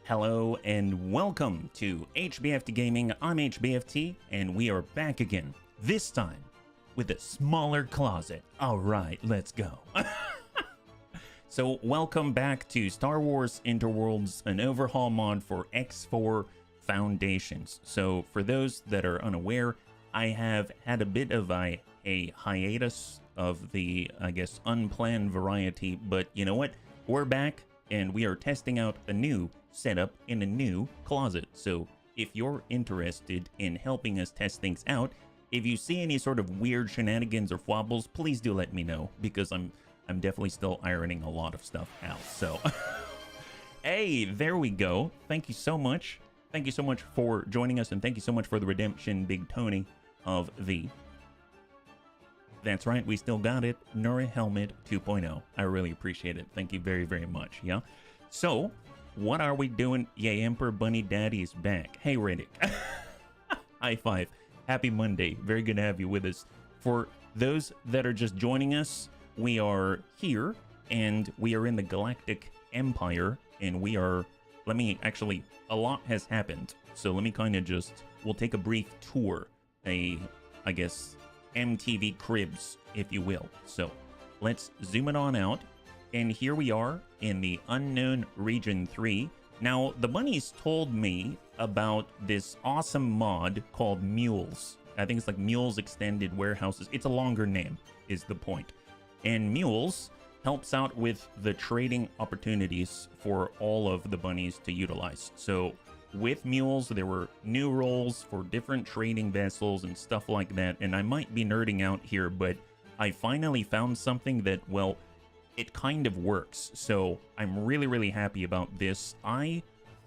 Hello and welcome to HBFT Gaming. I'm HBFT and we are back again, this time with a smaller closet. All right, let's go. So welcome back to Star Wars Interworlds, an overhaul mod for X4 Foundations. So for those that are unaware, I have had a bit of a hiatus of the, I guess, unplanned variety, but you know what? We're back and we are testing out a new setup in a new closet. So if you're interested in helping us test things out, if you see any sort of weird shenanigans or wobbles, please do let me know, because I'm definitely still ironing a lot of stuff out. So hey, there we go. Thank you so much. Thank you so much for joining us, and thank you so much for the redemption, Big Tony of the... That's right, we still got it. Nura Helmet 2.0. I really appreciate it. Thank you very, very much. Yeah. So, what are we doing? Yay, Emperor Bunny Daddy is back. Hey, Riddick. High five. Happy Monday. Very good to have you with us. For those that are just joining us, we are here, and we are in the Galactic Empire, and we are... Let me actually... A lot has happened, so let me kind of just... We'll take a brief tour. I guess... MTV cribs, if you will. So let's zoom it on out, and here we are in the unknown region 3. Now the bunnies told me about this awesome mod called Mules. I think it's like Mules Extended Warehouses. It's a longer name is the point, and Mules helps out with the trading opportunities for all of the bunnies to utilize. So with Mules, there were new roles for different trading vessels and stuff like that, and I might be nerding out here, but I finally found something that, well, it kind of works. So I'm really, really happy about this. I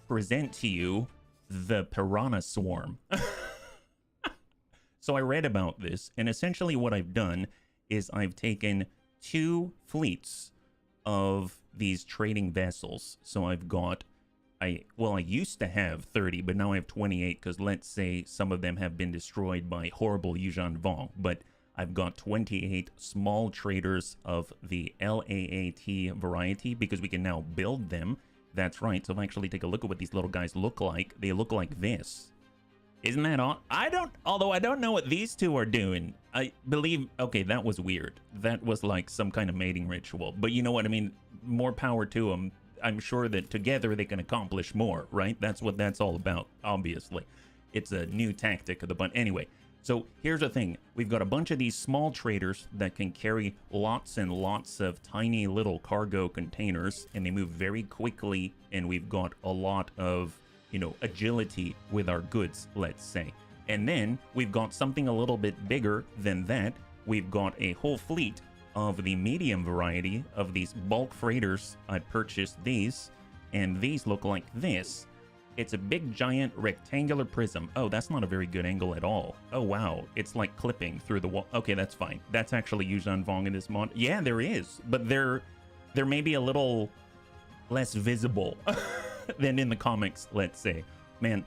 present to you the Piranha Swarm. So I read about this, and essentially what I've done is I've taken 2 fleets of these trading vessels. So I've got... I used to have 30, but now I have 28, because let's say some of them have been destroyed by horrible Yuuzhan Vong. But I've got 28 small traders of the LAAT variety, because we can now build them. That's right. So if I actually take a look at what these little guys look like, they look like this. Isn't that odd? Although I don't know what these two are doing. I believe, okay, that was weird. That was like some kind of mating ritual. But you know what I mean? More power to them. I'm sure that together they can accomplish more, right? That's what that's all about, obviously. It's a new tactic of the bunch. Anyway, so here's the thing. We've got a bunch of these small traders that can carry lots and lots of tiny little cargo containers, and they move very quickly, and we've got a lot of, you know, agility with our goods, let's say. And then we've got something a little bit bigger than that. We've got a whole fleet of the medium variety of these bulk freighters. I purchased these, and these look like this. It's a big giant rectangular prism. Oh, that's not a very good angle at all. Oh wow, it's like clipping through the wall. Okay, that's fine. That's actually Yuuzhan Vong in this mod. Yeah, there is, but they're maybe a little less visible than in the comics, let's say. Man,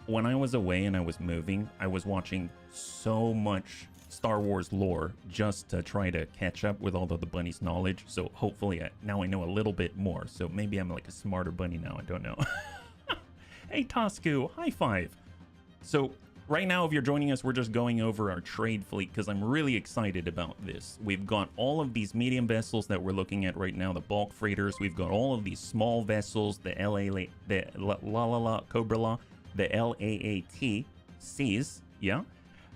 when I was away and I was moving, I was watching so much Star Wars lore just to try to catch up with all of the bunny's knowledge. So hopefully now I know a little bit more. So maybe I'm like a smarter bunny now. I don't know. Hey, Tosku, high five. So right now, if you're joining us, we're just going over our trade fleet because I'm really excited about this. We've got all of these medium vessels that we're looking at right now, the bulk freighters. We've got all of these small vessels, the Cobra, the LAAT Cs, yeah.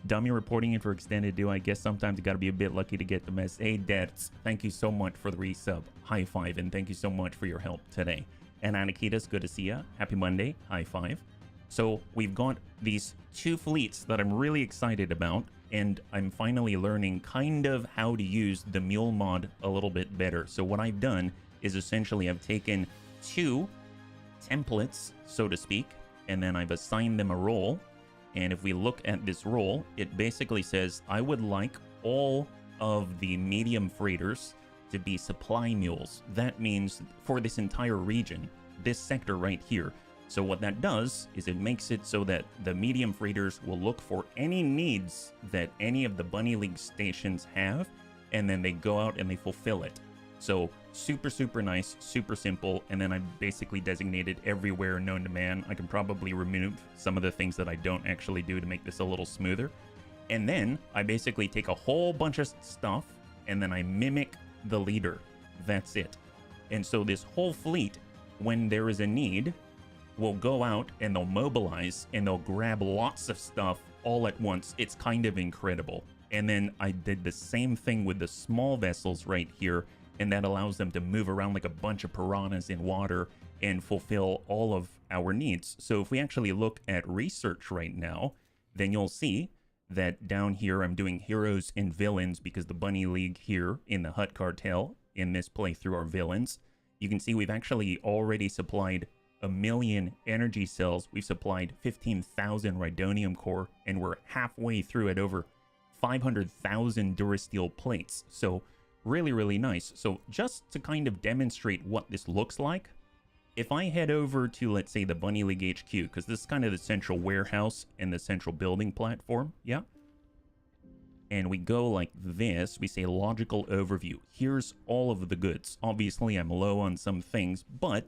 Dummy reporting in for extended do. I guess sometimes you gotta be a bit lucky to get the mess. Hey, Debs, thank you so much for the resub. High five, and thank you so much for your help today. And Anakitas, good to see ya. Happy Monday. High five. So we've got these 2 fleets that I'm really excited about, and I'm finally learning kind of how to use the mule mod a little bit better. So what I've done is essentially I've taken 2 templates, so to speak, and then I've assigned them a role. And if we look at this role, it basically says, I would like all of the medium freighters to be supply mules. That means for this entire region, this sector right here. So what that does is it makes it so that the medium freighters will look for any needs that any of the Bunny League stations have, and then they go out and they fulfill it. So super, super nice, super simple. And then I basically designated everywhere known to man. I can probably remove some of the things that I don't actually do to make this a little smoother. And then I basically take a whole bunch of stuff and then I mimic the leader. That's it. And so this whole fleet, when there is a need, will go out and they'll mobilize and they'll grab lots of stuff all at once. It's kind of incredible. And then I did the same thing with the small vessels right here, and that allows them to move around like a bunch of piranhas in water and fulfill all of our needs. So if we actually look at research right now, then you'll see that down here I'm doing heroes and villains, because the Bunny League here in the Hutt Cartel in this playthrough are villains. You can see we've actually already supplied 1 million energy cells. We've supplied 15,000 Rhydonium core, and we're halfway through at over 500,000 Durasteel plates. So really, really nice. So just to kind of demonstrate what this looks like, if I head over to, let's say, the Bunny League HQ, because this is kind of the central warehouse and the central building platform, yeah? And we go like this, we say logical overview. Here's all of the goods. Obviously, I'm low on some things, but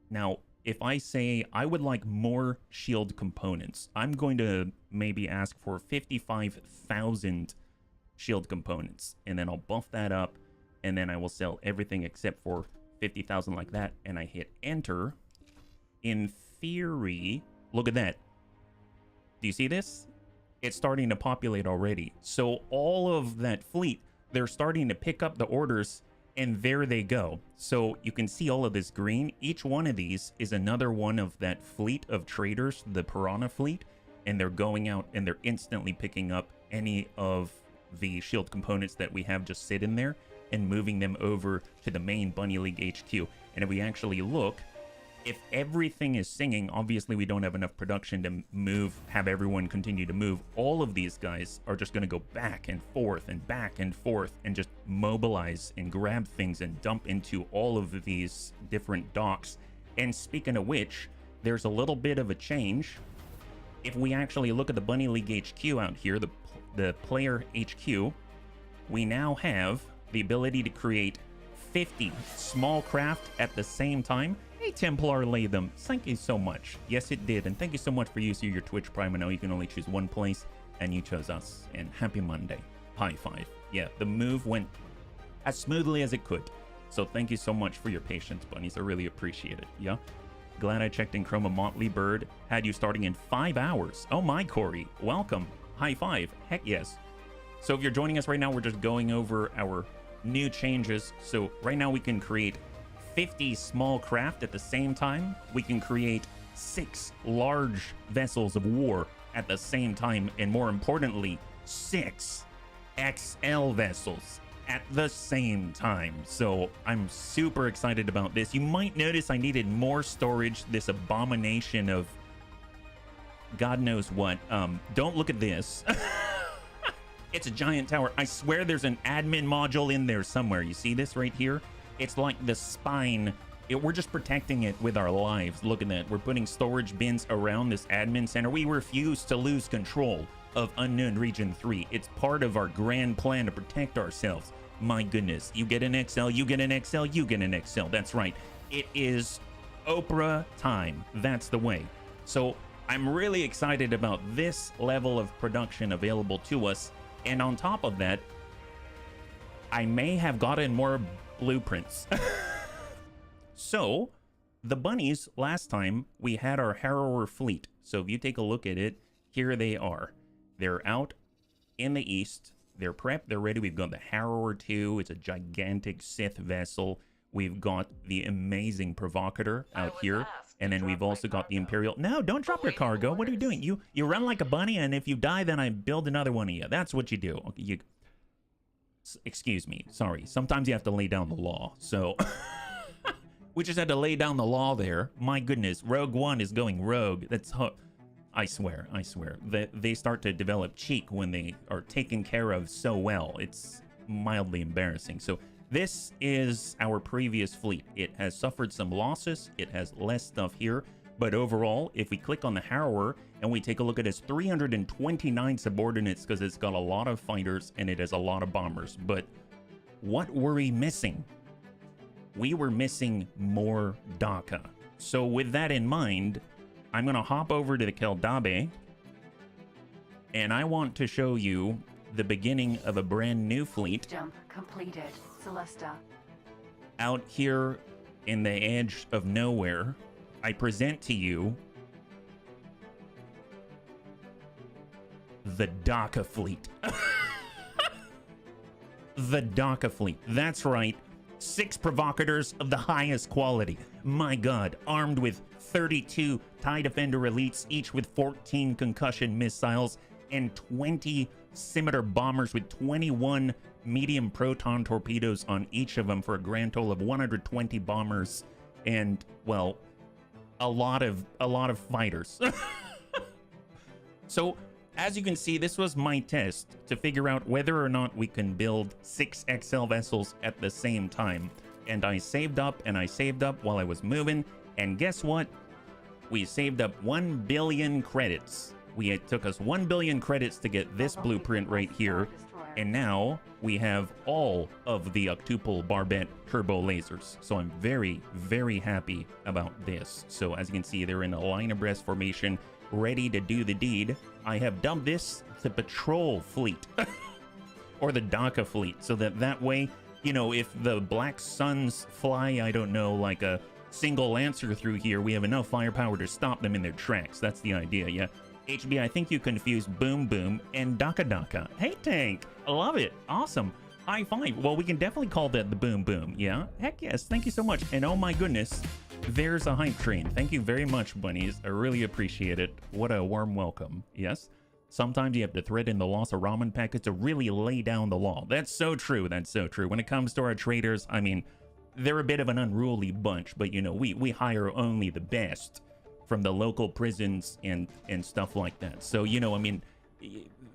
now if I say I would like more shield components, I'm going to maybe ask for 55,000 shield components, and then I'll buff that up, and then I will sell everything except for 50,000 like that, and I hit enter. In theory, look at that. Do you see this? It's starting to populate already. So all of that fleet, they're starting to pick up the orders, and there they go. So you can see all of this green. Each one of these is another one of that fleet of traders, the Piranha fleet, and they're going out and they're instantly picking up any of the shield components that we have just sit in there and moving them over to the main Bunny League HQ. And if we actually look, if everything is singing, obviously we don't have enough production to move, have everyone continue to move. All of these guys are just going to go back and forth and just mobilize and grab things and dump into all of these different docks. And speaking of which, there's a little bit of a change. If we actually look at the Bunny League HQ out here, the player HQ, we now have the ability to create 50 small craft at the same time. Hey, Templar Latham, thank you so much. Yes, it did. And thank you so much for using your Twitch Prime. I know you can only choose one place, and you chose us. And happy Monday. High five. Yeah, the move went as smoothly as it could. So thank you so much for your patience, bunnies. I really appreciate it. Yeah. Glad I checked in Chroma. Motley Bird had you starting in 5 hours. Oh my, Corey. Welcome. High five. Heck yes. So if you're joining us right now, we're just going over our new changes. So right now we can create 50 small craft at the same time. We can create 6 large vessels of war at the same time, and more importantly, 6 XL vessels at the same time. So I'm super excited about this. You might notice I needed more storage. This abomination of God knows what. Don't look at this. It's a giant tower. I swear there's an admin module in there somewhere. You see this right here? It's like the spine. We're just protecting it with our lives. Look at that. We're putting storage bins around this admin center. We refuse to lose control of Unknown Region 3. It's part of our grand plan to protect ourselves. My goodness. You get an XL, you get an XL, you get an XL. That's right. It is Oprah time. That's the way. So I'm really excited about this level of production available to us. And on top of that, I may have gotten more blueprints. So the bunnies, last time we had our Harrower fleet. So if you take a look at it, here they are. They're out in the east. They're prepped. They're ready. We've got the Harrower 2. It's a gigantic Sith vessel. We've got the amazing Provocator out here. And then we've also got the Imperial. No, don't drop your cargo. What are you doing? You run like a bunny, and if you die, then I build another one of you. That's what you do. Okay, excuse me. Sorry. Sometimes you have to lay down the law. So we just had to lay down the law there. My goodness. Rogue One is going rogue. That's I swear. They start to develop cheek when they are taken care of so well. It's mildly embarrassing. So this is our previous fleet. It has suffered some losses. It has less stuff here. But overall, if we click on the Harrower and we take a look at its 329 subordinates, because it's got a lot of fighters and it has a lot of bombers. But what were we missing? we were missing more Daka. So with that in mind, I'm going to hop over to the Keldabe, and I want to show you the beginning of a brand new fleet. Jump completed, Celesta. Out here in the edge of nowhere, I present to you the Daka fleet. The Daka fleet. That's right. 6 provocators of the highest quality. My god, armed with 32 TIE Defender elites, each with 14 concussion missiles and 20 scimitar bombers with 21 medium proton torpedoes on each of them for a grand total of 120 bombers and, well, a lot of fighters. So, as you can see, this was my test to figure out whether or not we can build 6 XL vessels at the same time. And I saved up and I saved up while I was moving. And guess what? We saved up 1 billion credits. It took us 1 billion credits to get this blueprint right here. And now we have all of the octuple barbette turbo lasers. So I'm very, very happy about this. So as you can see, they're in a line abreast formation, ready to do the deed. I have dubbed this the patrol fleet or the Daka fleet, so that way, you know, if the Black Suns fly, I don't know, like a single Lancer through here, we have enough firepower to stop them in their tracks. That's the idea, yeah. HB, I think you confused Boom Boom and Daka Daka. Hey, Tank, I love it. Awesome. High five. Well, we can definitely call that the Boom Boom, yeah? Heck yes, thank you so much. And oh my goodness, there's a hype train. Thank you very much, bunnies. I really appreciate it. What a warm welcome. Yes? Sometimes you have to thread in the loss of ramen packets to really lay down the law. That's so true. That's so true. When it comes to our traders, I mean, they're a bit of an unruly bunch, but you know, we hire only the best from the local prisons and stuff like that. So, you know, I mean,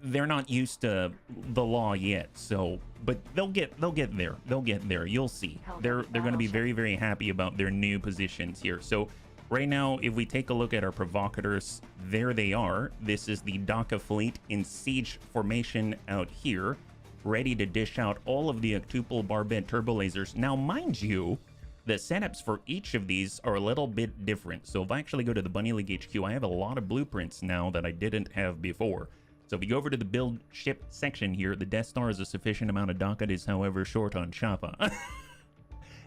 they're not used to the law yet. So, but they'll get there. They'll get there. You'll see. They're going to be very, very happy about their new positions here. So right now, if we take a look at our provocators, there they are. This is the Daka fleet in siege formation out here, ready to dish out all of the octuple barbette turbo lasers. Now, mind you, the setups for each of these are a little bit different. So if I actually go to the Bunny League HQ, I have a lot of blueprints now that I didn't have before. So if you go over to the build ship section here, the Death Star is a sufficient amount of Daka. It is, however, short on Choppa.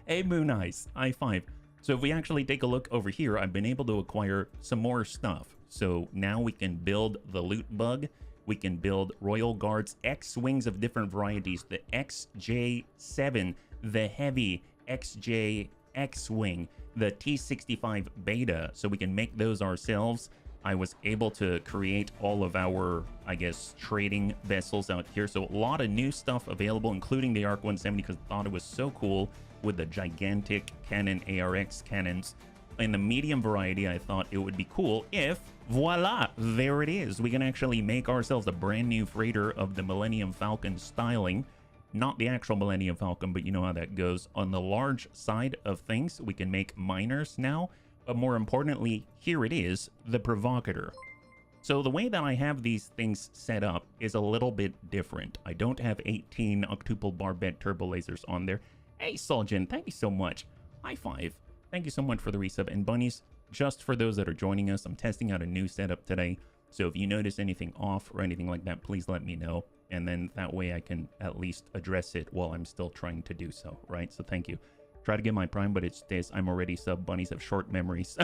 Hey, Moon Eyes, I5. So if we actually take a look over here, I've been able to acquire some more stuff. So now we can build the Loot Bug. We can build Royal Guards, X-Wings of different varieties, the XJ7, the Heavy XJ X-Wing, the T65 Beta, so we can make those ourselves. I was able to create all of our, I guess, trading vessels out here. So a lot of new stuff available, including the ARC 170, because I thought it was so cool with the gigantic cannon ARX cannons. In the medium variety, I thought it would be cool if, voila, there it is. We can actually make ourselves a brand new freighter of the Millennium Falcon styling. Not the actual Millennium Falcon, but you know how that goes. On the large side of things, we can make miners now. But more importantly, here it is, the Provocator. So the way that I have these things set up is a little bit different. I don't have 18 octuple barbette turbo lasers on there. Hey, Soljan, thank you so much. High five. Thank you so much for the resub. And bunnies, just for those that are joining us, I'm testing out a new setup today. So if you notice anything off or anything like that, please let me know. And then that way I can at least address it while I'm still trying to do so, right? So thank you. Try to get my prime, but it stays. I'm already sub. Bunnies have short memories.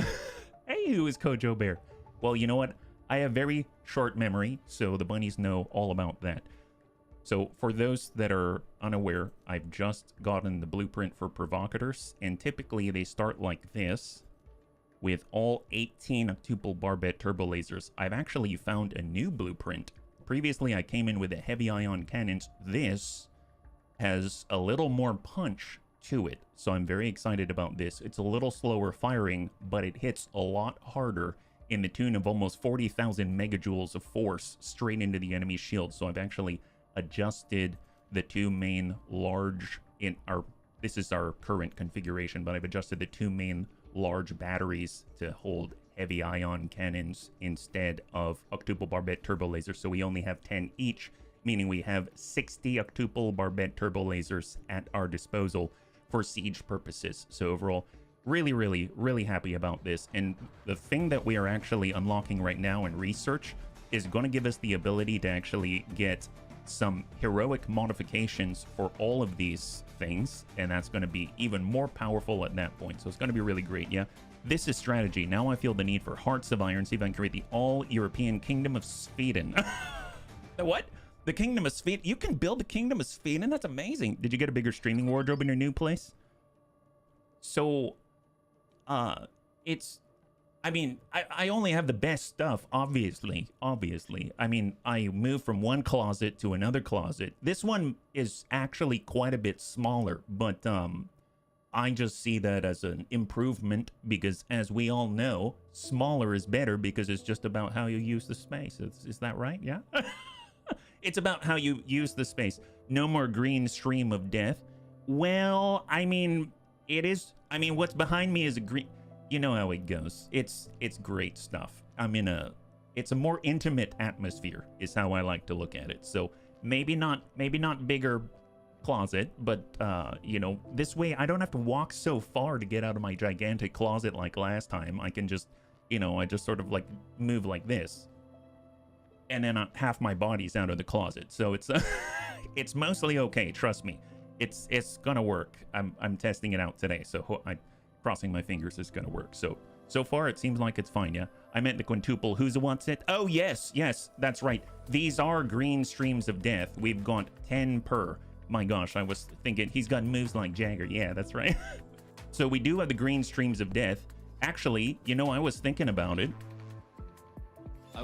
Hey, who is Kojo Bear? Well, you know what? I have very short memory, so the bunnies know all about that. So for those that are unaware, I've just gotten the blueprint for provocators, and typically they start like this with all 18 octuple barbette turbo lasers. I've actually found a new blueprint. Previously, I came in with the heavy ion cannons. This has a little more punch to it, so I'm very excited about this. It's a little slower firing, but it hits a lot harder, in the tune of almost 40,000 megajoules of force straight into the enemy's shield. So I've actually adjusted the two main large in our, this is our current configuration, but I've adjusted the two main large batteries to hold heavy ion cannons instead of octuple barbette turbo lasers. So we only have 10 each, meaning we have 60 octuple barbette turbo lasers at our disposal for siege purposes. So overall, really, really, really happy about this. And the thing that we are actually unlocking right now in research is going to give us the ability to actually get some heroic modifications for all of these things, and that's going to be even more powerful at that point. So it's going to be really great. Yeah, this is strategy. Now I feel the need for Hearts of Iron. See if I can create the all-European Kingdom of Sweden. The what? The Kingdom of Sweden? You can build the Kingdom of Sweden? That's amazing. Did you get a bigger streaming wardrobe in your new place? So it's, I mean, I only have the best stuff, obviously. I mean, I moved from one closet to another closet. This one is actually quite a bit smaller, but I just see that as an improvement because, as we all know, smaller is better because it's just about how you use the space. Is that right? Yeah? It's about how you use the space. No more green stream of death. Well, I mean, it is, I mean, what's behind me is a green, you know how it goes. It's great stuff. I'm in it's a more intimate atmosphere is how I like to look at it. So maybe not bigger closet, but you know, this way I don't have to walk so far to get out of my gigantic closet like last time. I can just, you know, I just sort of like move like this, and then half my body's out of the closet. So it's it's mostly okay. Trust me, it's gonna work. I'm testing it out today, so I'm crossing my fingers it's gonna work. So far it seems like it's fine. Yeah, I meant the quintuple. Who's wants it? Oh yes, that's right. These are green streams of death. We've got 10 per. My gosh, I was thinking he's got moves like Jagger. Yeah, that's right. So we do have the green streams of death. Actually, you know, I was thinking about it.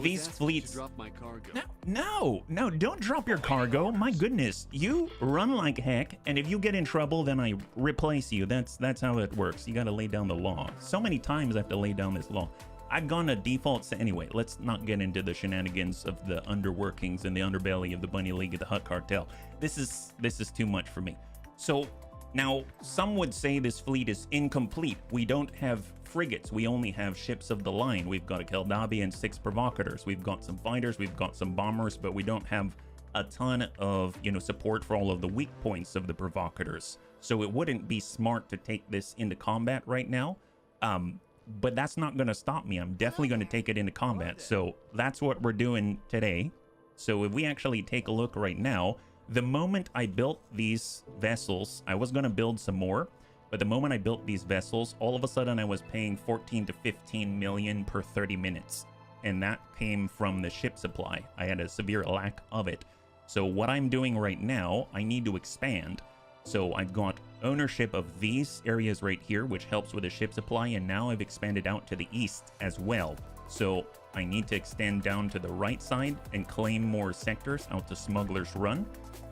These fleets. To drop my cargo. No, don't drop your cargo. My goodness, you run like heck, and if you get in trouble, then I replace you. That's how it works. You got to lay down the law. So many times I have to lay down this law. I've gone to default. Anyway, let's not get into the shenanigans of the underworkings and the underbelly of the Bunny League of the Hutt Cartel. This is too much for me. So now some would say this fleet is incomplete. We don't have frigates. We only have ships of the line. We've got a Keldabi and 6 provocators. We've got some fighters. We've got some bombers, but we don't have a ton of, you know, support for all of the weak points of the provocators. So it wouldn't be smart to take this into combat right now. But that's not going to stop me. I'm definitely going to take it into combat. So that's what we're doing today. So if we actually take a look right now, the moment I built these vessels, I was going to build some more. But the moment I built these vessels, all of a sudden I was paying 14 to 15 million per 30 minutes. And that came from the ship supply. I had a severe lack of it. So what I'm doing right now, I need to expand. So I've got ownership of these areas right here, which helps with the ship supply. And now I've expanded out to the east as well. So I need to extend down to the right side and claim more sectors out to Smuggler's Run.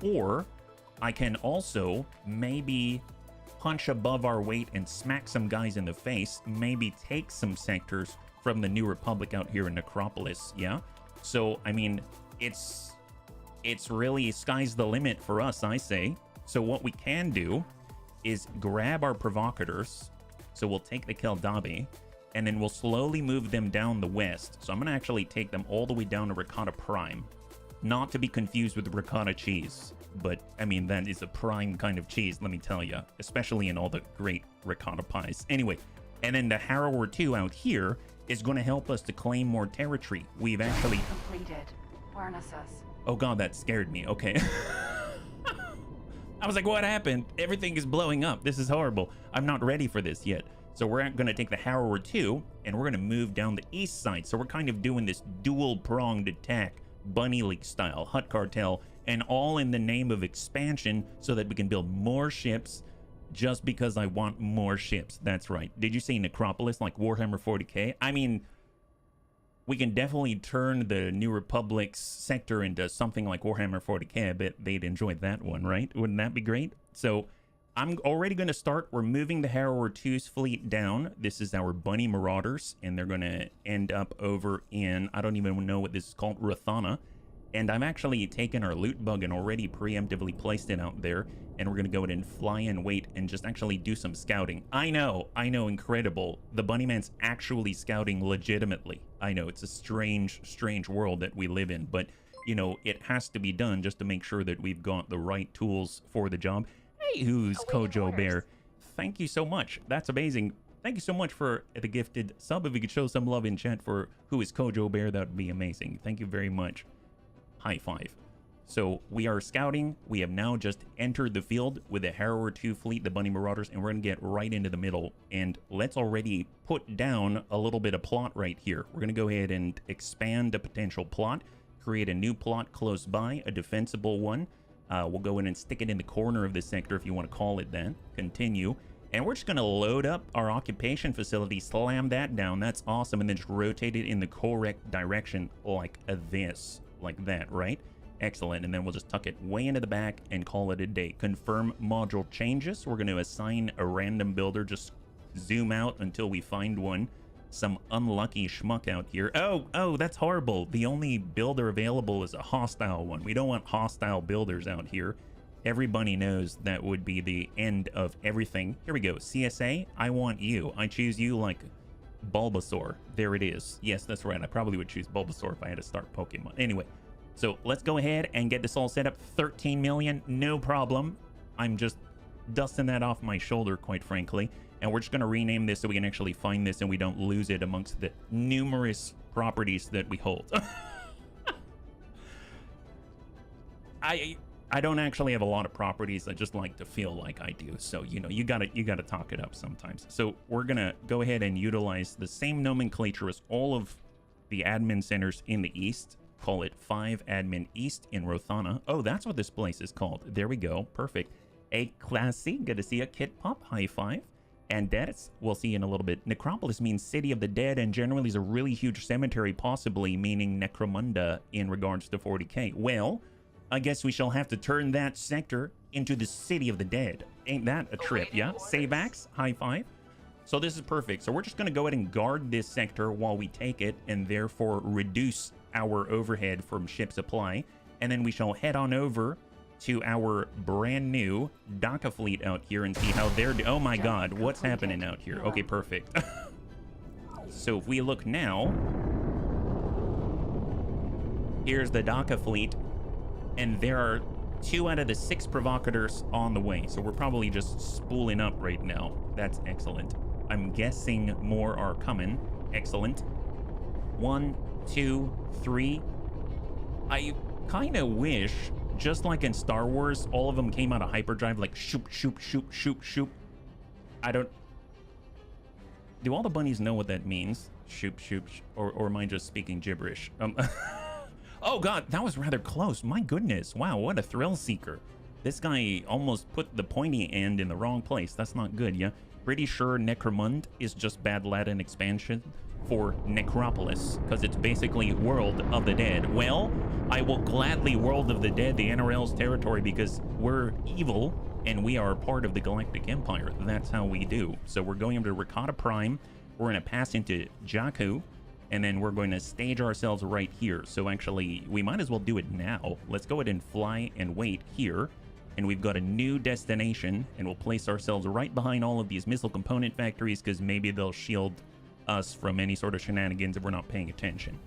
Or I can also maybe punch above our weight and smack some guys in the face, maybe take some sectors from the New Republic out here in Necropolis. Yeah, so I mean, it's really sky's the limit for us, I say. So what we can do is grab our provocators. So we'll take the Keldabi, and then we'll slowly move them down the west. So I'm gonna actually take them all the way down to Ricotta Prime, not to be confused with ricotta cheese. But, I mean, that is a prime kind of cheese, let me tell you. Especially in all the great ricotta pies. Anyway, and then the Harrower 2 out here is going to help us to claim more territory. We've actually... Completed. Harness us. Oh god, that scared me. Okay. I was like, what happened? Everything is blowing up. This is horrible. I'm not ready for this yet. So we're going to take the Harrower 2, and we're going to move down the east side. So we're kind of doing this dual-pronged attack, Bunny League style, Hutt Cartel, and all in the name of expansion so that we can build more ships just because I want more ships. That's right. Did you say Necropolis like Warhammer 40k? I mean, we can definitely turn the New Republic's sector into something like Warhammer 40k. I bet they'd enjoy that one, right? Wouldn't that be great? So I'm already going to start. We're moving the Harrower 2's fleet down. This is our Bunny Marauders, and they're going to end up over in, I don't even know what this is called, Rathana. And I've actually taken our loot bug and already preemptively placed it out there. And we're going to go ahead and fly and wait and just actually do some scouting. I know, incredible. The Bunnyman's actually scouting legitimately. I know, it's a strange world that we live in. But, you know, it has to be done just to make sure that we've got the right tools for the job. Hey, who's Kojo Bear? thank you so much. That's amazing. Thank you so much for the gifted sub. If you could show some love in chat for who is Kojo Bear, that would be amazing. Thank you very much. High five. So we are scouting. We have now just entered the field with the Harrower 2 fleet, the Bunny Marauders, and we're going to get right into the middle. And let's already put down a little bit of plot right here. We're going to go ahead and expand a potential plot, create a new plot close by, a defensible one. We'll go in and stick it in the corner of the sector if you want to call it that. Continue. And we're just going to load up our occupation facility, slam that down. That's awesome. And then just rotate it in the correct direction like this, like that, right? Excellent. And then we'll just tuck it way into the back and call it a day. Confirm module changes. We're going to assign a random builder. Just zoom out until we find one. Some unlucky schmuck out here. Oh, that's horrible. The only builder available is a hostile one. We don't want hostile builders out here. Everybody knows that would be the end of everything. Here we go. CSA, I want you. I choose you like Bulbasaur. There it is. Yes, that's right. I probably would choose Bulbasaur if I had to start Pokemon. Anyway. So let's go ahead and get this all set up. 13 million, no problem. I'm just dusting that off my shoulder, quite frankly. And we're just going to rename this so we can actually find this and we don't lose it amongst the numerous properties that we hold. I don't actually have a lot of properties. I just like to feel like I do. So, you know, you gotta talk it up sometimes. So we're going to go ahead and utilize the same nomenclature as all of the admin centers in the East. Call it 5 Admin East in Rothana. Oh, that's what this place is called. There we go. Perfect. A classy. Good to see you. Kit Pop. High five. And deaths. We'll see in a little bit. Necropolis means City of the Dead and generally is a really huge cemetery, possibly meaning Necromunda in regards to 40k. Well, I guess we shall have to turn that sector into the City of the Dead. Ain't that a trip? Yeah. Savax. High five. So this is perfect. So we're just going to go ahead and guard this sector while we take it and therefore reduce our overhead from ship supply. And then we shall head on over to our brand new DACA fleet out here and see how they're oh my god, what's happening out here? Okay, perfect. So if we look now, here's the DACA fleet, and there are 2 out of the 6 provocateurs on the way. So we're probably just spooling up right now. That's excellent. I'm guessing more are coming. Excellent. 1, 2, 3. I kind of wish, just like in Star Wars, all of them came out of hyperdrive, like shoop, shoop, shoop, shoop, shoop. I don't... Do all the bunnies know what that means? Shoop, shoop, or am I just speaking gibberish? Oh god, that was rather close. My goodness. Wow, what a thrill seeker. This guy almost put the pointy end in the wrong place. That's not good, yeah? Pretty sure Necromund is just bad Latin expansion for Necropolis, because it's basically World of the Dead. Well, I will gladly World of the Dead the NRL's territory because we're evil and we are part of the Galactic Empire. That's how we do. So we're going over to Rakata Prime. We're going to pass into Jakku, and then we're going to stage ourselves right here. So actually, we might as well do it now. Let's go ahead and fly and wait here. And we've got a new destination, and we'll place ourselves right behind all of these missile component factories because maybe they'll shield us from any sort of shenanigans if we're not paying attention.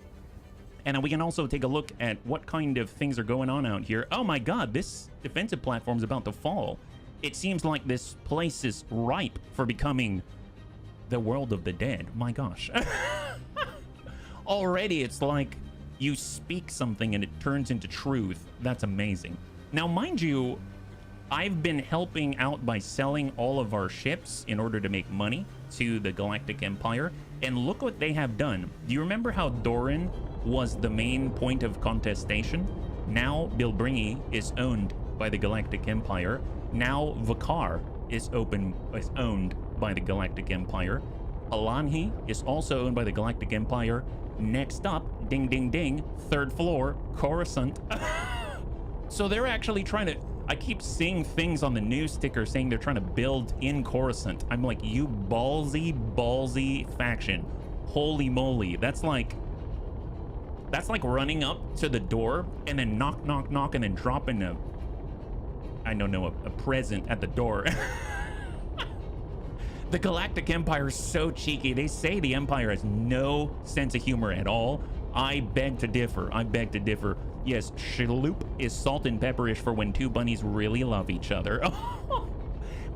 And we can also take a look at what kind of things are going on out here. Oh my god, this defensive platform is about to fall. It seems like this place is ripe for becoming the World of the Dead. My gosh. Already it's like you speak something and it turns into truth. That's amazing. Now, mind you, I've been helping out by selling all of our ships in order to make money to the Galactic Empire. And look what they have done. Do you remember how Doran was the main point of contestation? Now Bilbringi is owned by the Galactic Empire. Now Vakar is owned by the Galactic Empire. Alanhi is also owned by the Galactic Empire. Next up, ding ding ding, 3rd floor, Coruscant. So they're actually trying to... I keep seeing things on the news sticker saying they're trying to build in Coruscant. I'm like, you ballsy faction. Holy moly. That's like running up to the door and then knock, and then dropping a present at the door. The Galactic Empire is so cheeky. They say the Empire has no sense of humor at all. I beg to differ. Yes, Shaloop is salt and pepperish for when 2 bunnies really love each other.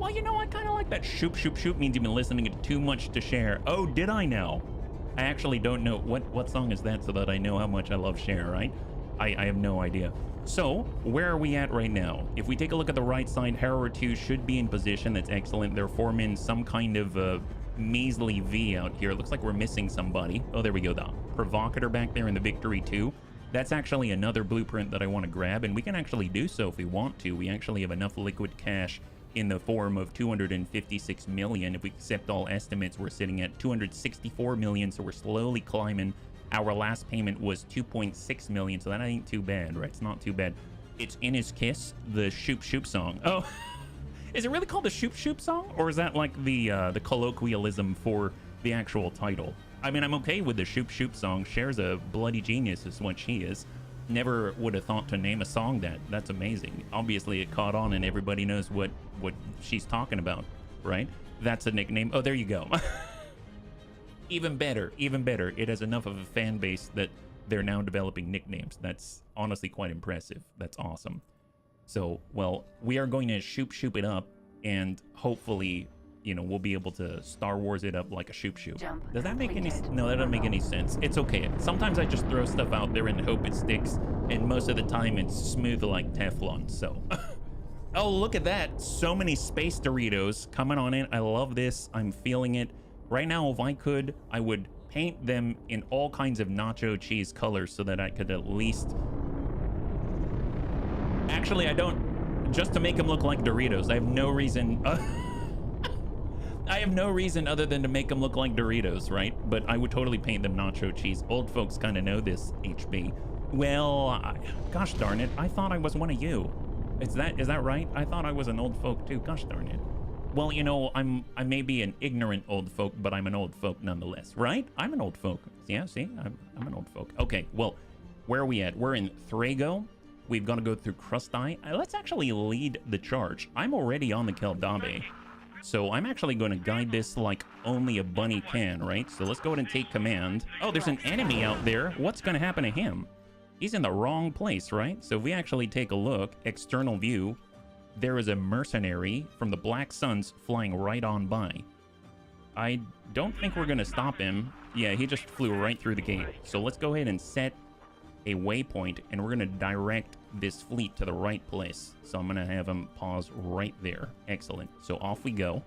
Well, you know, I kind of like that. Shoop, shoop, shoop means you've been listening to too much to share. Oh, did I know? I actually don't know. What song is that so that I know how much I love Cher, right? I have no idea. So, where are we at right now? If we take a look at the right side, Harrower 2 should be in position. That's excellent. They're forming some kind of measly V out here. Looks like we're missing somebody. Oh, there we go. The Provocateur back there in the Victory 2. That's actually another blueprint that I want to grab, and we can actually do so if we want to. We actually have enough liquid cash in the form of 256 million. If we accept all estimates, we're sitting at 264 million, so we're slowly climbing. Our last payment was 2.6 million, so that ain't too bad, right? It's not too bad. It's In His Kiss, the Shoop Shoop song. Oh, is it really called the Shoop Shoop song? Or is that like the colloquialism for the actual title? I mean, I'm okay with the Shoop Shoop song. Cher's a bloody genius is what she is. Never would have thought to name a song that. That's amazing. Obviously, it caught on and everybody knows what she's talking about, right? That's a nickname. Oh, there you go. Even better, even better. It has enough of a fan base that they're now developing nicknames. That's honestly quite impressive. That's awesome. So, well, we are going to shoop it up, and hopefully, you know, we'll be able to Star Wars it up like a shoop. Does that make any sense? No, that doesn't make any sense. It's okay. Sometimes I just throw stuff out there and hope it sticks, and most of the time it's smooth like Teflon, so. Oh, look at that. So many space Doritos coming on in. I love this. I'm feeling it. Right now, if I could, I would paint them in all kinds of nacho cheese colors so that I could at least... Actually, I don't... Just to make them look like Doritos. I have no reason... I have no reason other than to make them look like Doritos, right? But I would totally paint them nacho cheese. Old folks kind of know this, HB. Well, gosh darn it. I thought I was one of you. Is that right? I thought I was an old folk too. Gosh darn it. Well, you know, I may be an ignorant old folk, but I'm an old folk nonetheless, right? I'm an old folk. Yeah, see? I'm an old folk. Okay, well, where are we at? We're in Thrago. We've got to go through Crustai. Let's actually lead the charge. I'm already on the Keldabe, so I'm actually going to guide this like only a bunny can, right? So let's go ahead and take command. Oh, there's an enemy out there. What's going to happen to him? He's in the wrong place, right? So if we actually take a look, external view, there is a mercenary from the Black Suns flying right on by. I don't think we're going to stop him. Yeah, he just flew right through the gate. So let's go ahead and set a waypoint, and we're going to direct this fleet to the right place. So I'm going to have him pause right there. Excellent. So off we go,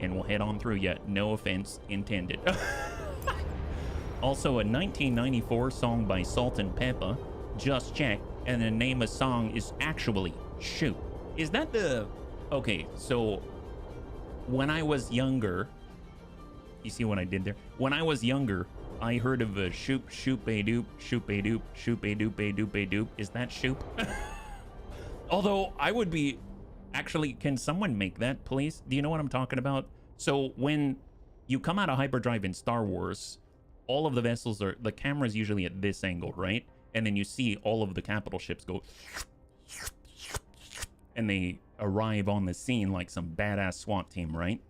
and we'll head on through yet. No offense intended. Also, a 1994 song by Salt and Pepper. Just check, and the name of the song is actually Shoot. Is that the... Okay, so when I was younger... You see what I did there? When I was younger, I heard of a shoop, shoop-a-doop, shoop-a-doop, shoop-a-doop-a-doop-a-doop. Is that shoop? Although, I would be... Actually, can someone make that, please? Do you know what I'm talking about? So, when you come out of hyperdrive in Star Wars, all of the vessels are... The camera's usually at this angle, right? And then you see all of the capital ships go... And they arrive on the scene like some badass SWAT team, right?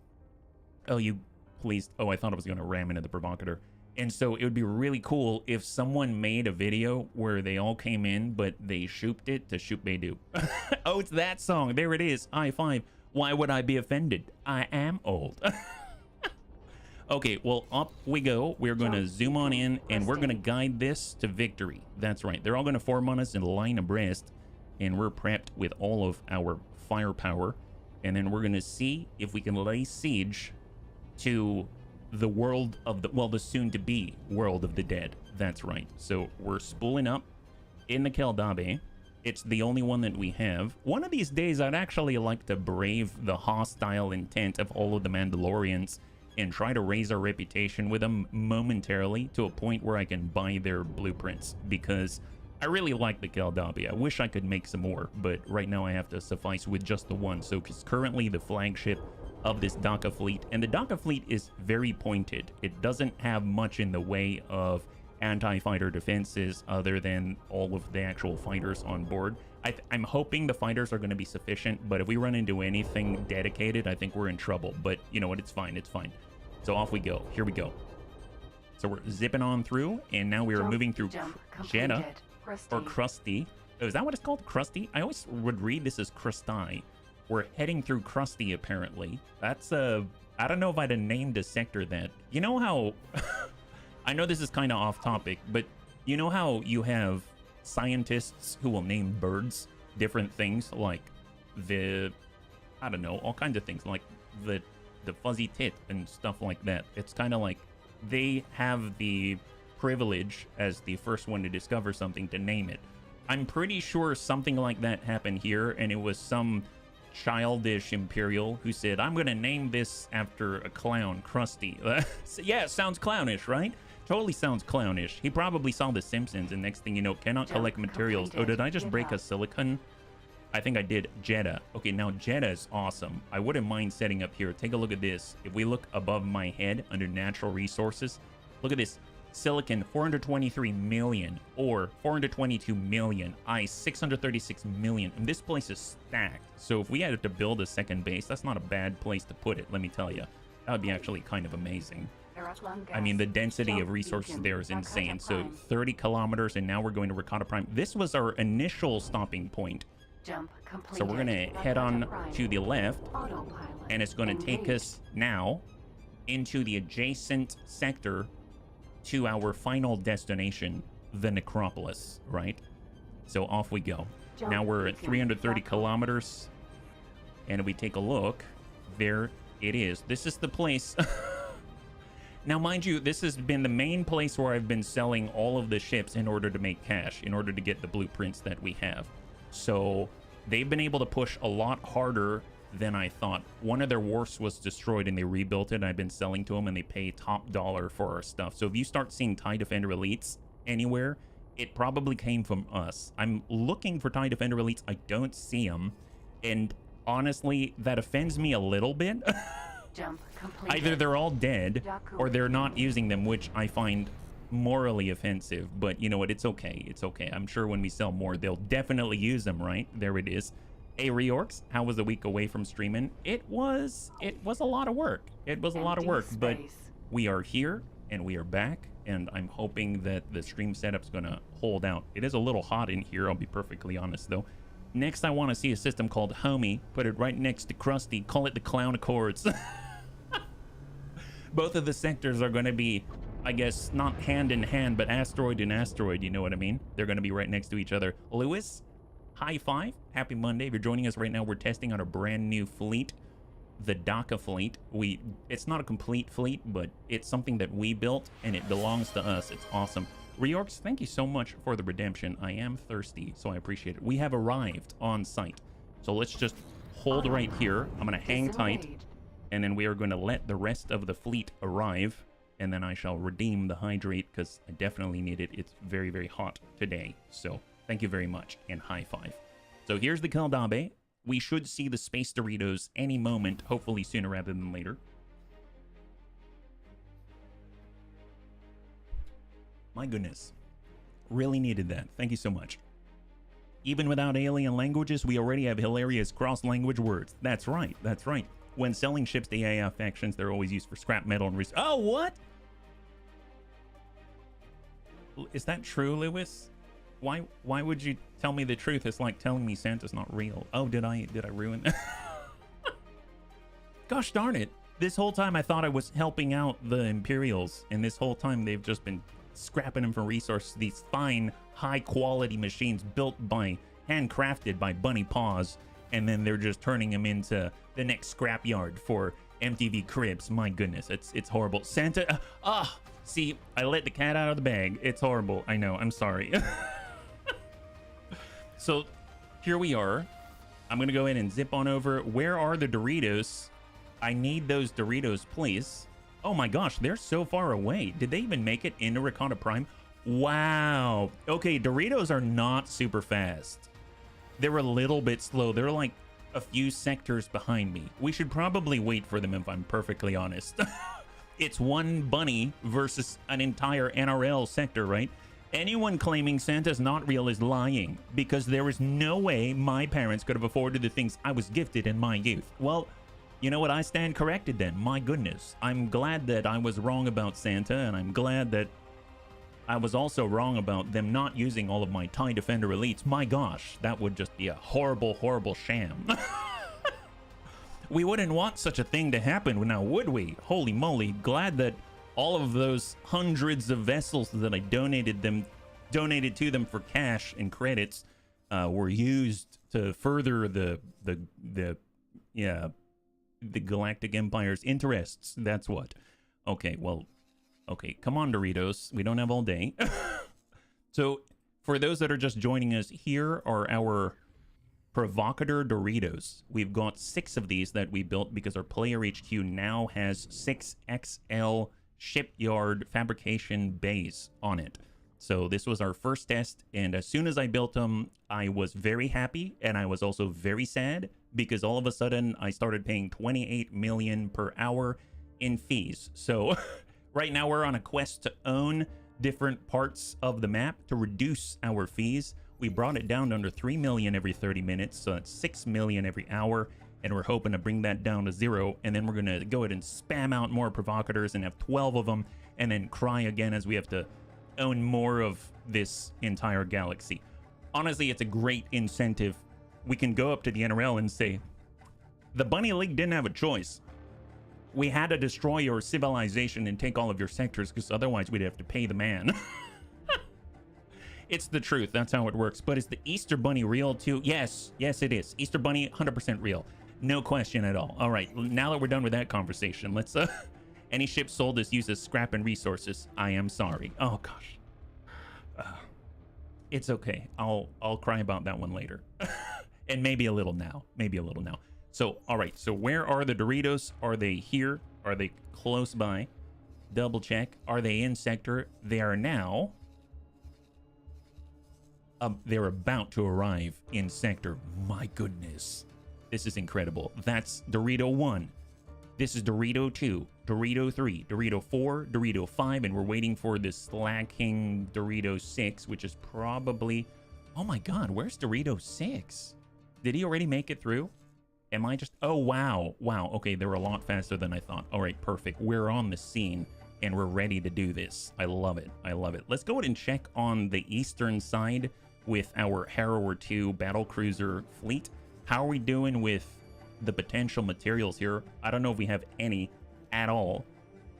Oh, you please... Oh, I thought I was going to ram into the Provocateur. And so it would be really cool if someone made a video where they all came in, but they shooped it to shoop-a-doop. Oh, it's that song. There it is. I-5. Why would I be offended? I am old. Okay, well, up we go. We're going to zoom on in, and we're going to guide this to victory. That's right. They're all going to form on us in line abreast, and we're prepped with all of our firepower. And then we're going to see if we can lay siege to the world of the... Well, the soon-to-be world of the dead. That's right. So we're spooling up in the Keldabe. It's the only one that we have. One of these days, I'd actually like to brave the hostile intent of all of the Mandalorians and try to raise our reputation with them momentarily to a point where I can buy their blueprints, because I really like the Keldabe. I wish I could make some more, but right now I have to suffice with just the one. So it's currently the flagship of this Daka fleet, and the Daka fleet is very pointed. It doesn't have much in the way of anti-fighter defenses other than all of the actual fighters on board. I'm hoping the fighters are going to be sufficient, but if we run into anything dedicated, I think we're in trouble. But you know what? It's fine. It's fine. So off we go. Here we go. So we're zipping on through, and now we are moving through Jeddah, or Krusty. Oh, is that what it's called? Krusty? I always would read this as Krustai. We're heading through Krusty, apparently. That's I don't know if I'd have named a sector that. You know how... I know this is kind of off topic, but you know how you have scientists who will name birds different things, like the... I don't know, all kinds of things, like the fuzzy tit and stuff like that. It's kind of like they have the privilege as the first one to discover something to name it. I'm pretty sure something like that happened here, and it was some childish Imperial who said, I'm gonna name this after a clown, Krusty. So, yeah, it sounds clownish, right? Totally sounds clownish. He probably saw The Simpsons, and next thing you know, cannot collect materials. Oh, did I just break a silicon? I think I did. Jeddah. Okay, now Jeddah is awesome. I wouldn't mind setting up here. Take a look at this. If we look above my head under natural resources, look at this. Silicon, 423 million, ore, 422 million, ice, 636 million. And this place is stacked. So if we had to build a second base, that's not a bad place to put it, let me tell you. That would be actually kind of amazing. I mean, the density of resources there is insane. So 30 kilometers, and now we're going to Ricotta Prime. This was our initial stopping point. So we're going to head on to the left, and it's going to take us now into the adjacent sector to our final destination, the Necropolis, right? So off we go. Now we're at 330 kilometers, and if we take a look, there it is. This is the place. Now, mind you, this has been the main place where I've been selling all of the ships in order to make cash, in order to get the blueprints that we have. So they've been able to push a lot harder than I thought. One of their wharfs was destroyed and they rebuilt it, and I've been selling to them, and they pay top dollar for our stuff. So if you start seeing TIE Defender Elites anywhere, it probably came from us. I'm looking for TIE Defender Elites. I don't see them, and honestly, that offends me a little bit. Either they're all dead or they're not using them, which I find morally offensive. But you know what? It's okay. It's okay. I'm sure when we sell more, they'll definitely use them, right? There it is. Hey, Reorcs, how was the week away from streaming? It was a lot of work. It was a lot of work, but we are here and we are back, and I'm hoping that the stream setup's gonna hold out. It is a little hot in here, I'll be perfectly honest though. Next, I want to see a system called Homie. Put it right next to Krusty. Call it the Clown Accords. Both of the sectors are going to be, I guess, not hand in hand, but asteroid and asteroid, you know what I mean? They're going to be right next to each other. Lewis, high five. Happy Monday. If you're joining us right now, we're testing out a brand new fleet, the DACA fleet. It's not a complete fleet, but it's something that we built, and it belongs to us. It's awesome. Reorcs, thank you so much for the redemption. I am thirsty, so I appreciate it. We have arrived on site. So let's just hold right here. I'm going to hang tight, and then we are going to let the rest of the fleet arrive, and then I shall redeem the hydrate, because I definitely need it. It's very, very hot today. So thank you very much, and high five. So here's the Kaldabe. We should see the Space Doritos any moment, hopefully sooner rather than later. My goodness. Really needed that. Thank you so much. Even without alien languages, we already have hilarious cross-language words. That's right. That's right. When selling ships to AI factions, they're always used for scrap metal and oh, what? Is that true, Lewis? Why would you tell me the truth? It's like telling me Santa's not real. Oh, did I ruin that? Gosh darn it. This whole time I thought I was helping out the Imperials, and this whole time they've just been scrapping them for resources. These fine, high-quality machines built by, handcrafted by Bunny Paws, and then they're just turning them into the next scrapyard for MTV Cribs. My goodness, it's horrible. Santa, see, I let the cat out of the bag. It's horrible. I know. I'm sorry. So here we are. I'm gonna go ahead and zip on over. Where are the Doritos? I need those Doritos, please. Oh my gosh, they're so far away. Did they even make it into Ricotta Prime? Wow. Okay, Doritos are not super fast. They're a little bit slow. They're like a few sectors behind me. We should probably wait for them if I'm perfectly honest. It's one bunny versus an entire NRL sector, right? Anyone claiming Santa's not real is lying, because there is no way my parents could have afforded the things I was gifted in my youth. Well, you know what? I stand corrected then. My goodness. I'm glad that I was wrong about Santa, and I'm glad that I was also wrong about them not using all of my TIE Defender Elites. My gosh, that would just be a horrible, horrible sham. We wouldn't want such a thing to happen now, would we? Holy moly. Glad that all of those hundreds of vessels that I donated to them for cash and credits were used to further the Galactic Empire's interests. That's what. Okay, well, okay, come on, Doritos. We don't have all day. So, for those that are just joining us, here are our Provocateur Doritos. We've got 6 of these that we built because our player HQ now has 6 XL shipyard fabrication bays on it. So this was our first test, and as soon as I built them, I was very happy, and I was also very sad because all of a sudden I started paying 28 million per hour in fees. So right now we're on a quest to own different parts of the map to reduce our fees. We brought it down to under 3 million every 30 minutes, so that's 6 million every hour, and we're hoping to bring that down to 0, and then we're going to go ahead and spam out more provocateurs and have 12 of them, and then cry again as we have to own more of this entire galaxy. Honestly, it's a great incentive. We can go up to the NRL and say, the Bunny League didn't have a choice. We had to destroy your civilization and take all of your sectors because otherwise we'd have to pay the man. It's the truth. That's how it works. But is the Easter Bunny real too? Yes. Yes, it is. Easter Bunny, 100% real. No question at all. All right. Now that we're done with that conversation, let's... Any ship sold is used as scrap and resources. I am sorry. Oh, gosh. It's okay. I'll cry about that one later. And maybe a little now. Maybe a little now. So, all right. So where are the Doritos? Are they here? Are they close by? Double check. Are they in sector? They are now... they're about to arrive in sector. My goodness. This is incredible. That's Dorito 1. This is Dorito 2, Dorito 3, Dorito 4, Dorito 5, and we're waiting for this slacking Dorito 6, which is probably... Oh my god, where's Dorito 6? Did he already make it through? Am I just... Oh, wow. Wow, okay, they were a lot faster than I thought. All right, perfect. We're on the scene, and we're ready to do this. I love it. I love it. Let's go ahead and check on the eastern side with our Harrower 2 battlecruiser fleet. How are we doing with the potential materials here? I don't know if we have any at all.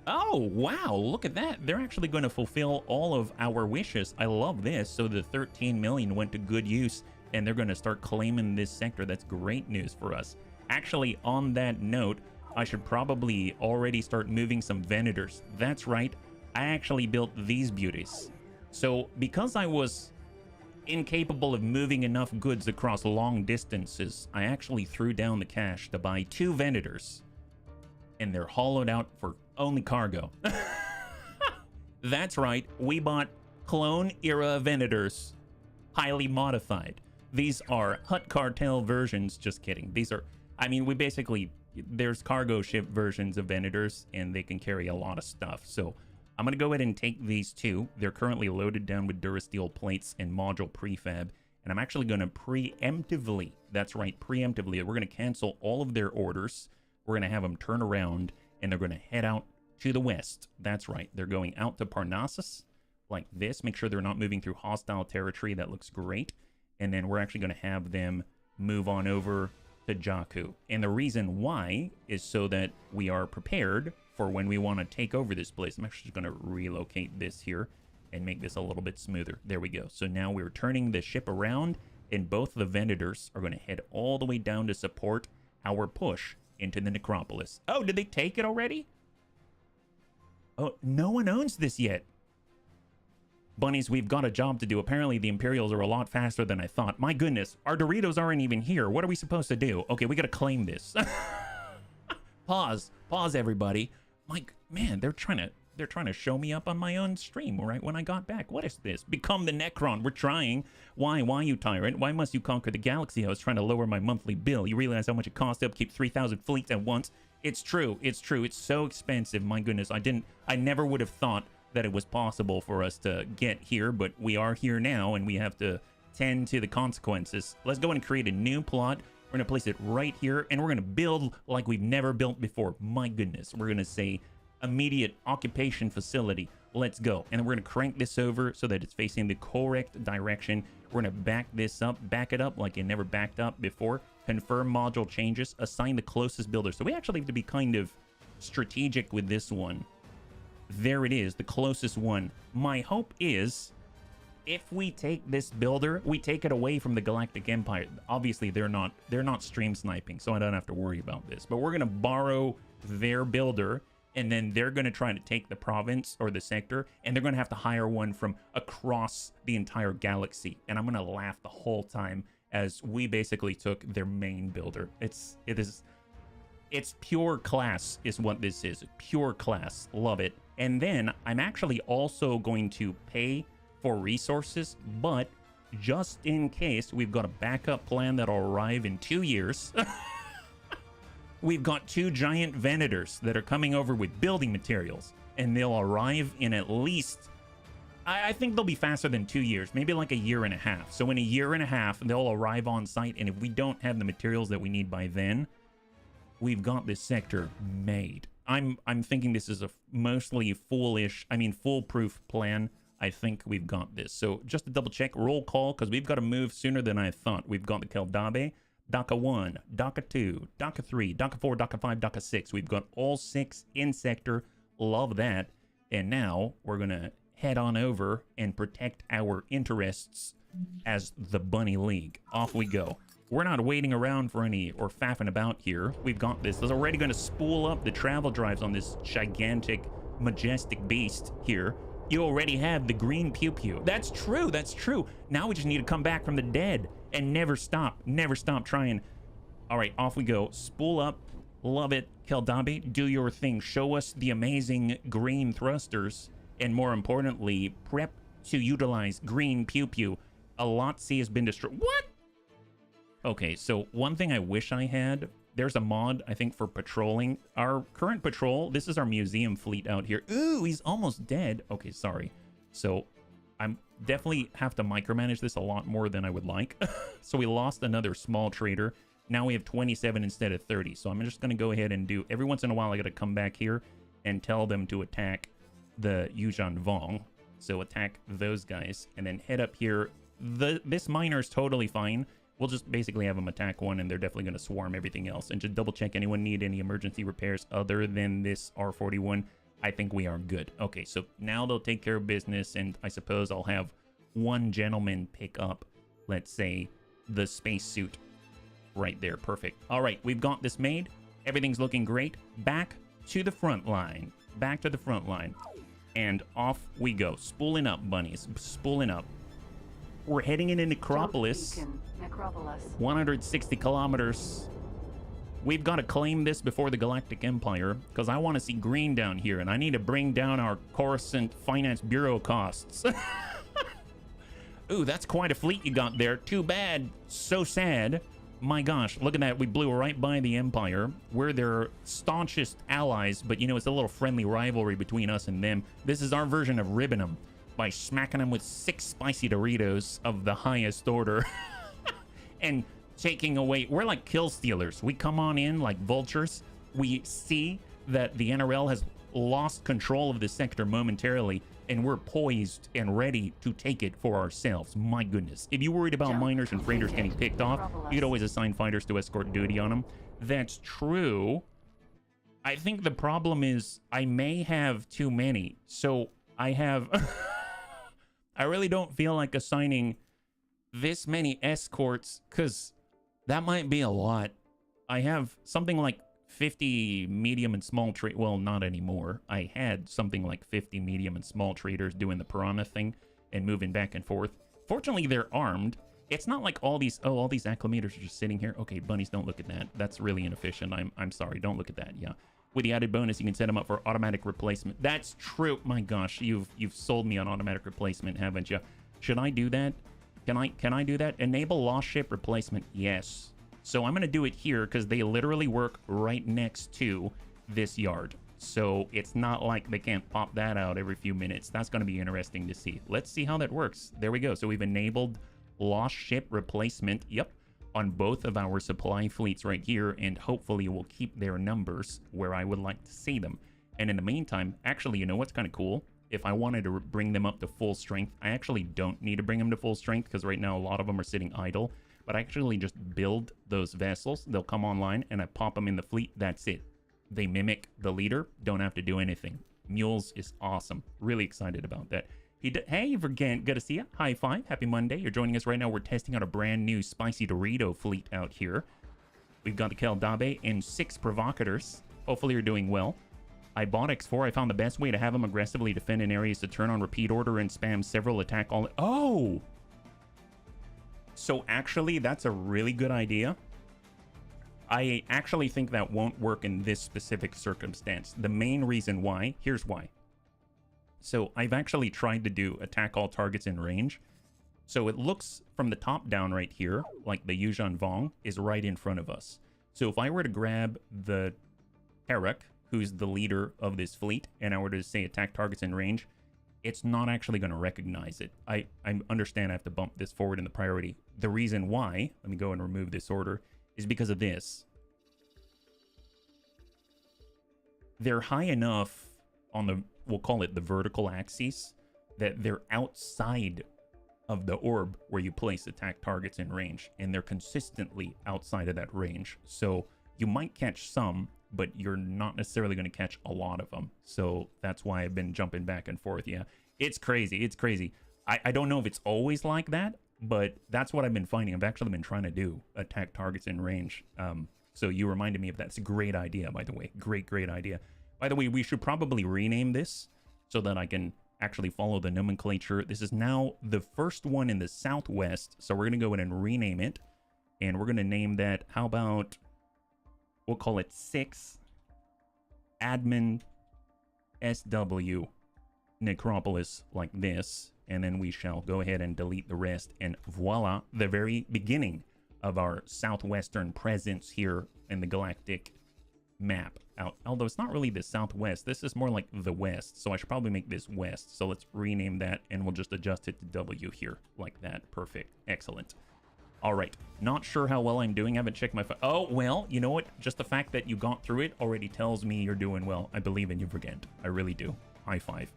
Oh, wow, look at that. They're actually going to fulfill all of our wishes. I love this. So the 13 million went to good use, and they're going to start claiming this sector. That's great news for us. Actually, on that note, I should probably already start moving some Venators. That's right. I actually built these beauties. So because I was incapable of moving enough goods across long distances, I actually threw down the cash to buy 2 Venators, and they're hollowed out for only cargo. That's right, we bought clone era Venators, highly modified. These are Hut Cartel versions. Just kidding. These are, I mean, we basically, there's cargo ship versions of Venators, and they can carry a lot of stuff. So I'm going to go ahead and take these 2. They're currently loaded down with Durasteel plates and module prefab. And I'm actually going to preemptively, that's right, preemptively, we're going to cancel all of their orders. We're going to have them turn around, and they're going to head out to the west. That's right. They're going out to Parnassus like this. Make sure they're not moving through hostile territory. That looks great. And then we're actually going to have them move on over to Jakku. And the reason why is so that we are prepared for when we want to take over this place. I'm actually going to relocate this here and make this a little bit smoother. There we go. So now we're turning the ship around, and both the Venators are going to head all the way down to support our push into the necropolis. Oh, did they take it already? Oh, no one owns this yet. Bunnies, we've got a job to do. Apparently the Imperials are a lot faster than I thought. My goodness, our Doritos aren't even here. What are we supposed to do? Okay, we got to claim this. Pause, everybody. Like, man, they're trying to show me up on my own stream right when I got back. What is this? Become the Necron. We're trying. Why, you tyrant? Why must you conquer the galaxy? I was trying to lower my monthly bill. You realize how much it costs to upkeep 3,000 fleets at once? It's true. It's true. It's so expensive. My goodness. I never would have thought that it was possible for us to get here, but we are here now, and we have to tend to the consequences. Let's go and create a new plot. We're going to place it right here, and we're going to build like we've never built before. My goodness. We're going to say immediate occupation facility. Let's go. And then we're going to crank this over so that it's facing the correct direction. We're going to back this up, back it up like it never backed up before. Confirm module changes, assign the closest builder. So we actually have to be kind of strategic with this one. There it is, the closest one. My hope is if we take this builder, we take it away from the Galactic Empire. Obviously, they're not stream sniping, so I don't have to worry about this. But we're going to borrow their builder, and then they're going to try to take the province or the sector, and they're going to have to hire one from across the entire galaxy. And I'm going to laugh the whole time as we basically took their main builder. It's pure class is what this is. Pure class. Love it. And then I'm actually also going to pay for resources, but just in case, we've got a backup plan that'll arrive in 2 years. We've got 2 giant vendors that are coming over with building materials, and they'll arrive in at least, I think they'll be faster than 2 years, maybe like a year and a half. So in a year and a half, they'll arrive on site, and if we don't have the materials that we need by then, we've got this sector made. I'm thinking this is a mostly foolproof plan. I think we've got this. So just to double check, roll call, because we've got to move sooner than I thought. We've got the Keldabe, DACA 1, DACA 2, DACA 3, DACA 4, DACA 5, DACA 6. We've got all 6 in sector. Love that. And now we're going to head on over and protect our interests as the Bunny League. Off we go. We're not waiting around for any or faffing about here. We've got this. There's already going to spool up the travel drives on this gigantic, majestic beast here. You already have the green pew-pew. That's true, that's true. Now we just need to come back from the dead and never stop trying. All right, off we go. Spool up. Love it. Keldabe, do your thing. Show us the amazing green thrusters. And more importantly, prep to utilize green pew-pew. A lot C has been destroyed. What? Okay, so one thing I wish I had, there's a mod, I think, for patrolling. Our current patrol, this is our museum fleet out here. Ooh, he's almost dead. Okay, sorry. So I'm definitely have to micromanage this a lot more than I would like. So we lost another small trader. Now we have 27 instead of 30. So I'm just going to go ahead and do, every once in a while, I got to come back here and tell them to attack the Yuuzhan Vong. So attack those guys and then head up here. This miner is totally fine. We'll just basically have them attack one, and they're definitely going to swarm everything else. And just double check anyone need any emergency repairs other than this R41. I think we are good. Okay, so now they'll take care of business, and I suppose I'll have one gentleman pick up, let's say, the spacesuit right there. Perfect. All right, we've got this made. Everything's looking great. Back to the front line. Back to the front line. And off we go. Spooling up, bunnies. Spooling up. We're heading into Necropolis. 160 kilometers. We've got to claim this before the Galactic Empire, because I want to see green down here, and I need to bring down our Coruscant Finance Bureau costs. Ooh, that's quite a fleet you got there. Too bad. So sad. My gosh, look at that. We blew right by the Empire. We're their staunchest allies, but, you know, it's a little friendly rivalry between us and them. This is our version of ribbing them by smacking them with 6 spicy Doritos of the highest order. And taking away, we're like kill stealers. We come on in like vultures. We see that the NRL has lost control of the sector momentarily, and we're poised and ready to take it for ourselves. My goodness. If you're worried about miners and freighters getting picked off, you could always assign fighters to escort duty on them. That's true. I think the problem is I may have too many. So I have... I really don't feel like assigning this many escorts, because that might be a lot. I have something like 50 medium and small trade. Well, not anymore. I had something like 50 medium and small traders doing the piranha thing and moving back and forth. Fortunately, they're armed. It's not like all these acclimators are just sitting here. Okay, bunnies, don't look at that. That's really inefficient. I'm sorry. Don't look at that. Yeah. With the added bonus, you can set them up for automatic replacement. That's true. My gosh, you've sold me on automatic replacement, haven't you? Should I do that? Can I do that? Enable lost ship replacement. Yes. So I'm going to do it here because they literally work right next to this yard. So it's not like they can't pop that out every few minutes. That's going to be interesting to see. Let's see how that works. There we go. So we've enabled lost ship replacement. Yep. On both of our supply fleets right here, and hopefully we'll keep their numbers where I would like to see them. And in the meantime, actually, you know what's kind of cool? if I wanted to bring them up to full strength, I actually don't need to bring them to full strength because right now a lot of them are sitting idle. But I actually just build those vessels. They'll come online and I pop them in the fleet. That's it. They mimic the leader. Don't have to do anything. Mules is awesome. Really excited about that. Hey, Vergant, good to see you. High five. Happy Monday. You're joining us right now. We're testing out a brand new spicy Dorito fleet out here. We've got the Keldabe and 6 provocators. Hopefully you're doing well. I bought X4. I found the best way to have them aggressively defend in areas to turn on repeat order and spam several attack all... Oh! So actually, that's a really good idea. I actually think that won't work in this specific circumstance. The main reason why, here's why. So I've actually tried to do attack all targets in range. So it looks from the top down right here, like the Yuzhan Vong is right in front of us. So if I were to grab the Terek, who's the leader of this fleet, and I were to say attack targets in range, it's not actually going to recognize it. I understand I have to bump this forward in the priority. The reason why, let me go and remove this order, is because of this. They're high enough on the, we'll call it the vertical axis, that they're outside of the orb where you place attack targets in range, and they're consistently outside of that range. So you might catch some, but you're not necessarily going to catch a lot of them. So that's why I've been jumping back and forth. Yeah, it's crazy. It's crazy. I don't know if it's always like that, but that's what I've been finding. I've actually been trying to do attack targets in range. So you reminded me of that. It's a great idea, by the way. Great idea. By the way, we should probably rename this so that I can actually follow the nomenclature. This is now the first one in the southwest. So we're going to go in and rename it. And we're going to name that, how about... we'll call it 6 admin SW necropolis like this. And then we shall go ahead and delete the rest. And voila, the very beginning of our southwestern presence here in the galactic map. Although it's not really the southwest. This is more like the west. So I should probably make this west. So let's rename that and we'll just adjust it to W here like that. Perfect. Excellent. All right, not sure how well I'm doing. I haven't checked my phone. Oh, well, you know what? Just the fact that you got through it already tells me you're doing well. I believe in you, Vergant. I really do. High five.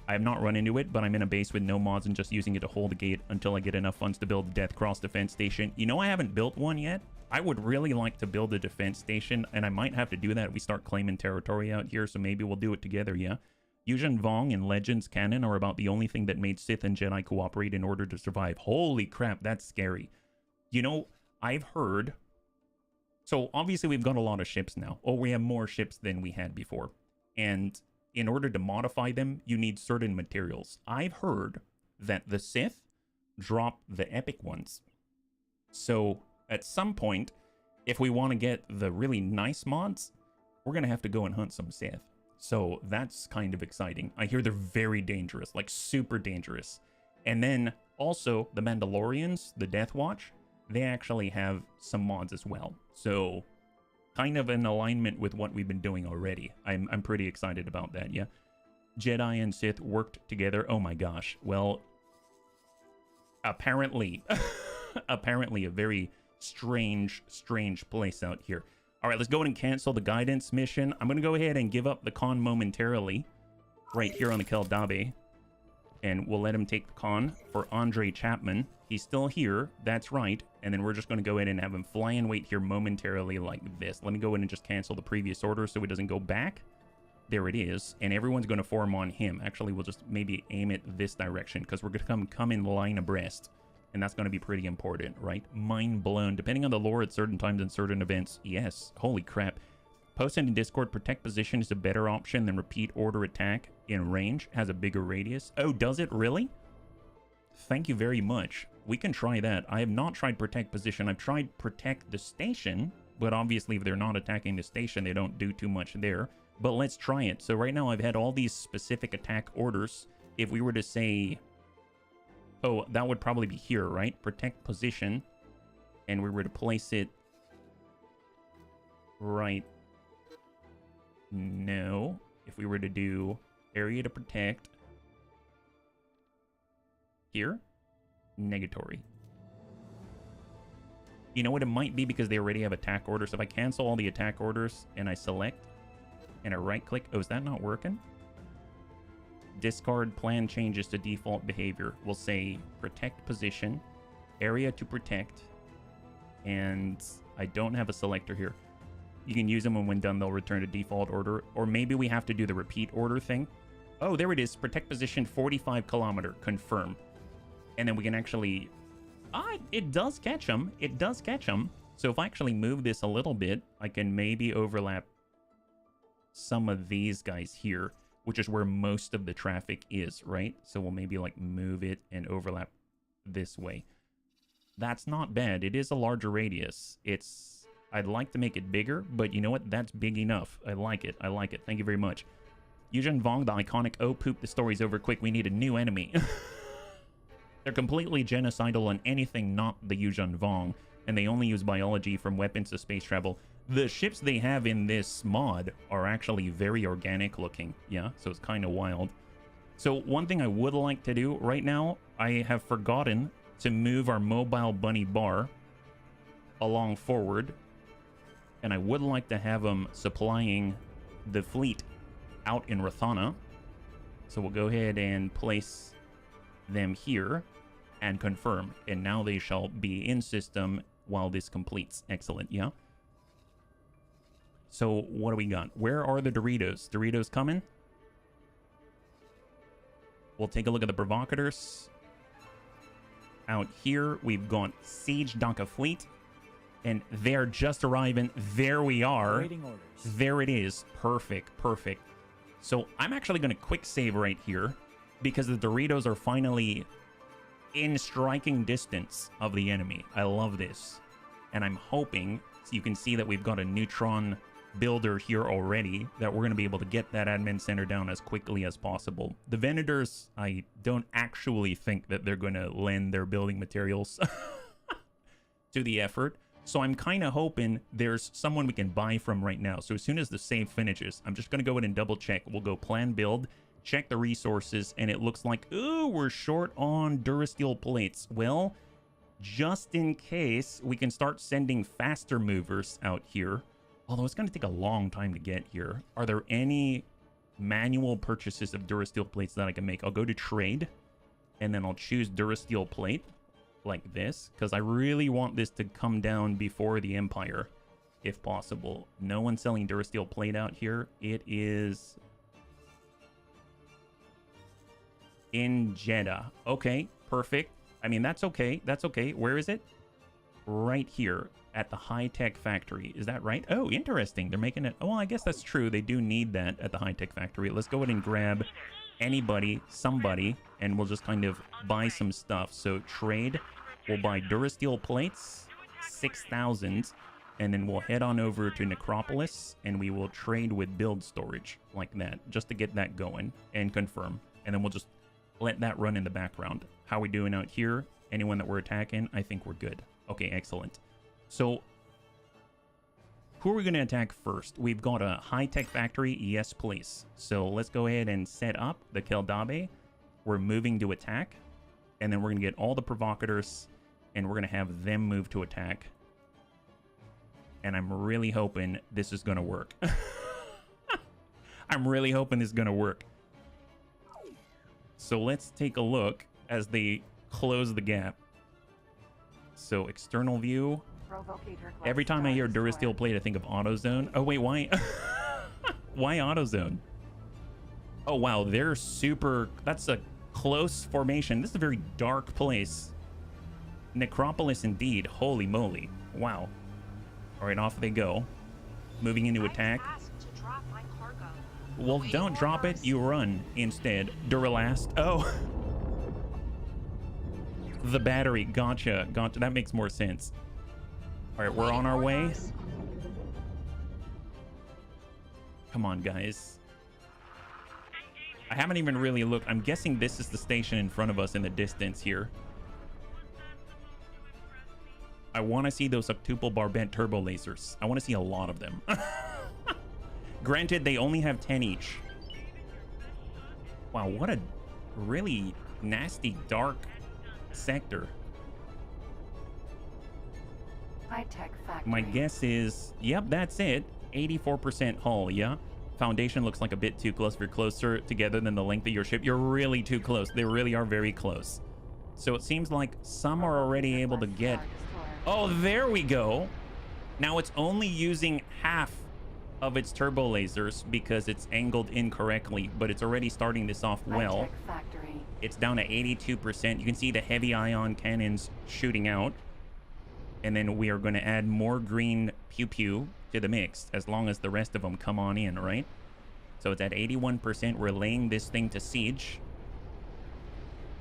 I have not run into it, but I'm in a base with no mods and just using it to hold the gate until I get enough funds to build a Death Cross defense station. You know, I haven't built one yet. I would really like to build a defense station, and I might have to do that if we start claiming territory out here, so maybe we'll do it together, yeah? Yuzhan Vong and Legends canon are about the only thing that made Sith and Jedi cooperate in order to survive. Holy crap, that's scary. You know, I've heard... So, obviously, we've got a lot of ships now. Oh, we have more ships than we had before. And in order to modify them, you need certain materials. I've heard that the Sith drop the epic ones. So, at some point, if we want to get the really nice mods, we're going to have to go and hunt some Sith. So, that's kind of exciting. I hear they're very dangerous, like super dangerous. And then, also, the Mandalorians, the Death Watch, they actually have some mods as well. So, kind of in alignment with what we've been doing already. I'm pretty excited about that, yeah? Jedi and Sith worked together. Oh my gosh. Well, apparently, apparently a very strange place out here. All right, let's go ahead and cancel the guidance mission. I'm going to go ahead and give up the con momentarily right here on the Keldabe. And we'll let him take the con for Andre Chapman. He's still here. That's right. And then we're just going to go in and have him fly and wait here momentarily like this. Let me go in and just cancel the previous order so it doesn't go back. There it is. And everyone's going to form on him. Actually, we'll just maybe aim it this direction because we're going to come in line abreast. And that's going to be pretty important, right? Mind blown. Depending on the lore at certain times and certain events. Yes. Holy crap. Posting in Discord, protect position is a better option than repeat order attack in range. Has a bigger radius. Oh, does it really? Thank you very much. We can try that. I have not tried protect position. I've tried protect the station, but obviously if they're not attacking the station, they don't do too much there. But let's try it. So right now I've had all these specific attack orders. If we were to say, oh, that would probably be here, right? Protect position. And we were to place it right. No. If we were to do area to protect here, negatory. You know what? It might be because they already have attack orders. If I cancel all the attack orders and I select and I right click, oh, is that not working? discard plan changes to default behavior. We'll say protect position, area to protect, and I don't have a selector here. You can use them, and when done, they'll return to default order. Or maybe we have to do the repeat order thing. Oh, there it is. Protect position 45 kilometer. Confirm. And then we can actually... it does catch them. It does catch them. So if I actually move this a little bit, I can maybe overlap some of these guys here, which is where most of the traffic is, right? So we'll maybe like move it and overlap this way. That's not bad. It is a larger radius. I'd like to make it bigger, but you know what? That's big enough. I like it. I like it. Thank you very much. Yuzhan Vong, the iconic, oh poop, the story's over quick, we need a new enemy. They're completely genocidal on anything not the Yuzhan Vong, and they only use biology from weapons to space travel. The ships they have in this mod are actually very organic looking. Yeah, so it's kind of wild. So one thing I would like to do right now, I have forgotten to move our mobile bunny bar along forward. And I would like to have them supplying the fleet out in Rathana. So we'll go ahead and place them here and confirm. And now they shall be in system while this completes. Excellent, yeah. So what do we got? Where are the Doritos? Doritos coming? We'll take a look at the provocators. Out here, we've got Siege Daka Fleet. And they're just arriving. There we are. There it is. Perfect. Perfect. So I'm actually going to quick save right here because the Doritos are finally in striking distance of the enemy. I love this. And I'm hoping, so you can see that we've got a neutron builder here already, that we're going to be able to get that admin center down as quickly as possible. The Venators, I don't actually think that they're going to lend their building materials to the effort. So I'm kind of hoping there's someone we can buy from right now. So as soon as the save finishes, I'm just going to go ahead and double check. We'll go plan build, check the resources, and it looks like, ooh, we're short on Durasteel plates. Well, just in case, we can start sending faster movers out here. Although it's going to take a long time to get here. Are there any manual purchases of Durasteel plates that I can make? I'll go to trade, and then I'll choose Durasteel plate. Like this, because I really want this to come down before the Empire, if possible. No one's selling Durasteel plate out here. It is in Jeddah. Okay, perfect. I mean, that's okay. That's okay. Where is it? Right here at the high-tech factory. Is that right? Oh, interesting. They're making it. Oh, well, I guess that's true. They do need that at the high-tech factory. Let's go ahead and grab anybody, somebody, and we'll just kind of buy some stuff. So trade. We'll buy Durasteel plates, 6,000, and then we'll head on over to Necropolis, and we will trade with build storage like that, just to get that going and confirm. And then we'll just let that run in the background. How are we doing out here? Anyone that we're attacking? I think we're good. Okay, excellent. So, who are we going to attack first? We've got a high-tech factory. Yes, please. So, let's go ahead and set up the Keldabe. We're moving to attack. And then we're going to get all the provocators, and we're going to have them move to attack. And I'm really hoping this is going to work. I'm really hoping this is going to work. So let's take a look as they close the gap. So external view. Every time I hear Durasteel plate, I think of AutoZone. Oh, wait, why? Why AutoZone? Oh, wow, they're super... That's a close formation. This is a very dark place. Necropolis indeed. Holy moly. Wow. All right, off they go. Moving into attack. Well, don't drop it. You run instead. Duralast. Oh. The battery. Gotcha. Gotcha. That makes more sense. All right, we're on our way. Come on, guys. I haven't even really looked. I'm guessing this is the station in front of us in the distance here. I want to see those octuple barbent turbo lasers. I want to see a lot of them. Granted, they only have 10 each. Wow, what a really nasty, dark sector. High-tech factory. My guess is, yep, that's it. 84% hull, yeah. Foundation looks like a bit too close. If you're closer together than the length of your ship, you're really too close. They really are very close. So it seems like some are already able to get... Oh, there we go. Now it's only using half of its turbo lasers because it's angled incorrectly, but it's already starting this off well. It's down to 82%. You can see the heavy ion cannons shooting out. And then we are going to add more green pew-pew to the mix as long as the rest of them come on in, right? So it's at 81%. We're laying this thing to siege.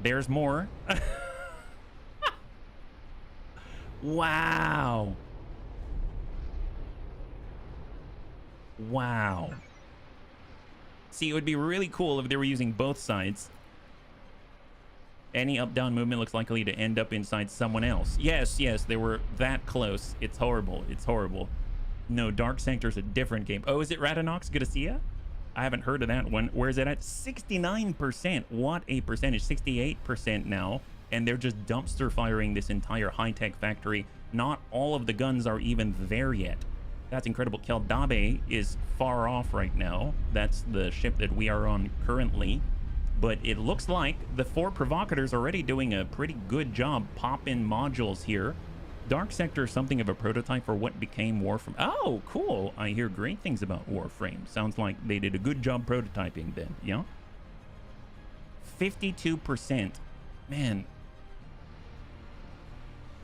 There's more. Wow. Wow. See, it would be really cool if they were using both sides. Any up-down movement looks likely to end up inside someone else. Yes, yes, they were that close. It's horrible. It's horrible. No, Dark Sector's a different game. Oh, is it Radanox? Good to see ya. I haven't heard of that one. Where is it at? 69%. What a percentage. 68% now. And they're just dumpster firing this entire high-tech factory. Not all of the guns are even there yet. That's incredible. Keldabe is far off right now. That's the ship that we are on currently. But it looks like the 4 provocateurs are already doing a pretty good job popping modules here. Dark Sector is something of a prototype for what became Warframe. Oh, cool. I hear great things about Warframe. Sounds like they did a good job prototyping then, yeah? 52%. Man.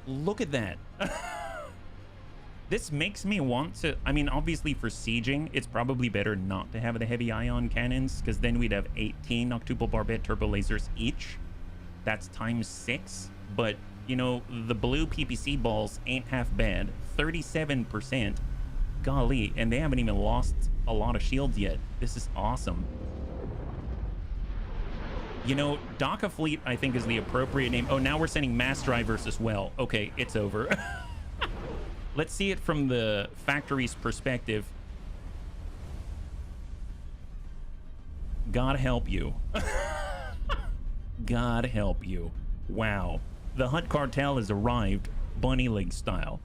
Look at that. This makes me want to... I mean, obviously for sieging, it's probably better not to have the heavy ion cannons, because then we'd have 18 octuple barbette turbo lasers each. That's times 6. But, you know, the blue PPC balls ain't half bad. 37%. Golly, and they haven't even lost a lot of shields yet. This is awesome. You know, Daka Fleet, I think, is the appropriate name. Oh, now we're sending mass drivers as well. Okay, it's over. Let's see it from the factory's perspective. God help you. God help you. Wow. The Hutt Cartel has arrived, bunny leg style.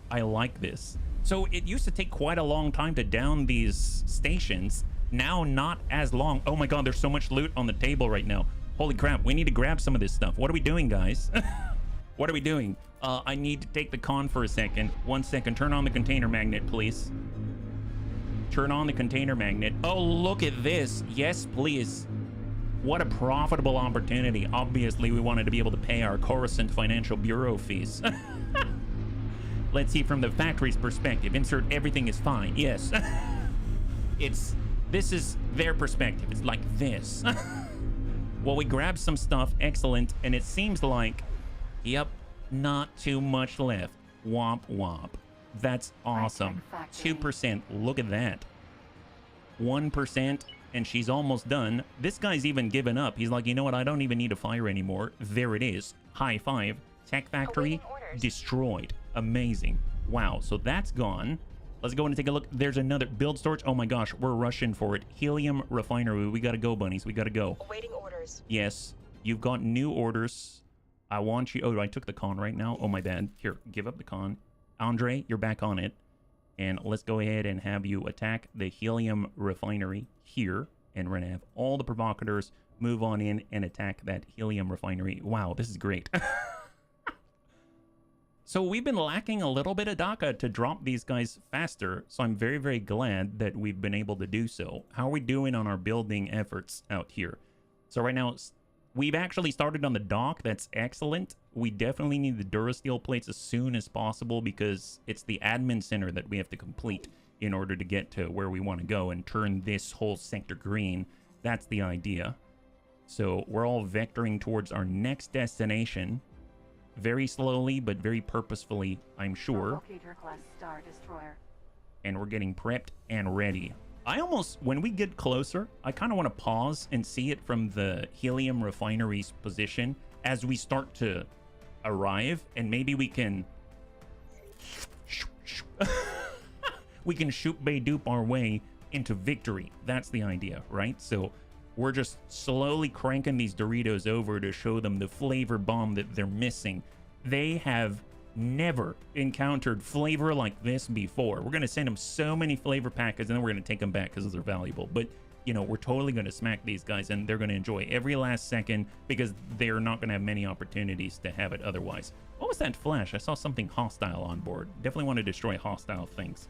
I like this. So it used to take quite a long time to down these stations. Now not as long. Oh my god, there's so much loot on the table right now. Holy crap, we need to grab some of this stuff. What are we doing, guys? What are we doing? I need to take the con for a second. 1 second. Turn on the container magnet, please. Turn on the container magnet. Oh, look at this. Yes, please. What a profitable opportunity. Obviously, we wanted to be able to pay our Coruscant Financial Bureau fees. Let's see from the factory's perspective. Insert everything is fine. Yes. This is their perspective. It's like this. Well, we grabbed some stuff. Excellent. And it seems like, yep, not too much left. Womp womp. That's awesome. 2%. Look at that. 1%. And she's almost done. This guy's even given up. He's like, you know what? I don't even need to fire anymore. There it is. High five. Tech factory destroyed. Amazing. Wow. So that's gone. Let's go and take a look. There's another build storage. Oh my gosh, we're rushing for it. Helium refinery. We gotta go, bunnies. We gotta go. Awaiting orders. Yes. You've got new orders. I want you... Oh, I took the con right now. Oh, my bad. Here, give up the con. Andre, you're back on it. And let's go ahead and have you attack the helium refinery here. And we're going to have all the provocateurs move on in and attack that helium refinery. Wow, this is great. So we've been lacking a little bit of DACA to drop these guys faster. So I'm very, very glad that we've been able to do so. How are we doing on our building efforts out here? So right now... We've actually started on the dock. That's excellent. We definitely need the Durasteel plates as soon as possible because it's the admin center that we have to complete in order to get to where we want to go and turn this whole sector green. That's the idea. So we're all vectoring towards our next destination. Very slowly, but very purposefully, I'm sure. And we're getting prepped and ready. I almost, when we get closer, I kind of want to pause and see it from the helium refinery's position as we start to arrive, and maybe we can we can shoot bay dupe our way into victory. That's the idea, right? So we're just slowly cranking these Doritos over to show them the flavor bomb that they're missing. They have never encountered flavor like this before. We're gonna send them so many flavor packets, and then we're gonna take them back because they're valuable. But you know, we're totally gonna smack these guys, and they're gonna enjoy every last second because they're not gonna have many opportunities to have it otherwise. What was that flash? I saw something hostile on board. Definitely want to destroy hostile things.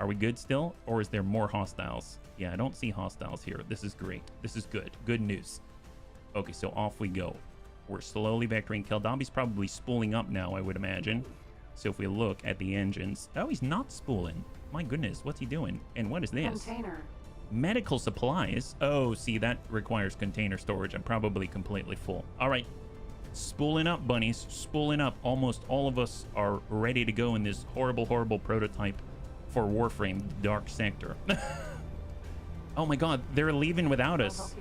Are we good still, or is there more hostiles? Yeah, I don't see hostiles here. This is great. This is good. Good news. Okay, so off we go. We're slowly vectoring. Keldabi's probably spooling up now, I would imagine. So if we look at the engines... Oh, he's not spooling. My goodness, what's he doing? And what is this? Container. Medical supplies. Oh, see, that requires container storage. I'm probably completely full. All right. Spooling up, bunnies. Spooling up. Almost all of us are ready to go in this horrible, horrible prototype for Warframe Dark Sector. Oh my god, they're leaving without us.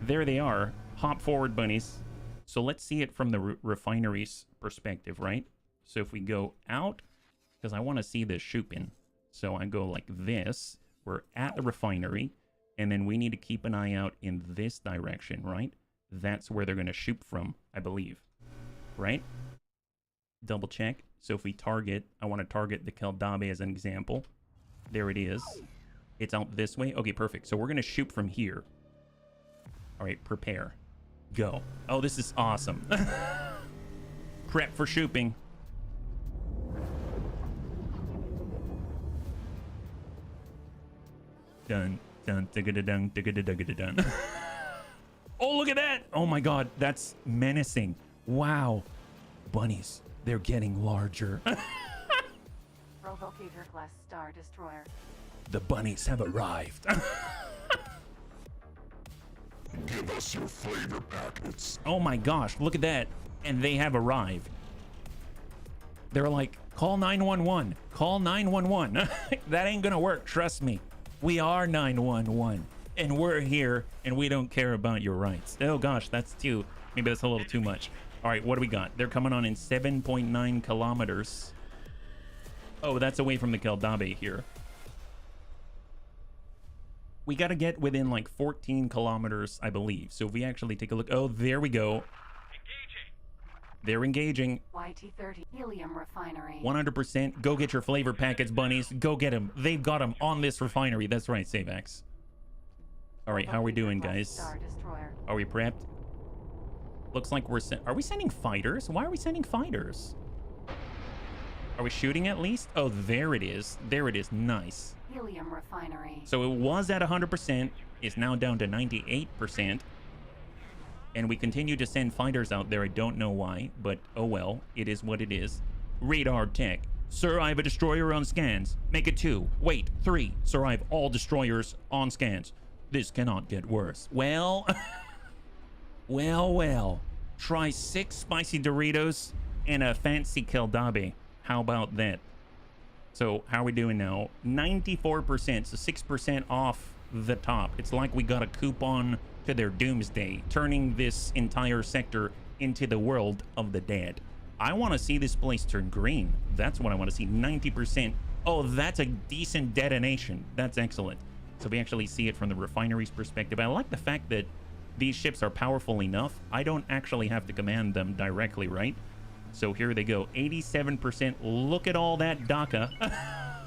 There they are. Hop forward, bunnies. So let's see it from the refinery's perspective, right? So if we go out, because I want to see this shooping. So I go like this. We're at the refinery, and then we need to keep an eye out in this direction, right? That's where they're going to shoot from, I believe. Right? Double check. So if we target, I want to target the Keldabi as an example. There it is. It's out this way. Okay, perfect. So we're going to shoot from here. All right, prepare. Go. Oh, this is awesome. Prep for shooting. Dun, dun, digga dun, digga dun. Oh, look at that. Oh my god, that's menacing. Wow. Bunnies, they're getting larger. Provocator class Star Destroyer. The bunnies have arrived. Give us your flavor packets. Oh my gosh, look at that. And they have arrived. They're like, call 911. Call 911. That ain't gonna work, trust me. We are 911. And we're here, and we don't care about your rights. Oh gosh, that's too... Maybe that's a little too much. All right, what do we got? They're coming on in 7.9 kilometers. Oh, that's away from the Keldabi here. We got to get within like 14 kilometers, I believe. So if we actually take a look... Oh, there we go. Engaging. They're engaging. YT-30 helium refinery. 100%. Go get your flavor packets, bunnies. Go get them. They've got them on this refinery. That's right, Savax. All right, how are we doing, guys? Are we prepped? Looks like we're... Are we sending fighters? Why are we sending fighters? Are we shooting at least? Oh, there it is. There it is. Nice. Helium refinery. So it was at 100%. It's now down to 98%. And we continue to send fighters out there. I don't know why, but oh well. It is what it is. Radar tech. Sir, I have a destroyer on scans. Make it 2. Wait, 3. Sir, I have all destroyers on scans. This cannot get worse. Well, well. Try 6 spicy Doritos and a fancy Keldabi. How about that? So how are we doing now? 94%, so 6% off the top. It's like we got a coupon to their doomsday, turning this entire sector into the world of the dead. I want to see this place turn green. That's what I want to see. 90%. Oh, that's a decent detonation. That's excellent. So we actually see it from the refinery's perspective. I like the fact that these ships are powerful enough. I don't actually have to command them directly, right? So here they go. 87%. Look at all that DACA.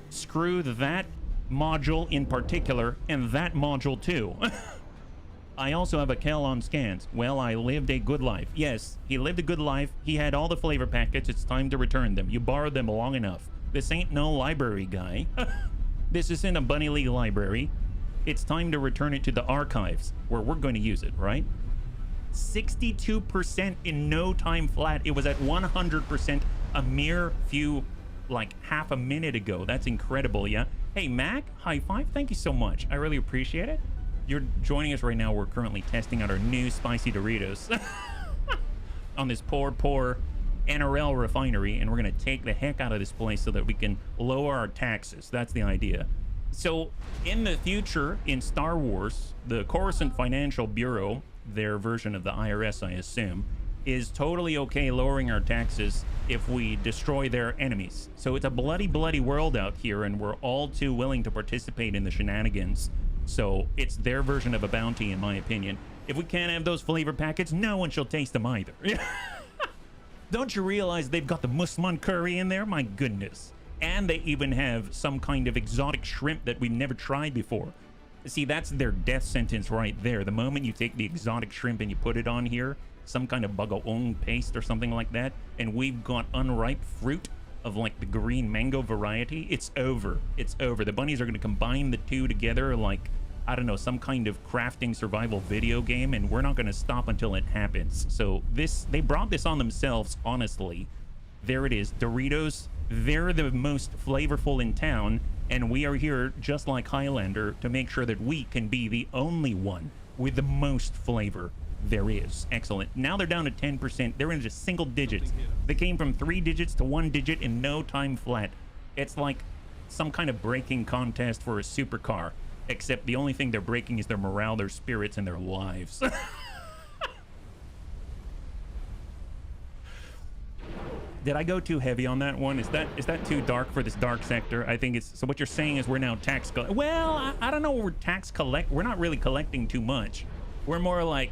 Screw that module in particular, and that module too. I also have a Kel on scans. Well, I lived a good life. Yes, he lived a good life. He had all the flavor packets. It's time to return them. You borrowed them long enough. This ain't no library, guy. This isn't a Bunny League library. It's time to return it to the archives, where we're going to use it, right? 62% in no time flat. It was at 100% a mere few, like half a minute ago. That's incredible, yeah? Hey, Mac, high five. Thank you so much. I really appreciate it. You're joining us right now. We're currently testing out our new spicy Doritos on this poor NRL refinery, and we're going to take the heck out of this place so that we can lower our taxes. That's the idea. So in the future, in Star Wars, the Coruscant Financial Bureau, their version of the IRS, I assume, is totally okay lowering our taxes if we destroy their enemies. So it's a bloody world out here, and we're all too willing to participate in the shenanigans. So it's their version of a bounty, in my opinion. If we can't have those flavor packets, no one shall taste them either. Don't you realize they've got the Musman curry in there? My goodness. And they even have some kind of exotic shrimp that we've never tried before. See, that's their death sentence right there. The moment you take the exotic shrimp and you put it on here, some kind of bagaong paste or something like that, and we've got unripe fruit of like the green mango variety, it's over. It's over. The bunnies are going to combine the two together like, I don't know, some kind of crafting survival video game, and we're not going to stop until it happens. So they brought this on themselves, honestly. There it is, Doritos. They're the most flavorful in town, and we are here, just like Highlander, to make sure that we can be the only one with the most flavor there is. Excellent. Now they're down to 10%. They're into single digits. They came from 3 digits to 1 digit in no time flat. It's like some kind of breaking contest for a supercar, except the only thing they're breaking is their morale, their spirits, and their lives. Did I go too heavy on that one? Is that too dark for this dark sector? I think it's... So what you're saying is we're now tax... Well, I don't know. We're We're not really collecting too much. We're more like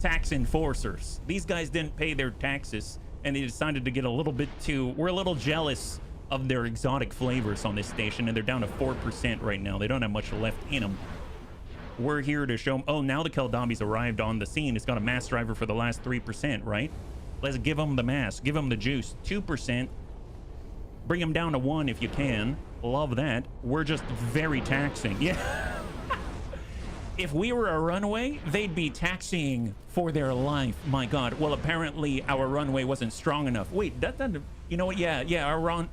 tax enforcers. These guys didn't pay their taxes, and they decided to get a little bit too... We're a little jealous of their exotic flavors on this station, and they're down to 4% right now. They don't have much left in them. We're here to show them... Oh, now the Keldabi's arrived on the scene. It's got a mass driver for the last 3%, right? Let's give them the mass, give them the juice. 2%. Bring them down to 1 if you can. Love that. We're just very taxing. Yeah. If we were a runway, they'd be taxiing for their life. My God. Well, apparently our runway wasn't strong enough. Wait, that doesn't... You know what? Yeah, our run...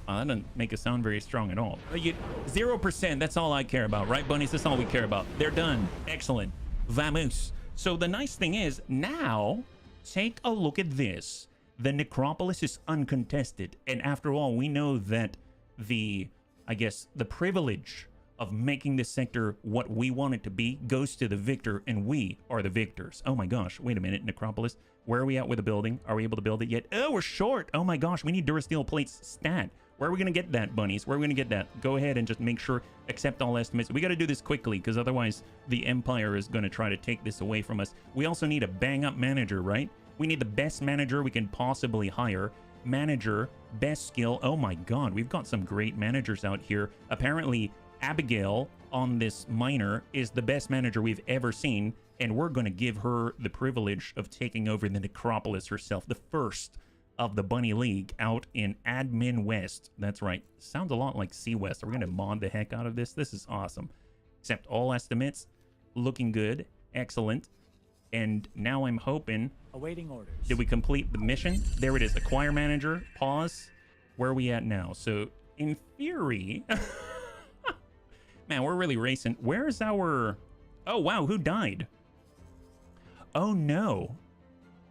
Oh, that doesn't make it sound very strong at all. 0%, that's all I care about, right, bunnies? That's all we care about. They're done. Excellent. Vamos. So the nice thing is, now... Take a look at this. The necropolis is uncontested, and after all, we know that the privilege of making this sector what we want it to be goes to the victor, and we are the victors. Oh my gosh, wait a minute, necropolis. Where are we at with the building? Are we able to build it yet? Oh, we're short. Oh my gosh, we need Durasteel plates stat. Where are we going to get that, bunnies? Where are we going to get that? Go ahead and just make sure, accept all estimates. We got to do this quickly, because otherwise the Empire is going to try to take this away from us. We also need a bang-up manager, right? We need the best manager we can possibly hire. Manager, best skill. Oh my God, we've got some great managers out here. Apparently, Abigail on this miner is the best manager we've ever seen, and we're going to give her the privilege of taking over the necropolis herself, the first of the Bunny League out in Admin West. That's right. Sounds a lot like Sea West. We're going to mod the heck out of this. This is awesome. Accept all estimates. Looking good. Excellent. And now I'm hoping... Awaiting orders. Did we complete the mission? There it is. Acquire manager. Pause. Where are we at now? So, in theory... Man, we're really racing. Where's our... Oh, wow. Who died? Oh, no.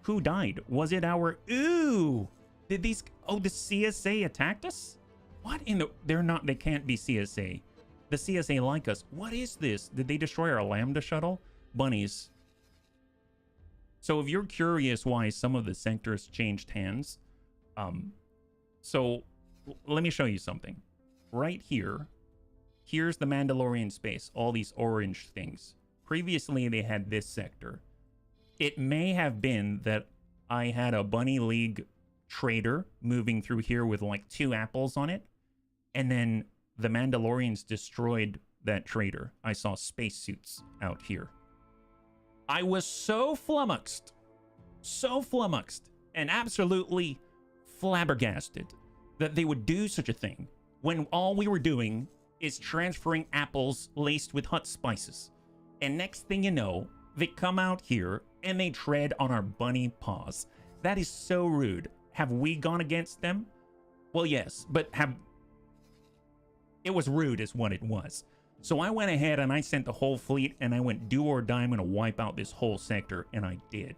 Who died? Was it our... Ooh! Did these... Oh, the CSA attacked us? What in the... They're not... They can't be CSA. The CSA like us. What is this? Did they destroy our Lambda shuttle? Bunnies. So if you're curious why some of the sectors changed hands... So, let me show you something. Right here... Here's the Mandalorian space. All these orange things. Previously, they had this sector. It may have been that I had a Bunny League trader moving through here with like 2 apples on it. And then the Mandalorians destroyed that trader. I saw spacesuits out here. I was so flummoxed, and absolutely flabbergasted that they would do such a thing when all we were doing is transferring apples laced with hut spices. And next thing you know, they come out here and they tread on our bunny paws. That is so rude. Have we gone against them? Well, yes, but it was rude is what it was. So I went ahead and I sent the whole fleet and I went do or die, I'm gonna wipe out this whole sector, and I did.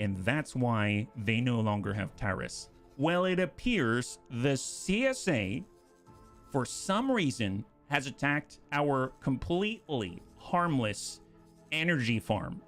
And that's why they no longer have Taris. Well, it appears the CSA, for some reason, has attacked our completely harmless energy farm.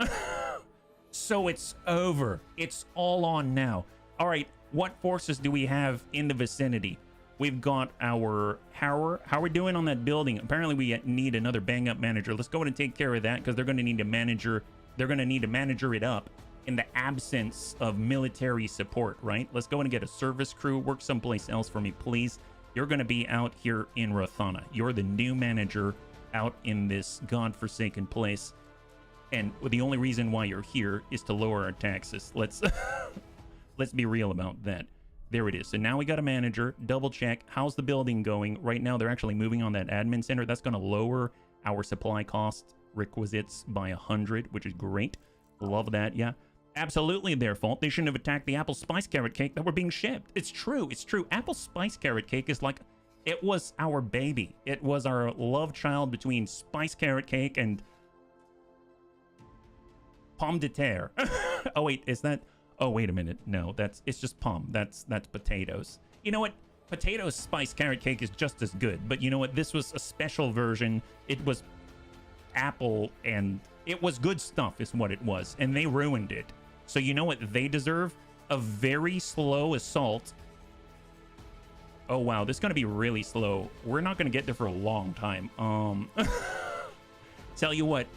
So it's over. It's all on now. All right, what forces do we have in the vicinity? We've got our... How are we doing on that building? Apparently we need another bang-up manager. Let's go ahead and take care of that, because they're going to need a manager. They're going to need to manager it up. in the absence of military support, right? Let's go and get a service crew. Work someplace else for me, please. You're going to be out here in Rathana. You're the new manager out in this godforsaken place. And the only reason why you're here is to lower our taxes. Let's be real about that. There it is. So now we got a manager. Double check. How's the building going? Right now, they're actually moving on that admin center. That's going to lower our supply cost requisites by 100, which is great. Love that. Yeah. Absolutely their fault. They shouldn't have attacked the apple spice carrot cake that were being shipped. It's true. It's true. Apple spice carrot cake is like, it was our baby. It was our love child between spice carrot cake and pomme de terre. Oh, wait, is that? Oh, wait a minute. No, it's just pomme. That's potatoes. You know what? Potato spice carrot cake is just as good. But you know what? This was a special version. It was apple and it was good stuff is what it was. And they ruined it. So you know what they deserve? A very slow assault. Oh, wow. This is going to be really slow. We're not going to get there for a long time. Tell you what.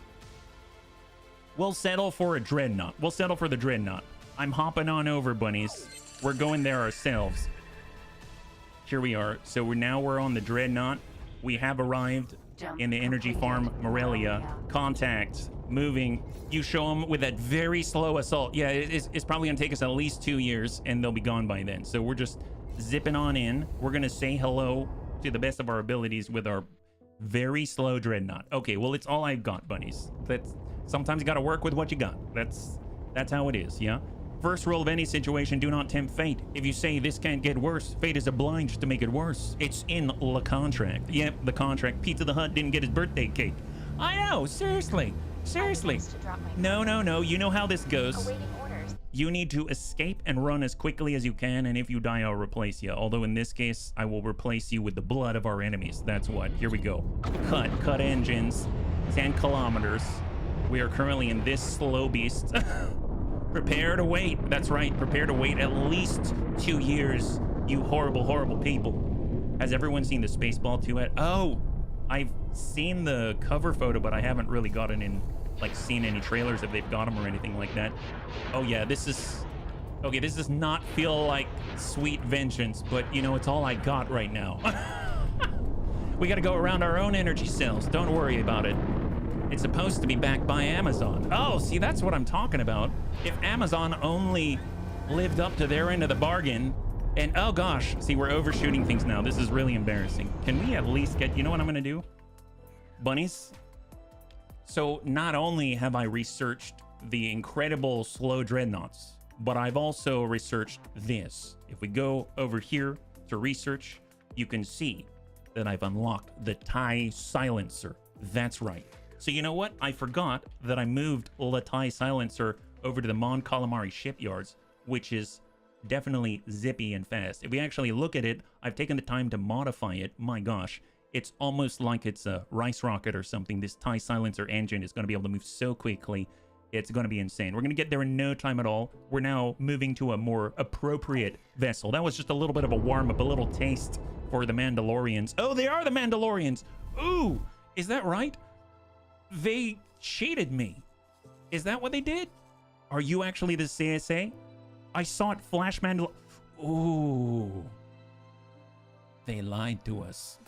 We'll settle for a dreadnought. We'll settle for the dreadnought. I'm hopping on over, bunnies. We're going there ourselves. Here we are. So we're on the dreadnought. We have arrived in the energy farm, Morelia. Contact. Moving. You show them with that very slow assault. Yeah, it's probably going to take us at least 2 years, and they'll be gone by then. So we're just zipping on in. We're going to say hello to the best of our abilities with our very slow dreadnought. Okay, well, it's all I've got, bunnies. Sometimes you got to work with what you got. That's how it is, yeah? First rule of any situation, do not tempt fate. If you say this can't get worse, fate is obliged to make it worse. It's in the contract. Yep, the contract. Pizza the Hut didn't get his birthday cake. I know, seriously. No. You know how this goes. You need to escape and run as quickly as you can, and if you die, I'll replace you. Although in this case, I will replace you with the blood of our enemies. That's what. Here we go. Cut engines. 10 kilometers. We are currently in this slow beast. Prepare to wait. That's right. Prepare to wait at least 2 years, you horrible, horrible people. Has everyone seen the Spaceball 2 at? Oh, I've seen the cover photo, but I haven't really gotten in, like, seen any trailers if they've got them or anything like that. Oh, yeah, this is... Okay, this does not feel like sweet vengeance, but, you know, it's all I got right now. We gotta go around our own energy cells. Don't worry about it. It's supposed to be backed by Amazon. Oh, see, that's what I'm talking about. If Amazon only lived up to their end of the bargain, and oh gosh, see, we're overshooting things now. This is really embarrassing. Can we at least get, you know what I'm gonna do? Bunnies. So not only have I researched the incredible slow dreadnoughts, but I've also researched this. If we go over here to research, you can see that I've unlocked the TIE silencer. That's right. So you know what? I forgot that I moved the TIE silencer over to the Mon Calamari shipyards, which is definitely zippy and fast. If we actually look at it, I've taken the time to modify it. My gosh, it's almost like it's a rice rocket or something. This TIE silencer engine is going to be able to move so quickly. It's going to be insane. We're going to get there in no time at all. We're now moving to a more appropriate vessel. That was just a little bit of a warm-up, a little taste for the Mandalorians. Oh, they are the Mandalorians. Ooh, is that right? They cheated me. Is that what they did? Are you actually the CSA? I saw it flash Mandalorian. Ooh. They lied to us.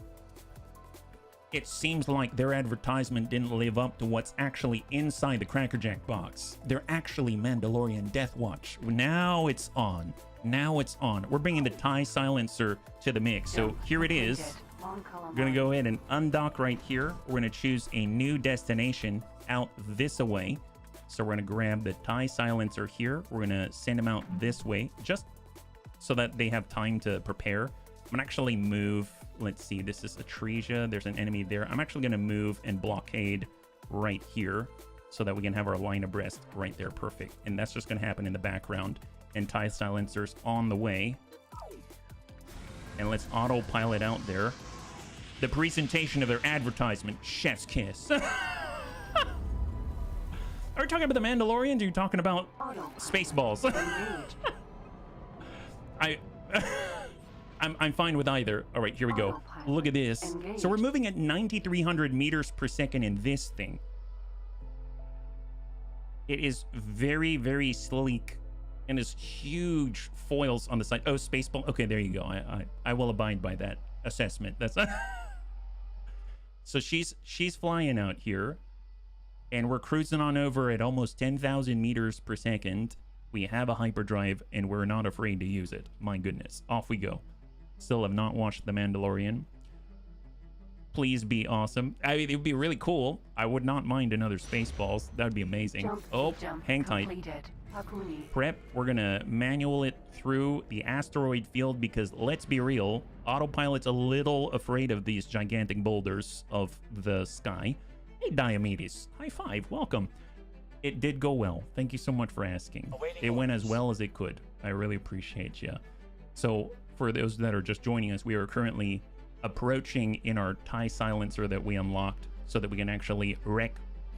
It seems like their advertisement didn't live up to what's actually inside the Cracker Jack box. They're actually Mandalorian Death Watch. Now it's on. Now it's on. We're bringing the TIE silencer to the mix. So here it is. We're going to go ahead and undock right here. We're going to choose a new destination out this way. So we're going to grab the TIE silencer here. We're going to send them out this way just so that they have time to prepare. I'm going to actually move. Let's see. This is Atresia. There's an enemy there. I'm actually going to move and blockade right here so that we can have our line abreast right there. Perfect. And that's just going to happen in the background. And TIE silencers on the way. And let's autopilot out there. The presentation of their advertisement, chef's kiss. Are we talking about the Mandalorians? Or are you talking about Spaceballs? I'm fine with either. All right, here we go. Look at this. So we're moving at 9,300 meters per second in this thing. It is very, very sleek and has huge foils on the side. Oh, Spaceball. Okay, there you go. I will abide by that assessment. That's so she's flying out here, and we're cruising on over at almost 10,000 meters per second. We have a hyperdrive, and we're not afraid to use it. My goodness, off we go. Still have not watched The Mandalorian. Please be awesome. I mean, it would be really cool. I would not mind another Spaceballs. That would be amazing. Hang tight. Prep. We're gonna manual it through the asteroid field because let's be real, autopilot's a little afraid of these gigantic boulders of the sky. Hey, Diomedes. High five. Welcome. It did go well. Thank you so much for asking. It went as well as it could. I really appreciate you. So for those that are just joining us, we are currently approaching in our TIE silencer that we unlocked so that we can actually wreak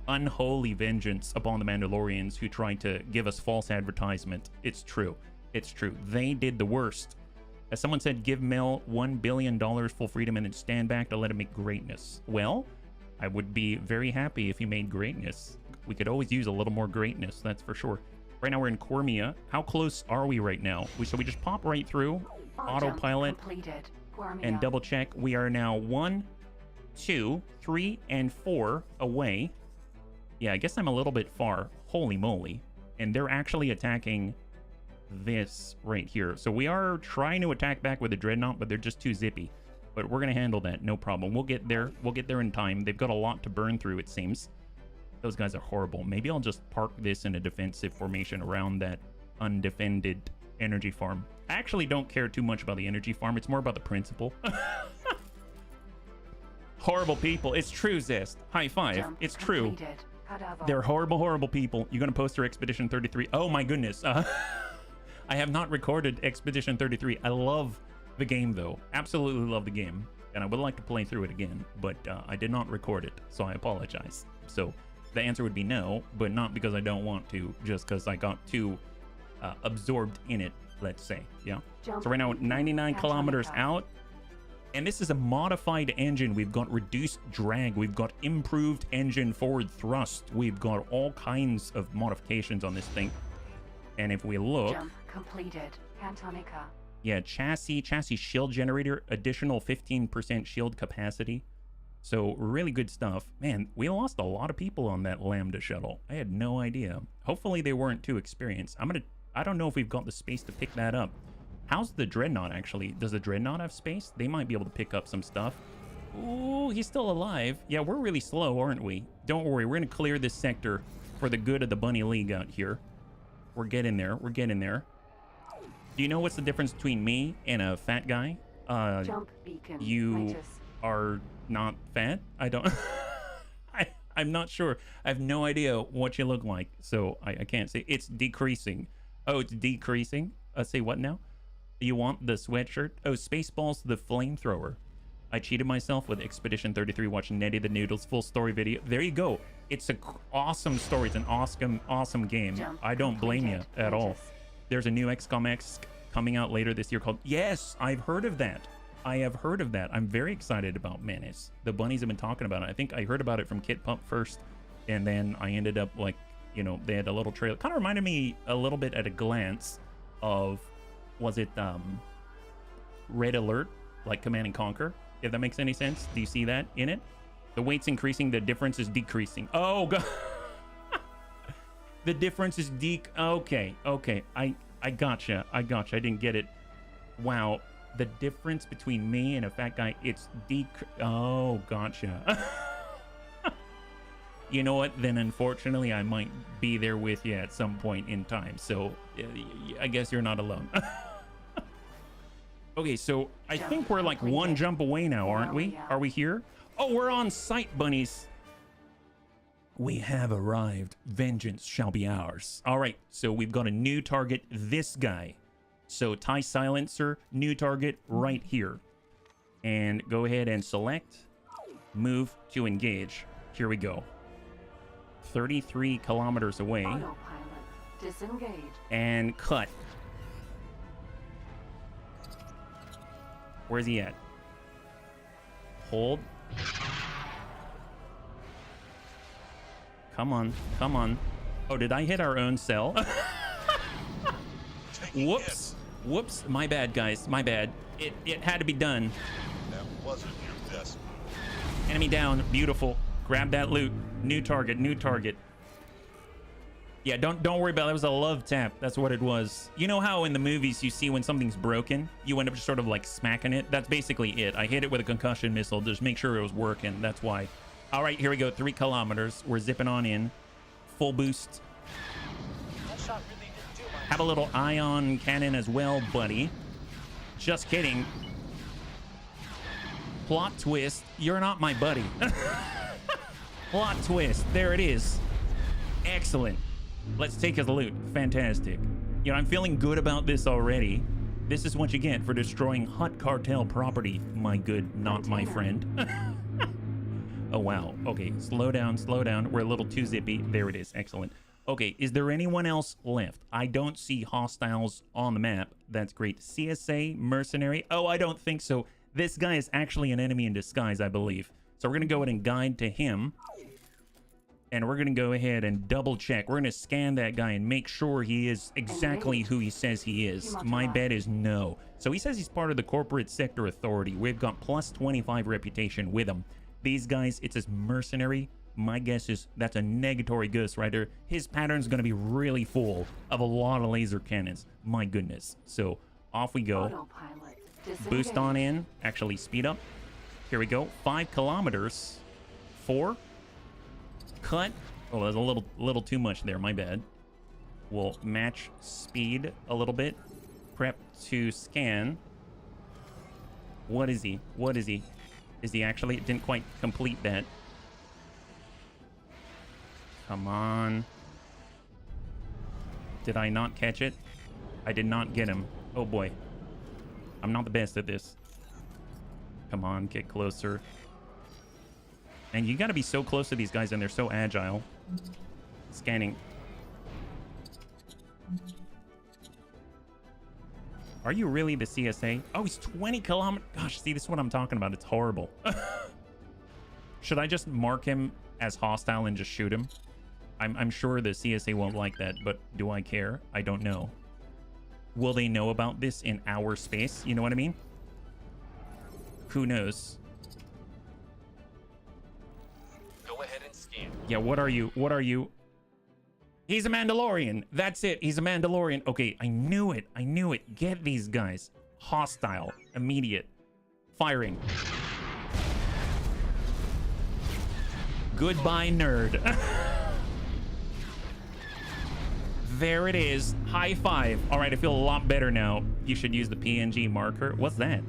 unholy vengeance upon the Mandalorians who tried to give us false advertisement. It's true. It's true. They did the worst. As someone said, give Mel $1 billion full freedom and then stand back to let him make greatness. Well, I would be very happy if he made greatness. We could always use a little more greatness, that's for sure. Right now we're in Cormia. How close are we right now? So we just pop right through, autopilot, and double check. We are now 1, 2, 3, and 4 away. Yeah, I guess I'm a little bit far. Holy moly. And they're actually attacking this right here. So we are trying to attack back with the Dreadnought, but they're just too zippy. But we're going to handle that, no problem. We'll get there. We'll get there in time. They've got a lot to burn through, it seems. Those guys are horrible. Maybe I'll just park this in a defensive formation around that undefended energy farm. I actually don't care too much about the energy farm. It's more about the principle. Horrible people. It's true, Zest. High five. It's true. They're horrible, horrible people. You're going to post your Expedition 33. Oh my goodness. I have not recorded Expedition 33. I love the game though. Absolutely love the game. And I would like to play through it again, but I did not record it, so I apologize. So the answer would be no, but not because I don't want to, just because I got too absorbed in it, let's say. Yeah. So right now, 99 kilometers out. And this is a modified engine. We've got reduced drag. We've got improved engine forward thrust. We've got all kinds of modifications on this thing. And if we look... Jump completed. Cantonica. Yeah, chassis shield generator, additional 15% shield capacity. So really good stuff. Man, we lost a lot of people on that Lambda shuttle. I had no idea. Hopefully they weren't too experienced. I don't know if we've got the space to pick that up. How's the Dreadnought actually? Does the Dreadnought have space? They might be able to pick up some stuff. Ooh, he's still alive. Yeah, we're really slow, aren't we? Don't worry, we're gonna clear this sector for the good of the Bunny League out here. We're getting there, we're getting there. Do you know what's the difference between me and a fat guy? Jump beacon. You are not fat? I don't... I'm not sure. I have no idea what you look like, so I can't say. It's decreasing. Oh, it's decreasing? Say what now? You want the sweatshirt? Oh, Spaceballs the flamethrower. I cheated myself with Expedition 33 watching Nettie the Noodles full story video. There you go. It's an awesome story. It's an awesome game. I don't blame you at all. There's a new XCOM X coming out later this year called... Yes, I've heard of that. I have heard of that. I'm very excited about Menace. The bunnies have been talking about it. I think I heard about it from Kit Pump first, and then I ended up like, you know, they had a little trailer. Kind of reminded me a little bit at a glance of, was it Red Alert, like Command and Conquer, if that makes any sense. Do you see that in it? The weight's increasing, the difference is decreasing. Oh god. The difference is okay, I gotcha. I didn't get it. Wow, the difference between me and a fat guy, it's oh, gotcha. You know what? Then unfortunately, I might be there with you at some point in time. So I guess you're not alone. Okay, so I think we're like one jump away now, aren't we? Are we here? Oh, we're on site, bunnies. We have arrived. Vengeance shall be ours. All right, so we've got a new target, this guy. So TIE silencer, new target right here. And go ahead and select, move to engage. Here we go. 33 kilometers away. Autopilot. Disengage. And cut. Where's he at? Hold. Come on, come on. Oh, did I hit our own cell? Whoops. Whoops. My bad, guys. My bad. It had to be done. That wasn't your best. Enemy down. Beautiful. Grab that loot. New target. New target. Yeah, don't worry about it. It was a love tap. That's what it was. You know how in the movies you see when something's broken, you end up just sort of like smacking it? That's basically it. I hit it with a concussion missile. Just make sure it was working. That's why. All right, here we go. 3 kilometers. We're zipping on in. Full boost. That shot really didn't do much. Have a little ion cannon as well, buddy. Just kidding. Plot twist. You're not my buddy. Plot twist. There it is. Excellent. Let's take his loot. Fantastic. You know, I'm feeling good about this already. This is what you get for destroying Hut Cartel property, my good, not my friend. Oh, wow. Okay, slow down, slow down. We're a little too zippy. There it is. Excellent. Okay, is there anyone else left? I don't see hostiles on the map. That's great. CSA, mercenary. Oh, I don't think so. This guy is actually an enemy in disguise, I believe. So we're going to go ahead and guide to him. And we're going to go ahead and double check. We're going to scan that guy and make sure he is exactly who he says he is. My bet is no. So he says he's part of the corporate sector authority. We've got plus 25 reputation with him. These guys, it says mercenary. My guess is that's a negatory ghost rider. His pattern's going to be really full of a lot of laser cannons. My goodness. So off we go. Autopilot. Boost on in. Actually, speed up. Here we go. 5 kilometers. 4. Cut. Oh, there's a little too much there. My bad. We'll match speed a little bit. Prep to scan. What is he? What is he? Is he actually? Didn't quite complete that. Come on. Did I not catch it? I did not get him. Oh boy. I'm not the best at this. Come on, get closer. And you gotta be so close to these guys and they're so agile. Scanning. Are you really the CSA? Oh, he's 20 kilometers. Gosh, see, this is what I'm talking about. It's horrible. Should I just mark him as hostile and just shoot him? I'm sure the CSA won't like that, but do I care? I don't know. Will they know about this in our space? You know what I mean? Who knows? Go ahead and scan. Yeah, what are you? What are you? He's a Mandalorian. That's it. He's a Mandalorian. Okay, I knew it. I knew it. Get these guys. Hostile. Immediate. Firing. Goodbye, nerd. There it is. High five. All right, I feel a lot better now. You should use the PNG marker. What's that?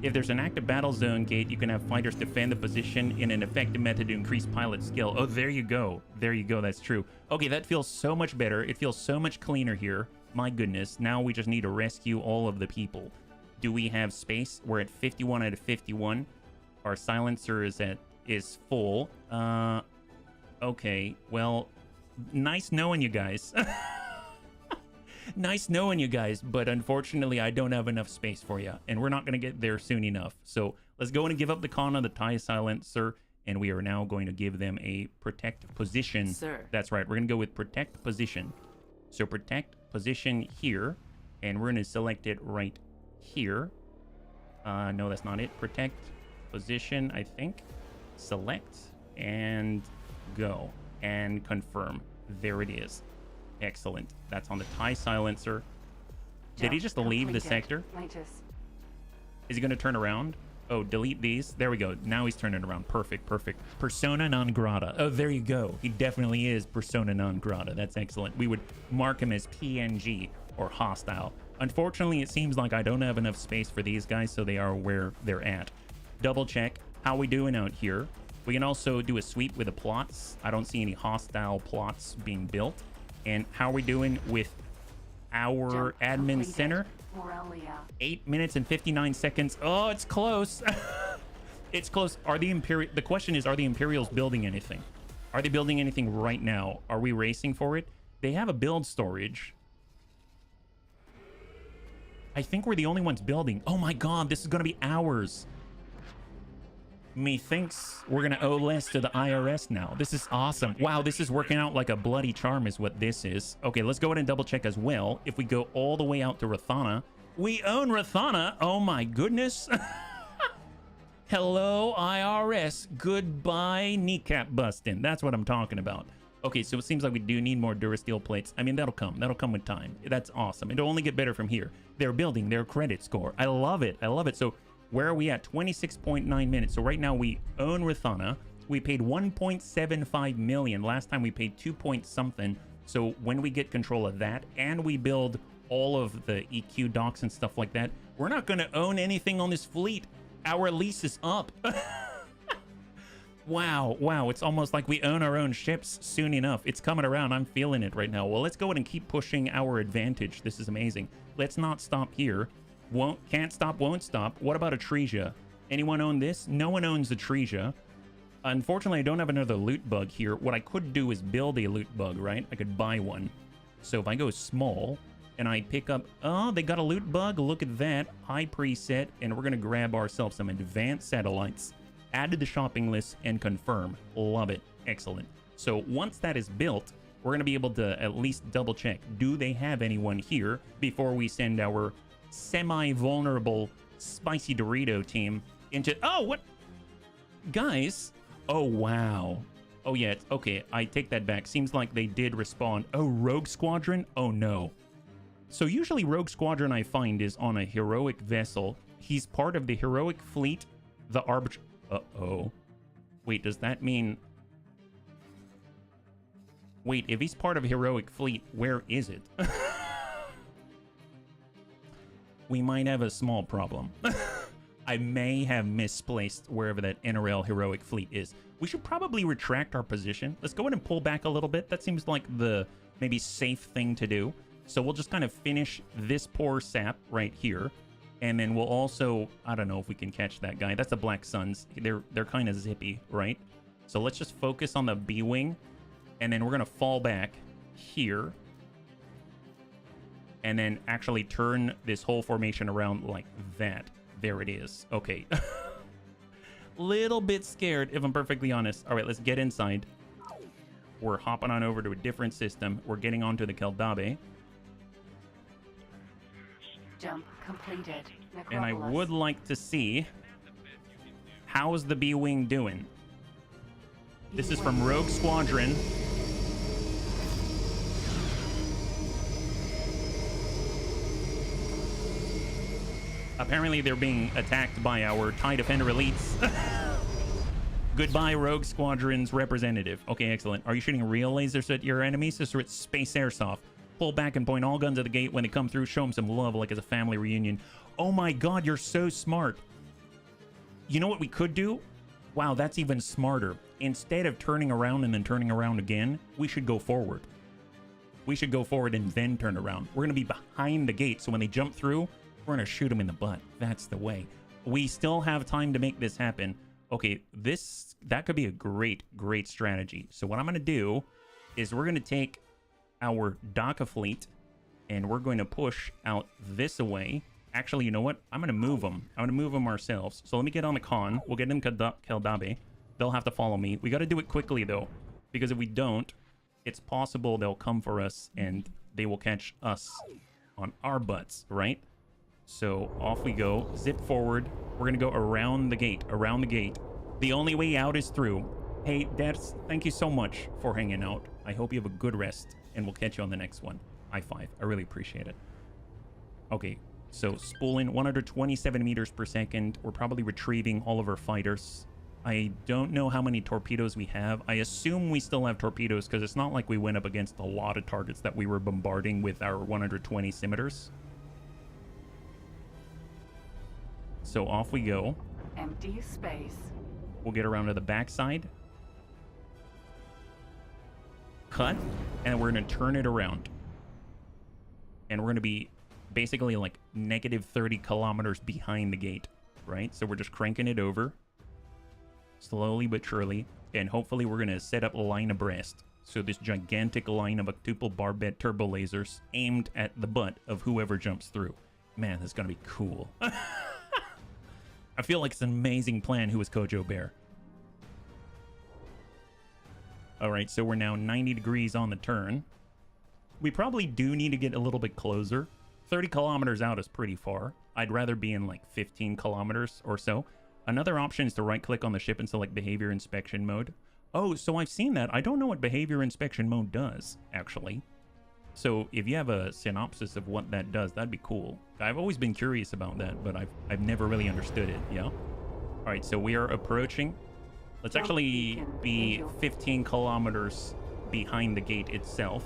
If there's an active battle zone gate, you can have fighters defend the position in an effective method to increase pilot skill. Oh, there you go. There you go. That's true. Okay, that feels so much better. It feels so much cleaner here. My goodness. Now we just need to rescue all of the people. Do we have space? We're at 51 out of 51. Our silencer is full. Okay. Well, nice knowing you guys. Nice knowing you guys, but unfortunately I don't have enough space for you, and we're not going to get there soon enough. So let's go and give up the con on the TIE silencer, and we are now going to give them a protect position. Sir. That's right, we're going to go with protect position. So protect position here, and we're going to select it right here. No, that's not it. Protect position, I think. Select and go and confirm. There it is. Excellent. That's on the TIE silencer. Did he just leave the sector? Is he going to turn around? Oh, delete these. There we go. Now he's turning around. Perfect, perfect. Persona non grata. Oh, there you go. He definitely is persona non grata. That's excellent. We would mark him as PNG or hostile. Unfortunately, it seems like I don't have enough space for these guys, so they are where they're at. Double check. How we doing out here? We can also do a sweep with the plots. I don't see any hostile plots being built. And how are we doing with our admin center? 8 minutes and 59 seconds. Oh, it's close. It's close. The question is, are the Imperials building anything? Are they building anything right now? Are we racing for it? They have a build storage. I think we're the only ones building. Oh my God, this is going to be ours. Methinks we're gonna owe less to the IRS now. This is awesome. Wow, this is working out like a bloody charm is what this is. Okay, let's go ahead and double check as well. If we go all the way out to Rathana, we own Rathana. Oh my goodness. Hello, IRS. Goodbye, kneecap busting. That's what I'm talking about. Okay, so it seems like we do need more Durasteel plates. I mean, that'll come. That'll come with time. That's awesome. It'll only get better from here. They're building their credit score. I love it. I love it. So where are we at? 26.9 minutes. So right now we own Rathana. We paid 1.75 million. Last time we paid 2 point something. So when we get control of that and we build all of the EQ docks and stuff like that, we're not going to own anything on this fleet. Our lease is up. Wow, it's almost like we own our own ships soon enough. It's coming around. I'm feeling it right now. Well, let's go ahead and keep pushing our advantage. This is amazing. Let's not stop here. Can't stop, won't stop. What about Atresia? Anyone own this? No one owns Atresia. Unfortunately, I don't have another loot bug here. What I could do is build a loot bug, right? I could buy one. So if I go small and I pick up... Oh, they got a loot bug. Look at that. High preset. And we're going to grab ourselves some advanced satellites. Add to the shopping list and confirm. Love it. Excellent. So once that is built, we're going to be able to at least double check. Do they have anyone here before we send our semi-vulnerable spicy Dorito team into... Oh, what? Guys. Oh, wow. Oh, yeah. Okay, I take that back. Seems like they did respond. Oh, Rogue Squadron? Oh, no. So usually Rogue Squadron I find is on a heroic vessel. He's part of the heroic fleet, the arbiter... Uh-oh. Wait, does that mean... Wait, if he's part of a heroic fleet, where is it? We might have a small problem. I may have misplaced wherever that NRL heroic fleet is. We should probably retract our position. Let's go ahead and pull back a little bit. That seems like the maybe safe thing to do. So we'll just kind of finish this poor sap right here. And then we'll also, I don't know if we can catch that guy. That's the Black Suns. They're kind of zippy, right? So let's just focus on the B-Wing. And then we're going to fall back here. And then actually turn this whole formation around like that. There it is. Okay. Little bit scared, if I'm perfectly honest. All right, let's get inside. We're hopping on over to a different system. We're getting onto the Keldabe. Jump completed. And I Necropolis. would like to see how's the B-Wing doing. This is from Rogue Squadron. Apparently they're being attacked by our TIE Defender elites. Goodbye, Rogue Squadron's representative. Okay, excellent. Are you shooting real lasers at your enemies? Or it's space airsoft? Pull back and point all guns at the gate. When they come through, show them some love like it's a family reunion. Oh my god, you're so smart. You know what we could do? Wow, that's even smarter. Instead of turning around and then turning around again, we should go forward. We should go forward and then turn around. We're going to be behind the gate, so when they jump through, we're going to shoot them in the butt. That's the way. We still have time to make this happen. Okay, that could be a great strategy. So what I'm going to do is we're going to take our DACA fleet and we're going to push out this away. Actually, you know what? I'm going to move them. I'm going to move them ourselves. So let me get on the con. We'll get in Keldabe. They'll have to follow me. We got to do it quickly, though, because if we don't, it's possible they'll come for us and they will catch us on our butts, right? So off we go. Zip forward. We're going to go around the gate. The only way out is through. Hey, Dads, thank you so much for hanging out. I hope you have a good rest, and we'll catch you on the next one. High five. I really appreciate it. Okay, so spooling 127 meters per second. We're probably retrieving all of our fighters. I don't know how many torpedoes we have. I assume we still have torpedoes because it's not like we went up against a lot of targets that we were bombarding with our 120 scimitars. So off we go. Empty space. We'll get around to the backside. Cut. And we're going to turn it around. And we're going to be basically like negative 30 kilometers behind the gate, right? So we're just cranking it over. Slowly but surely. And hopefully we're going to set up a line abreast. So this gigantic line of octuple barbette turbo lasers aimed at the butt of whoever jumps through. Man, that's going to be cool. I feel like it's an amazing plan. Who is Kojo Bear? All right, so we're now 90 degrees on the turn. We probably do need to get a little bit closer. 30 kilometers out is pretty far. I'd rather be in like 15 kilometers or so. Another option is to right-click on the ship and select behavior inspection mode. Oh, so I've seen that. I don't know what behavior inspection mode does, actually. So if you have a synopsis of what that does, that'd be cool. I've always been curious about that, but I've never really understood it, yeah? All right, so we are approaching. Let's actually be 15 kilometers behind the gate itself.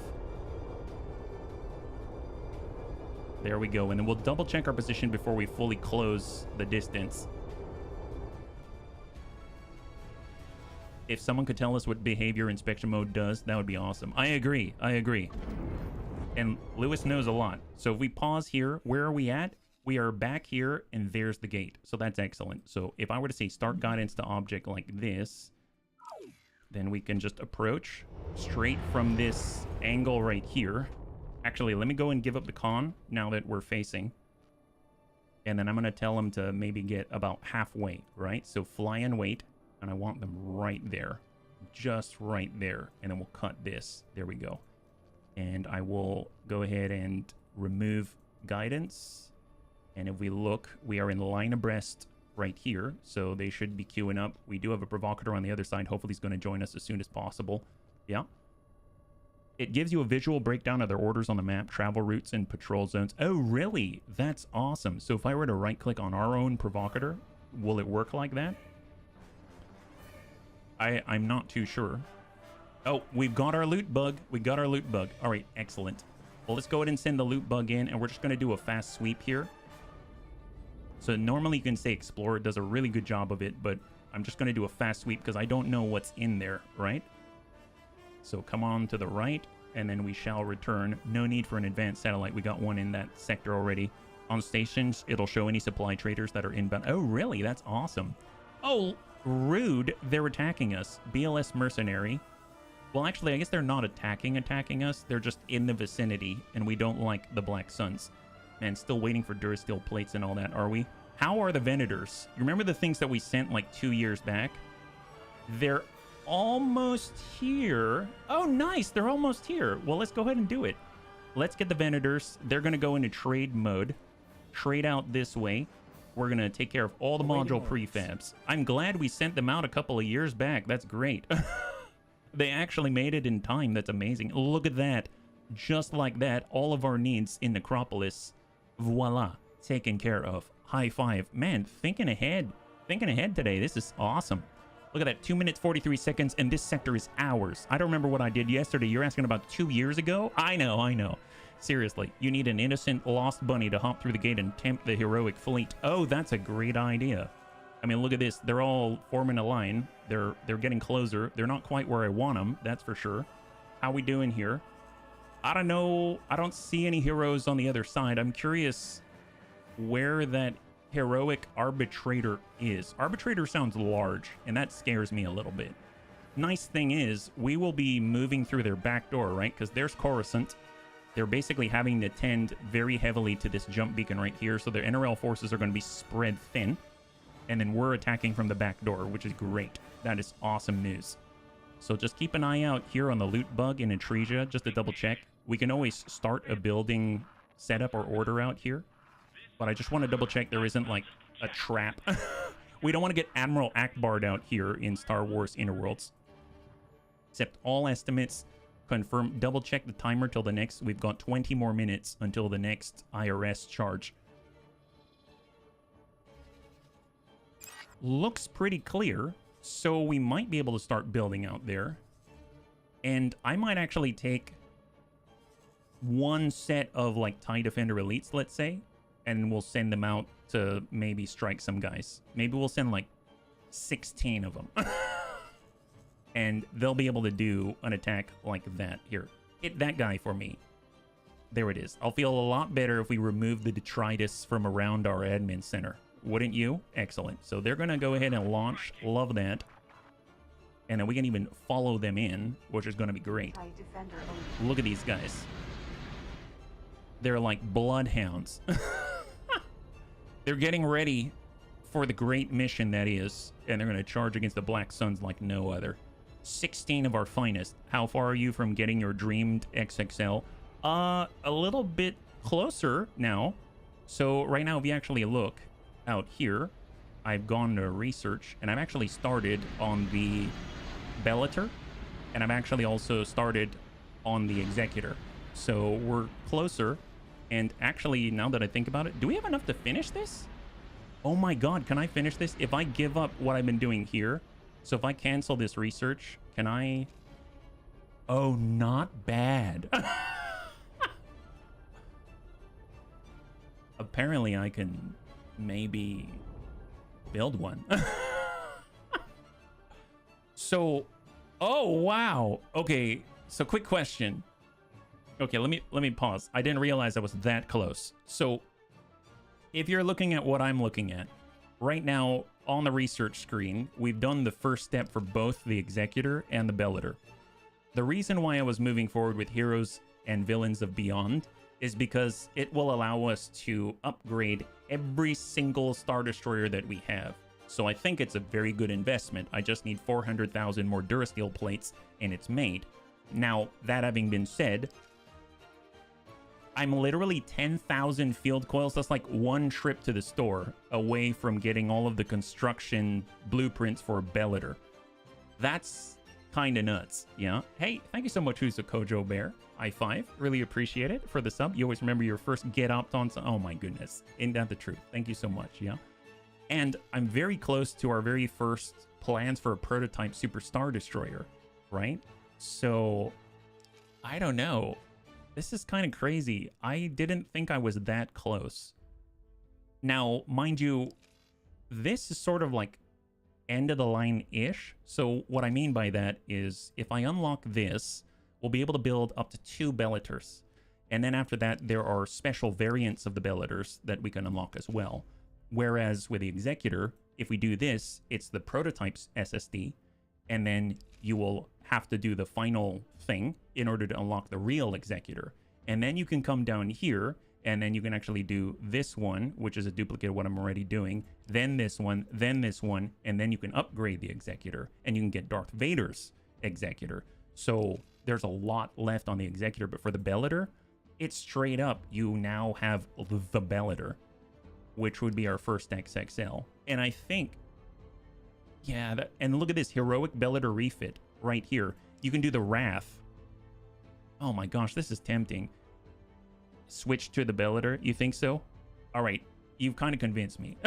There we go, and then we'll double check our position before we fully close the distance. If someone could tell us what behavior inspection mode does, that would be awesome. I agree, I agree. And Lewis knows a lot. So if we pause here, where are we at? We are back here, and there's the gate. So that's excellent. So if I were to say start guidance to object like this, then we can just approach straight from this angle right here. Actually, let me go and give up the con now that we're facing. And then I'm going to tell them to maybe get about halfway, right? So fly and wait. And I want them right there. Just right there. And then we'll cut this. There we go. And I will go ahead and remove guidance. And if we look, we are in line abreast right here. So they should be queuing up. We do have a provocateur on the other side. Hopefully he's going to join us as soon as possible. Yeah. It gives you a visual breakdown of their orders on the map, travel routes, and patrol zones. Oh, really? That's awesome. So if I were to right-click on our own provocateur, will it work like that? I'm not too sure. Oh, we've got our loot bug. We got our loot bug. All right, excellent. Well, let's go ahead and send the loot bug in, and we're just going to do a fast sweep here. So normally you can say Explorer does a really good job of it, but I'm just going to do a fast sweep because I don't know what's in there, right? So come on to the right, and then we shall return. No need for an advanced satellite. We got one in that sector already. On stations, it'll show any supply traders that are inbound. Oh, really? That's awesome. Oh, rude. They're attacking us. BLS mercenary. Well, actually, I guess they're not attacking us. They're just in the vicinity, and we don't like the Black Suns. Man, still waiting for Durasteel plates and all that, are we? How are the Venators? You remember the things that we sent like 2 years back? They're almost here. Oh, nice. They're almost here. Well, let's go ahead and do it. Let's get the Venators. They're going to go into trade mode. Trade out this way. We're going to take care of all the module prefabs. I'm glad we sent them out a couple of years back. That's great. They actually made it in time. That's amazing. Look at that. Just like that, all of our needs in Necropolis, voila, taken care of. High five. Man, thinking ahead. Thinking ahead today. This is awesome. Look at that. 2 minutes, 43 seconds, and this sector is ours. I don't remember what I did yesterday. You're asking about 2 years ago? I know. Seriously, you need an innocent lost bunny to hop through the gate and tempt the heroic fleet. Oh, that's a great idea. I mean, look at this. They're all forming a line. They're getting closer. They're not quite where I want them, that's for sure. How we doing here? I don't know. I don't see any heroes on the other side. I'm curious where that heroic arbitrator is. Arbitrator sounds large, and that scares me a little bit. Nice thing is, we will be moving through their back door, right? Because there's Coruscant. They're basically having to tend very heavily to this jump beacon right here, so their NRL forces are going to be spread thin. And then we're attacking from the back door, which is great. That is awesome news. So just keep an eye out here on the loot bug in Atresia, just to double check. We can always start a building setup or order out here. But I just want to double check there isn't like a trap. We don't want to get Admiral Akbar'd out here in Star Wars Interworlds. Except all estimates confirm. Double check the timer till the next. We've got 20 more minutes until the next IRS charge. Looks pretty clear. So we might be able to start building out there. And I might actually take one set of like TIE Defender Elites, let's say. And we'll send them out to maybe strike some guys. Maybe we'll send like 16 of them. And they'll be able to do an attack like that. Here, hit that guy for me. There it is. I'll feel a lot better if we remove the detritus from around our admin center. Wouldn't you? Excellent. So they're going to go ahead and launch. Love that. And then we can even follow them in, which is going to be great. Look at these guys. They're like bloodhounds. They're getting ready for the great mission that is, and they're going to charge against the Black Suns like no other. 16 of our finest. How far are you from getting your dreamed XXL? A little bit closer now. So right now, if you actually look out here, I've gone to research, and I've actually started on the Bellator, and I've actually also started on the Executor. So we're closer, and actually, now that I think about it, do we have enough to finish this? Oh my god, can I finish this? If I give up what I've been doing here, so if I cancel this research, can I... Oh, not bad. Apparently, I can maybe build one. So, oh wow. Okay, so quick question. Okay, let me pause. I didn't realize I was that close. So, if you're looking at what I'm looking at right now on the research screen, we've done the first step for both the Executor and the Bellator. The reason why I was moving forward with Heroes and Villains of Beyond is because it will allow us to upgrade every single Star Destroyer that we have. So I think it's a very good investment. I just need 400,000 more Durasteel plates, and it's made. Now, that having been said, I'm literally 10,000 field coils. That's like one trip to the store away from getting all of the construction blueprints for Bellator. That's kind of nuts, yeah? Hey, thank you so much, Who's a Kojo Bear. I5, really appreciate it for the sub. You always remember your first get opt on. Oh my goodness, ain't that the truth? Thank you so much, yeah? And I'm very close to our very first plans for a prototype Super Star Destroyer, right? So, I don't know. This is kind of crazy. I didn't think I was that close. Now, mind you, this is sort of like end of the line-ish. So what I mean by that is if I unlock this, we'll be able to build up to 2 Bellators. And then after that, there are special variants of the Bellators that we can unlock as well. Whereas with the Executor, if we do this, it's the prototype's SSD, and then you will have to do the final thing in order to unlock the real Executor. And then you can come down here, and then you can actually do this one, which is a duplicate of what I'm already doing, then this one, and then you can upgrade the Executor, and you can get Darth Vader's Executor. So there's a lot left on the Executor, but for the Bellator, it's straight up, you now have the Bellator, which would be our first XXL. And I think, yeah, and look at this heroic Bellator refit right here. You can do the Wrath. Oh my gosh, this is tempting. Switch to the Bellator, you think so? All right, you've kind of convinced me.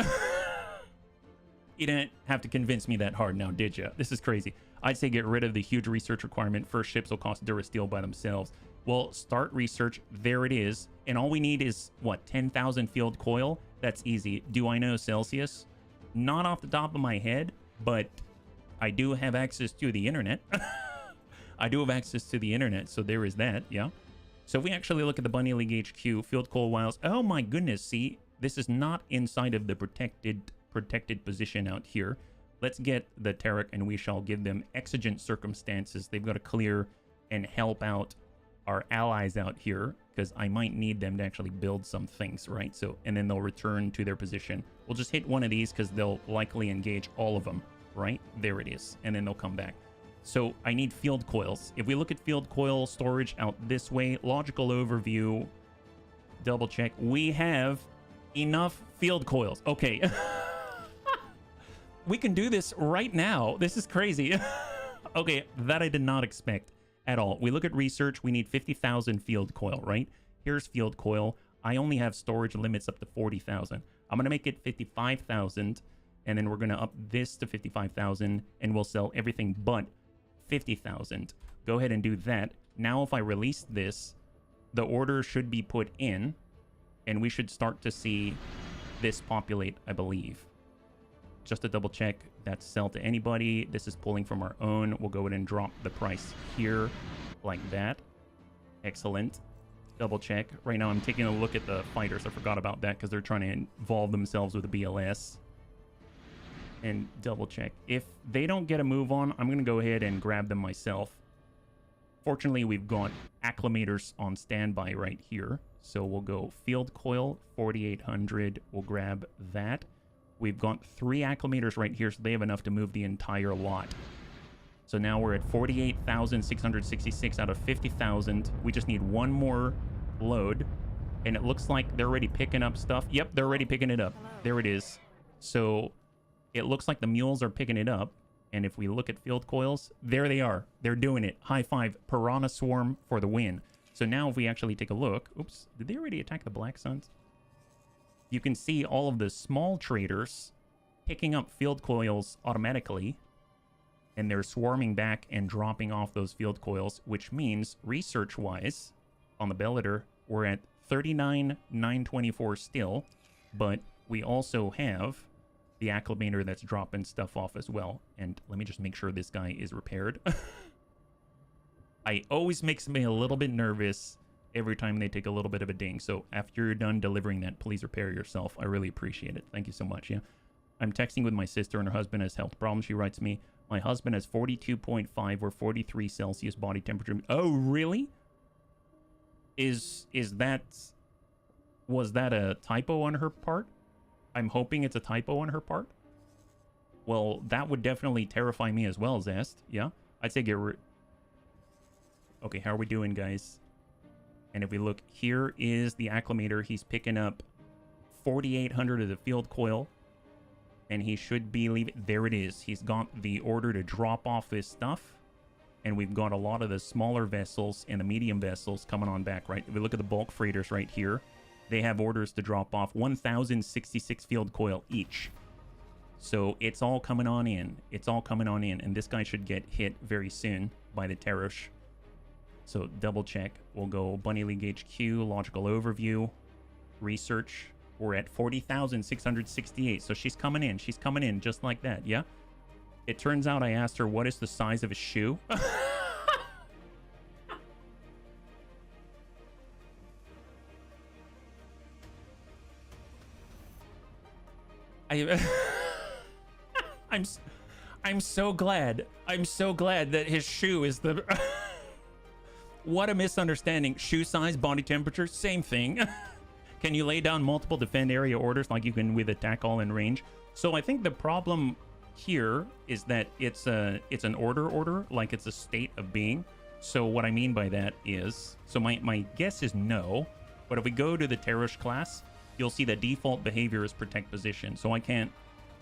You didn't have to convince me that hard now, did you? This is crazy. I'd say get rid of the huge research requirement. First ships will cost Durasteel by themselves. Well, start research. There it is. And all we need is, what, 10,000 field coil? That's easy. Do I know Celsius? Not off the top of my head, but I do have access to the internet. I do have access to the internet, so there is that, yeah. So if we actually look at the Bunny League HQ, field coil wiles, oh my goodness, see, this is not inside of the protected position out here. Let's get the Terek, and we shall give them exigent circumstances. They've got to clear and help out our allies out here, because I might need them to actually build some things, right? So, and then they'll return to their position. We'll just hit one of these because they'll likely engage all of them, right? There it is, and then they'll come back. So I need field coils. If we look at field coil storage out this way, logical overview, double check. We have enough field coils. Okay. We can do this right now. This is crazy. Okay, that I did not expect at all. We look at research. We need 50,000 field coil, right? Here's field coil. I only have storage limits up to 40,000. I'm going to make it 55,000, and then we're going to up this to 55,000, and we'll sell everything but 50,000. Go ahead and do that. Now, if I release this, the order should be put in, and we should start to see this populate, I believe. Just to double check, that's sell to anybody. This is pulling from our own. We'll go ahead and drop the price here like that. Excellent. Double check. Right now, I'm taking a look at the fighters. I forgot about that because they're trying to involve themselves with the BLS. And double check. If they don't get a move on, I'm going to go ahead and grab them myself. Fortunately, we've got acclimators on standby right here. So we'll go field coil, 4,800. We'll grab that. We've got 3 acclimators right here, so they have enough to move the entire lot. So now we're at 48,666 out of 50,000. We just need one more load. And it looks like they're already picking up stuff. Yep, they're already picking it up. There it is. So it looks like the mules are picking it up. And if we look at field coils, there they are. They're doing it. High five. Piranha Swarm for the win. So now if we actually take a look. Oops. Did they already attack the Black Suns? You can see all of the small traders picking up field coils automatically. And they're swarming back and dropping off those field coils. Which means, research-wise, on the Bellator, we're at 39,924 still. But we also have the acclimator that's dropping stuff off as well. And let me just make sure this guy is repaired. I always makes me a little bit nervous every time they take a little bit of a ding. So after you're done delivering that, please repair yourself. I really appreciate it. Thank you so much. Yeah, I'm texting with my sister and her husband has health problems. She writes me, my husband has 42.5 or 43 Celsius body temperature. Oh, really? Was that a typo on her part? I'm hoping it's a typo on her part. Well, that would definitely terrify me as well, Zest. Yeah, I'd say get rid. Okay, how are we doing, guys? And if we look, here is the acclimator. He's picking up 4,800 of the field coil. And he should be leaving. There it is. He's got the order to drop off his stuff. And we've got a lot of the smaller vessels and the medium vessels coming on back, right? If we look at the bulk freighters right here, they have orders to drop off 1,066 field coil each. So it's all coming on in. It's all coming on in. And this guy should get hit very soon by the Terush. So double check. We'll go Bunny League HQ, logical overview, research. We're at 40,668. So she's coming in. She's coming in just like that. Yeah. It turns out I asked her what is the size of a shoe. I'm so glad. I'm so glad that his shoe is the What a misunderstanding. Shoe size, body temperature, same thing. Can you lay down multiple defend area orders like you can with attack all in range? So I think the problem here is that it's an order, like it's a state of being. So what I mean by that is, so my guess is no, but if we go to the Terush class, you'll see that default behavior is protect position. So I can't,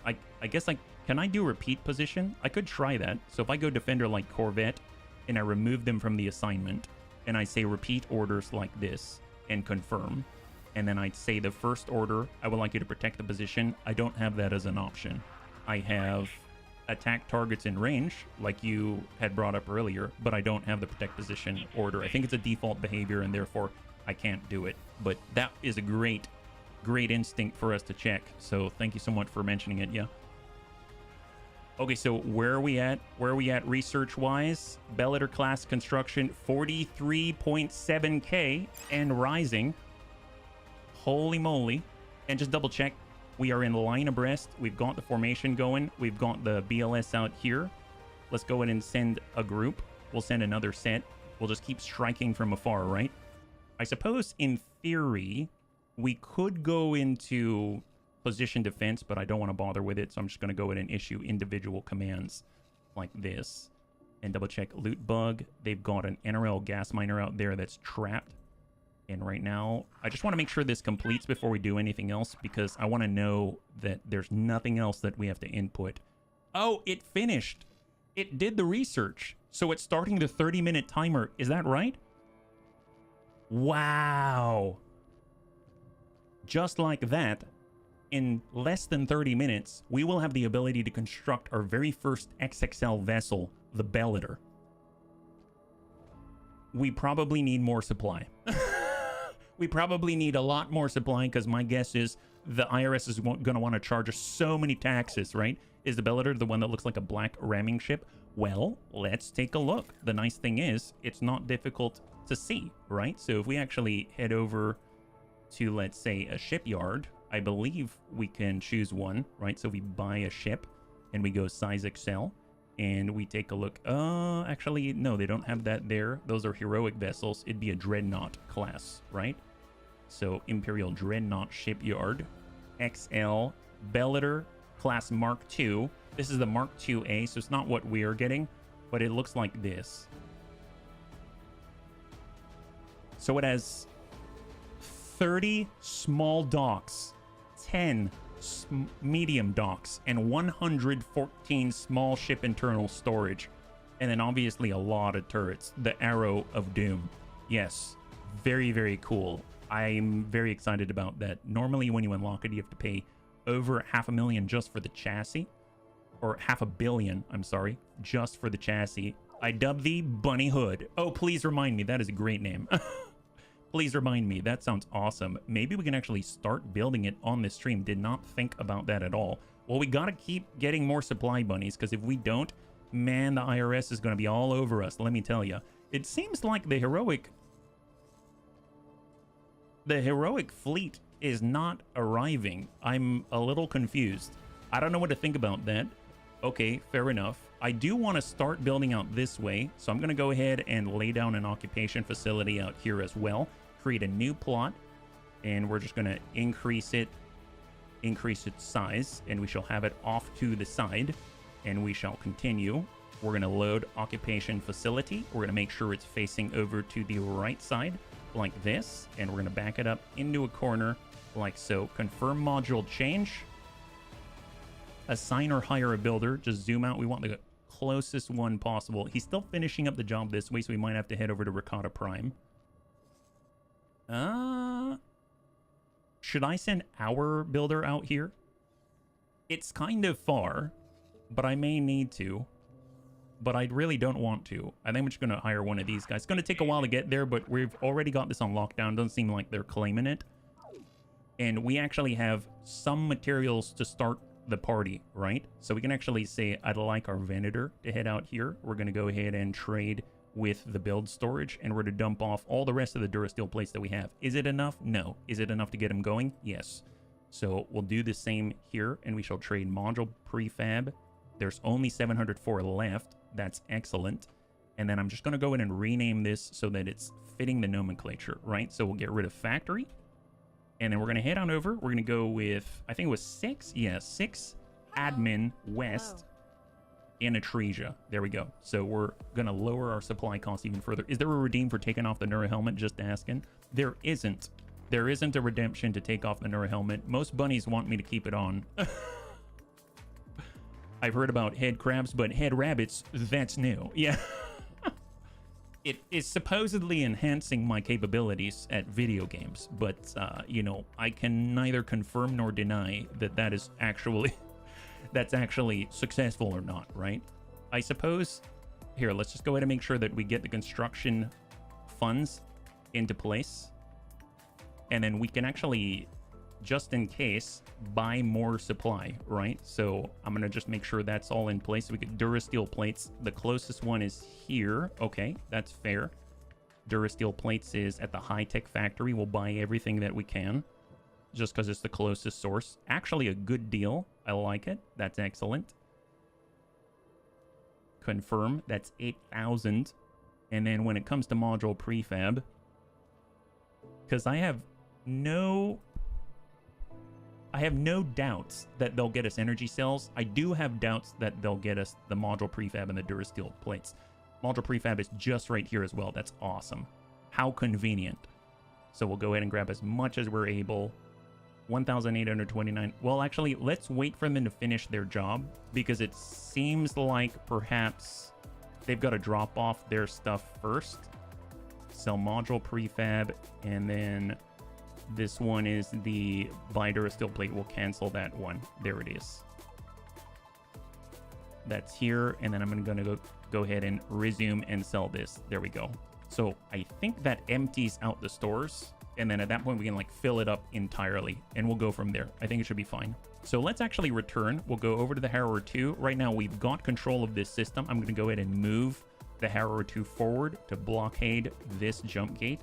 I guess can I do repeat position? I could try that. So if I go defender like Corvette and I remove them from the assignment and I say repeat orders like this and confirm, and then I'd say the first order, I would like you to protect the position. I don't have that as an option. I have attack targets in range, like you had brought up earlier, but I don't have the protect position order. I think it's a default behavior, and therefore I can't do it. But that is a great instinct for us to check. So thank you so much for mentioning it. Yeah. Okay, so where are we at? Where are we at research-wise? Bellator class construction, 43.7K and rising. Holy moly. And just double check. We are in line abreast. We've got the formation going. We've got the BLS out here. Let's go ahead and send a group. We'll send another set. We'll just keep striking from afar, right? I suppose in theory, we could go into position defense, but I don't want to bother with it. So I'm just going to go ahead and issue individual commands like this. And double check loot bug. They've got an NRL gas miner out there that's trapped. And right now, I just want to make sure this completes before we do anything else, because I want to know that there's nothing else that we have to input. Oh, it finished. It did the research. So it's starting the 30-minute timer. Is that right? Wow. Just like that, in less than 30 minutes, we will have the ability to construct our very first XXL vessel, the Bellator. We probably need more supply. We probably need a lot more supply, because my guess is the IRS is going to want to charge us so many taxes, right? Is the Bellator the one that looks like a black ramming ship? Well, let's take a look. The nice thing is, it's not difficult to see, right? So if we actually head over to, let's say, a shipyard, I believe we can choose one, right? So we buy a ship and we go size XL and we take a look. Actually, no, they don't have that there. Those are heroic vessels. It'd be a Dreadnought class, right? So Imperial Dreadnought Shipyard XL Bellator class Mark II. This is the Mark IIA, so it's not what we are getting, but it looks like this. So it has 30 small docks, 10 medium docks, and 114 small ship internal storage. And then obviously a lot of turrets. The Arrow of Doom. Yes, very, very cool. I'm very excited about that. Normally when you unlock it, you have to pay over $500,000 just for the chassis. Or $500 million, I'm sorry, just for the chassis. I dub thee Bunny Hood. Oh, please remind me. That is a great name. Please remind me. That sounds awesome. Maybe we can actually start building it on this stream. Did not think about that at all. Well, we got to keep getting more supply bunnies, because if we don't, man, the IRS is going to be all over us, let me tell you. It seems like the heroic fleet is not arriving. I'm a little confused. I don't know what to think about that. Okay, fair enough. I do want to start building out this way, so I'm going to go ahead and lay down an occupation facility out here as well. Create a new plot, and we're just going to increase its size, and we shall have it off to the side, and we shall continue. We're going to load occupation facility. We're going to make sure it's facing over to the right side like this, and we're going to back it up into a corner like so. Confirm module change. Assign or hire a builder. Just zoom out. We want the closest one possible. He's still finishing up the job this way, so we might have to head over to Ricotta Prime. Should I send our builder out here? It's kind of far, but I may need to. But I really don't want to. I think I'm just going to hire one of these guys. It's going to take a while to get there, but we've already got this on lockdown. Doesn't seem like they're claiming it. And we actually have some materials to start the party, right? So we can actually say, I'd like our Venator to head out here. We're going to go ahead and trade with the build storage, and we're to dump off all the rest of the Durasteel plates that we have. Is it enough? No. Is it enough to get them going? Yes. So we'll do the same here, and we shall trade module prefab. There's only 704 left. That's excellent. And then I'm just going to go in and rename this so that it's fitting the nomenclature, right? So we'll get rid of factory. And then we're going to head on over. We're going to go with, I think it was 6. Yeah, 6 admin west in Atresia. There we go. So we're going to lower our supply costs even further. Is there a redeem for taking off the Nura helmet? Just asking. There isn't. There isn't a redemption to take off the Nura helmet. Most bunnies want me to keep it on. I've heard about head crabs, but head rabbits, that's new. Yeah. It is supposedly enhancing my capabilities at video games, but, you know, I can neither confirm nor deny that that is actually, that's actually successful or not, right? I suppose, here, let's just go ahead and make sure that we get the construction funds into place, and then we can actually, just in case, buy more supply, right? So I'm gonna just make sure that's all in place. We get Durasteel plates. The closest one is here. Okay, that's fair. Durasteel plates is at the high-tech factory. We'll buy everything that we can just because it's the closest source. Actually a good deal. I like it. That's excellent. Confirm. That's 8,000. And then when it comes to module prefab, because I have no doubts that they'll get us energy cells. I do have doubts that they'll get us the module prefab and the Durasteel plates. Module prefab is just right here as well. That's awesome. How convenient. So we'll go ahead and grab as much as we're able. 1,829. Well, actually, let's wait for them to finish their job, because it seems like perhaps they've got to drop off their stuff first. Sell module prefab, and then this one is the buy Durasteel plate. We'll cancel that one. There it is. That's here, and then I'm going to go ahead and resume and sell this. There we go. So I think that empties out the stores, and then at that point we can like fill it up entirely, and we'll go from there. I think it should be fine. So let's actually return. We'll go over to the Harrower 2. Right now we've got control of this system. I'm going to go ahead and move the Harrower 2 forward to blockade this jump gate.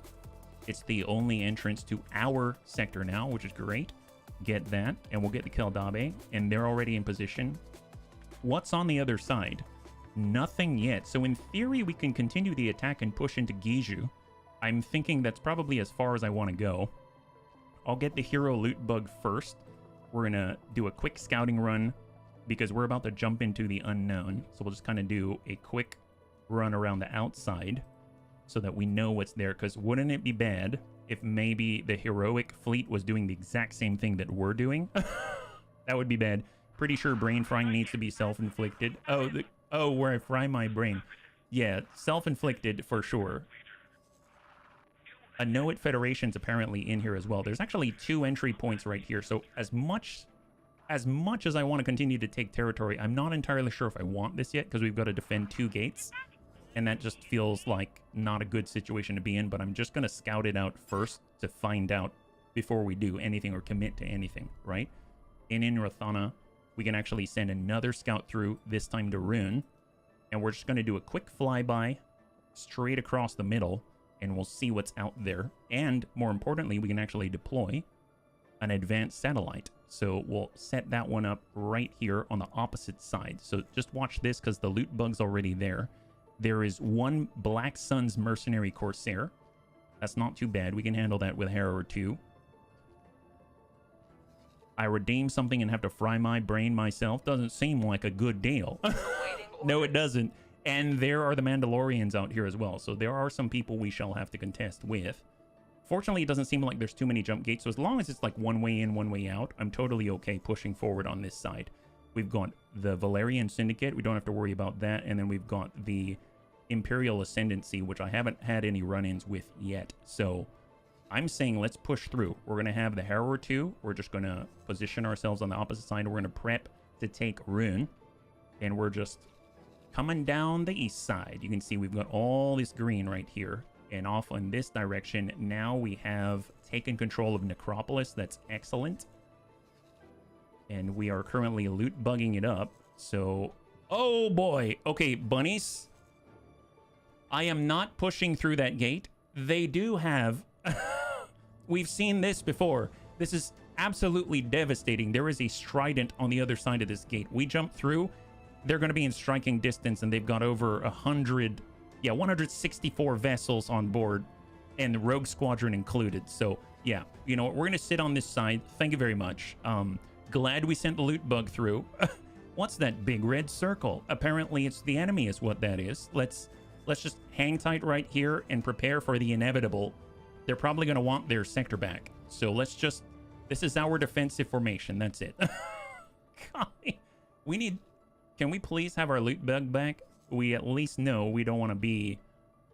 It's the only entrance to our sector now, which is great. Get that, and we'll get the Keldabe, and they're already in position. What's on the other side? Nothing yet. So in theory, we can continue the attack and push into Giju. I'm thinking that's probably as far as I want to go. I'll get the hero loot bug first. we're gonna do a quick scouting run because we're about to jump into the unknown. So we'll just kind of do a quick run around the outside so that we know what's there. Because wouldn't it be bad if maybe the heroic fleet was doing the exact same thing that we're doing? That would be bad. Pretty sure brain frying needs to be self-inflicted. Oh, where I fry my brain. Yeah, self-inflicted for sure. A Know-It Federation's apparently in here as well. There's actually 2 entry points right here. So as much as I want to continue to take territory, I'm not entirely sure if I want this yet because we've got to defend 2 gates. And that just feels like not a good situation to be in. But I'm just going to scout it out first to find out before we do anything or commit to anything, right? In Rathana, we can actually send another scout through, this time to Rune. And we're just going to do a quick flyby straight across the middle. And we'll see what's out there. And more importantly, we can actually deploy an advanced satellite. So we'll set that one up right here on the opposite side. So just watch this because the loot bug's already there. There is 1 Black Sun's Mercenary Corsair. That's not too bad. We can handle that with Harrower 2. I redeem something and have to fry my brain myself. Doesn't seem like a good deal. No, it doesn't. And there are the Mandalorians out here as well. So there are some people we shall have to contest with. Fortunately, it doesn't seem like there's too many jump gates. So as long as it's like one way in, one way out, I'm totally okay pushing forward on this side. We've got the Valerian Syndicate. We don't have to worry about that. And then we've got the Imperial Ascendancy, which I haven't had any run-ins with yet. So I'm saying let's push through. We're going to have the Harrower 2. We're just going to position ourselves on the opposite side. We're going to prep to take Rune. And we're just coming down the east side. You can see we've got all this green right here. And off in this direction, now we have taken control of Necropolis. That's excellent. And we are currently loot bugging it up. So, oh boy. Okay, bunnies. I am not pushing through that gate. They do have... We've seen this before. This is absolutely devastating. There is a Strident on the other side of this gate. We jump through. They're going to be in striking distance, and they've got over 164 vessels on board, and the Rogue Squadron included. So, yeah, you know what? We're going to sit on this side. Thank you very much. Glad we sent the loot bug through. What's that big red circle? Apparently, it's the enemy is what that is. Let's just hang tight right here and prepare for the inevitable. They're probably going to want their sector back. So let's just... This is our defensive formation. That's it. God, we need... Can we please have our loot bug back? We at least know we don't want to be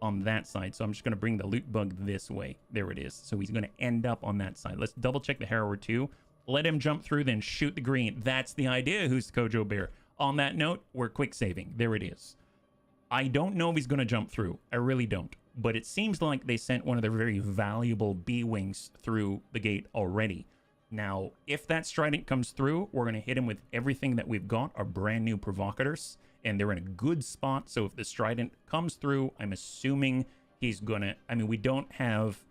on that side. So I'm just going to bring the loot bug this way. There it is. So he's going to end up on that side. Let's double check the Harrower 2. Let him jump through, then shoot the green. That's the idea, who's Kojo Bear. On that note, we're quick saving. There it is. I don't know if he's going to jump through. I really don't. But it seems like they sent one of their very valuable B-Wings through the gate already. Now, if that Strident comes through, we're going to hit him with everything that we've got, our brand new Provocators. And they're in a good spot. So if the Strident comes through, I'm assuming he's going to... I mean, we don't have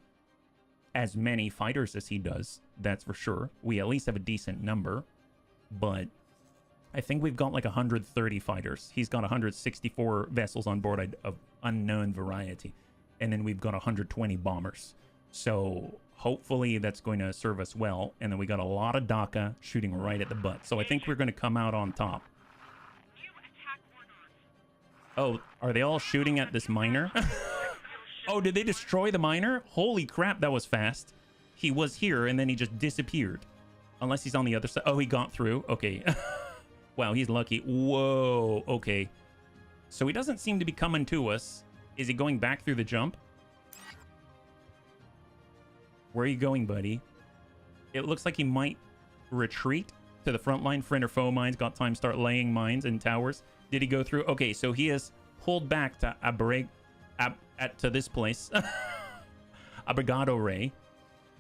as many fighters as he does. That's for sure. We at least have a decent number. But I think we've got like 130 fighters. He's got 164 vessels on board of unknown variety. And then we've got 120 bombers. So hopefully that's going to serve us well. And then we got a lot of DACA shooting right at the butt. So I think we're going to come out on top. Oh, are they all shooting at this miner? Oh, did they destroy the miner? Holy crap, that was fast. He was here and then he just disappeared. Unless he's on the other side. Oh, he got through. Okay. Wow, he's lucky. Whoa. Okay. So he doesn't seem to be coming to us. Is he going back through the jump? Where are you going, buddy? It looks like he might retreat to the front line. Friend or foe mines. Got time to start laying mines and towers. Did he go through? Okay, so he has pulled back to to this place. Abrigado Ray.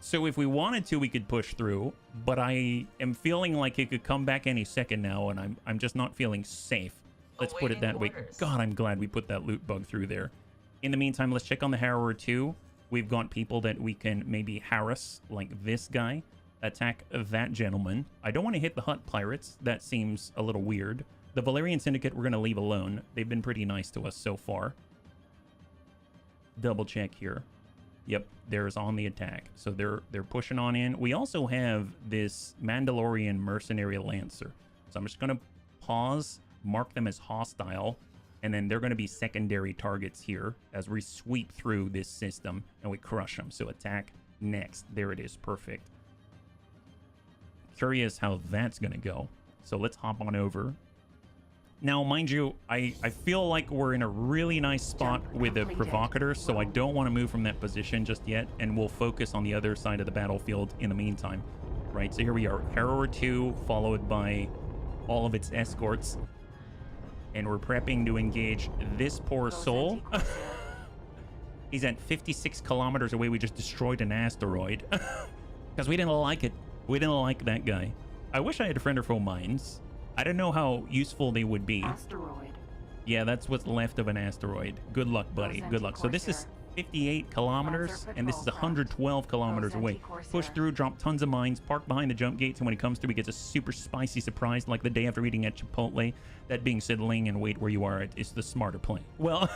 So if we wanted to, we could push through. But I am feeling like he could come back any second now, and I'm just not feeling safe. Let's put it that way. God, I'm glad we put that loot bug through there. In the meantime, let's check on the Harrower 2. We've got people that we can maybe harass, like this guy. Attack that gentleman. I don't want to hit the Hutt Pirates. That seems a little weird. The Valerian Syndicate, we're going to leave alone. They've been pretty nice to us so far. Double check here. Yep, there's on the attack. So they're pushing on in. We also have this Mandalorian mercenary lancer. So I'm just gonna pause, mark them as hostile, and then they're gonna be secondary targets here as we sweep through this system and we crush them. So attack next. There it is, perfect. Curious how that's gonna go. So let's hop on over. Now, mind you, I feel like we're in a really nice spot with the provocateur, so I don't want to move from that position just yet, and we'll focus on the other side of the battlefield in the meantime. Right, so here we are, Harrower 2, followed by all of its escorts, and we're prepping to engage this poor soul. He's at 56 kilometers away. We just destroyed an asteroid because we didn't like it. We didn't like that guy. I wish I had friend or foe mines. I don't know how useful they would be. Asteroid. Yeah, that's what's left of an asteroid. Good luck, buddy. Good luck. So this is 58 kilometers, and this is 112 kilometers away. Push through, drop tons of mines, park behind the jump gates, and when he comes through, he gets a super spicy surprise like the day after eating at Chipotle. That being said, laying in wait where you are is the smarter play. Well,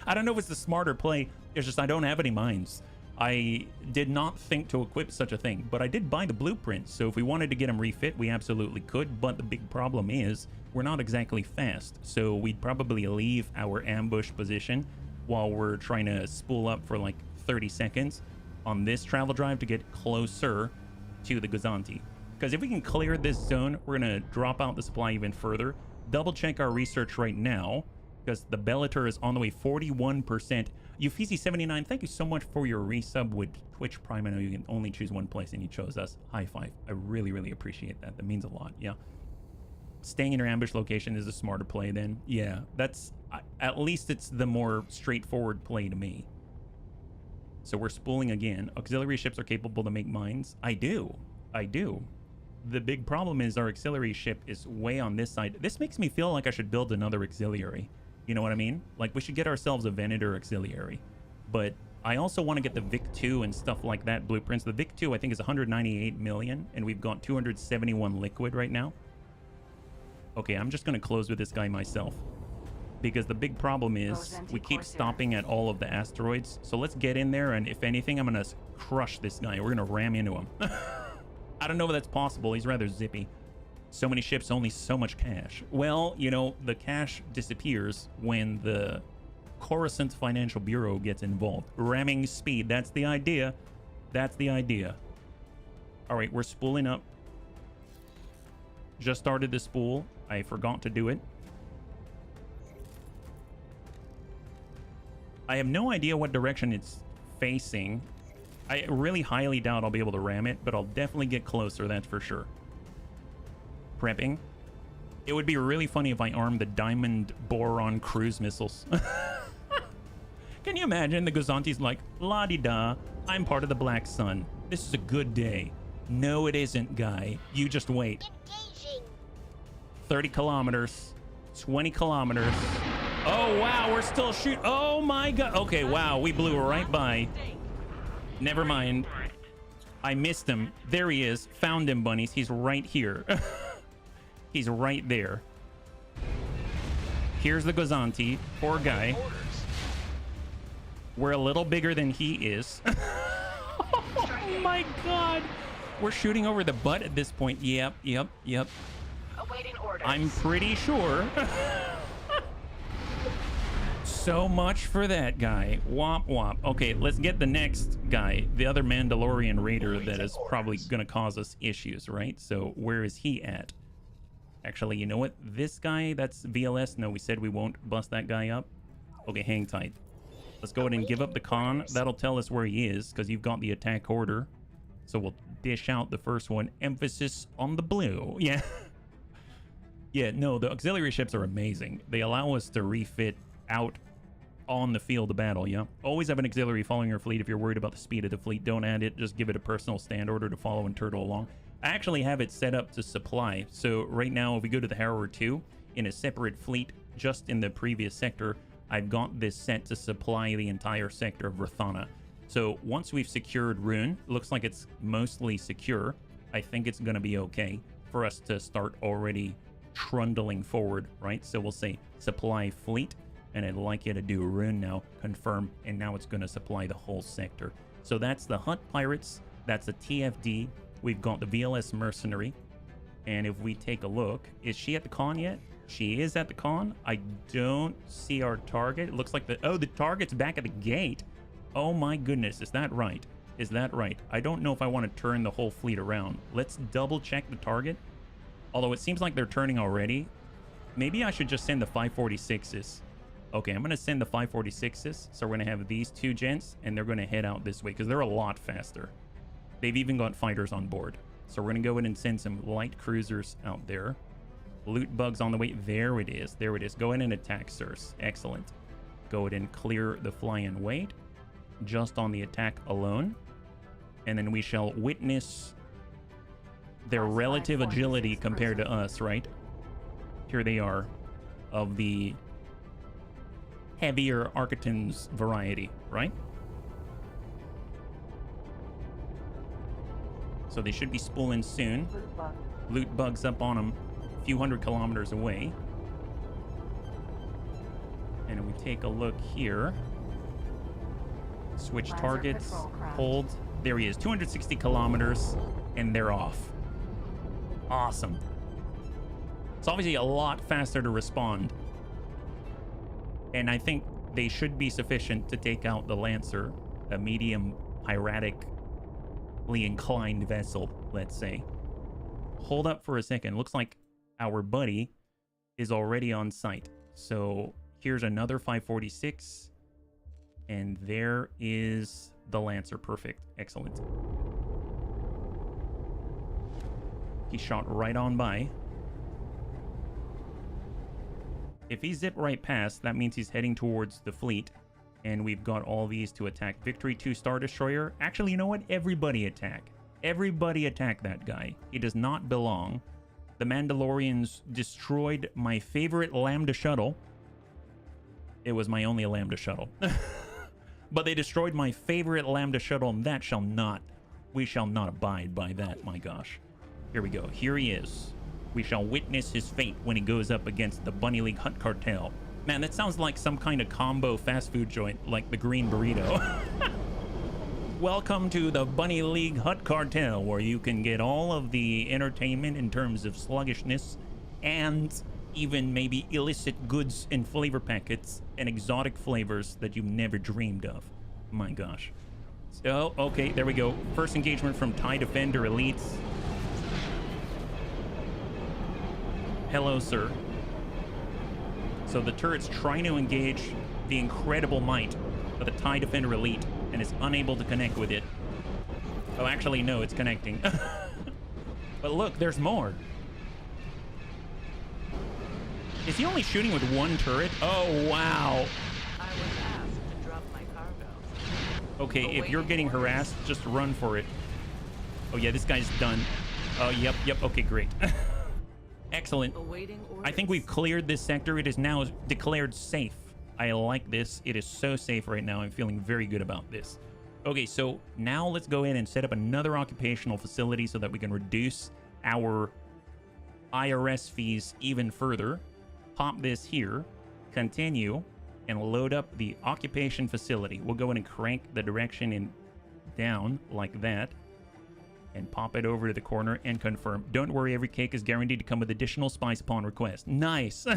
I don't know if it's the smarter play. It's just I don't have any mines. I did not think to equip such a thing, but I did buy the blueprints, so if we wanted to get them refit, we absolutely could, but the big problem is we're not exactly fast, so we'd probably leave our ambush position while we're trying to spool up for like 30 seconds on this travel drive to get closer to the Gozanti. Because if we can clear this zone, we're going to drop out the supply even further. Double check our research right now, because the Bellator is on the way, 41%. Ufeezy79, thank you so much for your resub with Twitch Prime. I know you can only choose one place and you chose us. High five. I really, really appreciate that. That means a lot. Yeah. Staying in your ambush location is a smarter play then. Yeah, that's... at least it's the more straightforward play to me. So we're spooling again. Auxiliary ships are capable to make mines. I do. The big problem is our auxiliary ship is way on this side. This makes me feel like I should build another auxiliary. You know what I mean? Like, we should get ourselves a Venator auxiliary. But I also want to get the Vic-2 and stuff like that blueprints. The Vic-2, I think, is 198 million, and we've got 271 liquid right now. Okay, I'm just going to close with this guy myself. Because the big problem is we keep stopping at all of the asteroids. So let's get in there, and if anything, I'm going to crush this guy. We're going to ram into him. I don't know if that's possible. He's rather zippy. So many ships, only so much cash. Well, you know, the cash disappears when the Coruscant Financial Bureau gets involved. Ramming speed, that's the idea. That's the idea. All right, we're spooling up. Just started the spool. I forgot to do it. I have no idea what direction it's facing. I really highly doubt I'll be able to ram it, but I'll definitely get closer, that's for sure. Prepping. It would be really funny if I armed the Diamond Boron cruise missiles. Can you imagine? The Gozanti's like, la-di-da, I'm part of the Black Sun. This is a good day. No, it isn't, guy. You just wait. 30 kilometers. 20 kilometers. Oh, wow, we're still shooting. Oh, my God. Okay, wow, we blew right by. Never mind. I missed him. There he is. Found him, bunnies. He's right here. He's right there. Here's the Gozanti. Poor guy. We're a little bigger than he is. Oh my God. We're shooting over the butt at this point. Yep. Awaiting orders. I'm pretty sure. So much for that guy. Womp womp. Okay, let's get the next guy. The other Mandalorian raider that is probably going to cause us issues, right? So where is he at? Actually, you know what? This guy, that's VLS. No, we said we won't bust that guy up. Okay, hang tight. Let's go ahead and give up the con. That'll tell us where he is, because you've got the attack order. So we'll dish out the first one. Emphasis on the blue. Yeah. Yeah, no, the auxiliary ships are amazing. They allow us to refit out on the field of battle, yeah? Always have an auxiliary following your fleet. If you're worried about the speed of the fleet, don't add it. Just give it a personal stand order to follow and turtle along. I actually have it set up to supply. So right now, if we go to the Harrower 2 in a separate fleet, just in the previous sector, I've got this set to supply the entire sector of Rathana. So once we've secured Rune, looks like it's mostly secure. I think it's going to be okay for us to start already trundling forward, right? So we'll say supply fleet, And I'd like you to do Rune now, confirm, and now it's going to supply the whole sector. So that's the Hutt Pirates, that's the TFD, we've got the VLS Mercenary, and if we take a look, is she at the con yet? She is at the con. I don't see our target. It looks like the target's back at the gate. Oh my goodness, is that right? Is that right? I don't know if I want to turn the whole fleet around. Let's double check the target. Although it seems like they're turning already. Maybe I should just send the 546s. Okay, I'm going to send the 546s. So we're going to have these two gents, and they're going to head out this way because they're a lot faster. They've even got fighters on board. So we're going to go in and send some light cruisers out there. Loot bugs on the way. There it is. There it is. Go in and attack, sirs. Excellent. Go in and clear the fly-in wait. Just on the attack alone. And then we shall witness their relative agility compared to us, right? Here they are, of the heavier Architans variety, right? So they should be spooling soon. Loot bugs up on them a few hundred kilometers away. And if we take a look here, switch targets, hold. There he is, 260 kilometers, and they're off. Awesome. It's obviously a lot faster to respond. And I think they should be sufficient to take out the Lancer, a medium piratically inclined vessel, let's say. Hold up for a second. Looks like our buddy is already on site. So here's another 546. And there is the Lancer. Perfect. Excellent. He shot right on by. If he zipped right past, that means he's heading towards the fleet. And we've got all these to attack. Victory 2 Star Destroyer. Actually, you know what? Everybody attack. Everybody attack that guy. He does not belong. The Mandalorians destroyed my favorite Lambda shuttle. It was my only Lambda shuttle. But they destroyed my favorite Lambda shuttle, and that shall not... We shall not abide by that, my gosh. Here we go. Here he is. We shall witness his fate when he goes up against the Bunny League Hutt Cartel. Man, that sounds like some kind of combo fast food joint, like the Green Burrito. Welcome to the Bunny League Hutt Cartel, where you can get all of the entertainment in terms of sluggishness and even maybe illicit goods and flavor packets and exotic flavors that you've never dreamed of. My gosh. So, okay, there we go. First engagement from TIE Defender Elites. Hello, sir. So the turret's trying to engage the incredible might of the TIE Defender Elite and is unable to connect with it. Oh, actually, no, it's connecting. But look, there's more. Is he only shooting with one turret? Oh, wow. I was asked to drop my cargo. Okay, if you're getting harassed, just run for it. Oh, yeah, this guy's done. Oh, yep, okay, great. Excellent. I think we've cleared this sector. It is now declared safe. I like this. It is so safe right now. I'm feeling very good about this. Okay, so now let's go in and set up another occupational facility so that we can reduce our IRS fees even further. Pop this here, continue, and load up the occupation facility. We'll go in and crank the direction in down like that. And pop it over to the corner and confirm. Don't worry, every cake is guaranteed to come with additional spice upon request. Nice.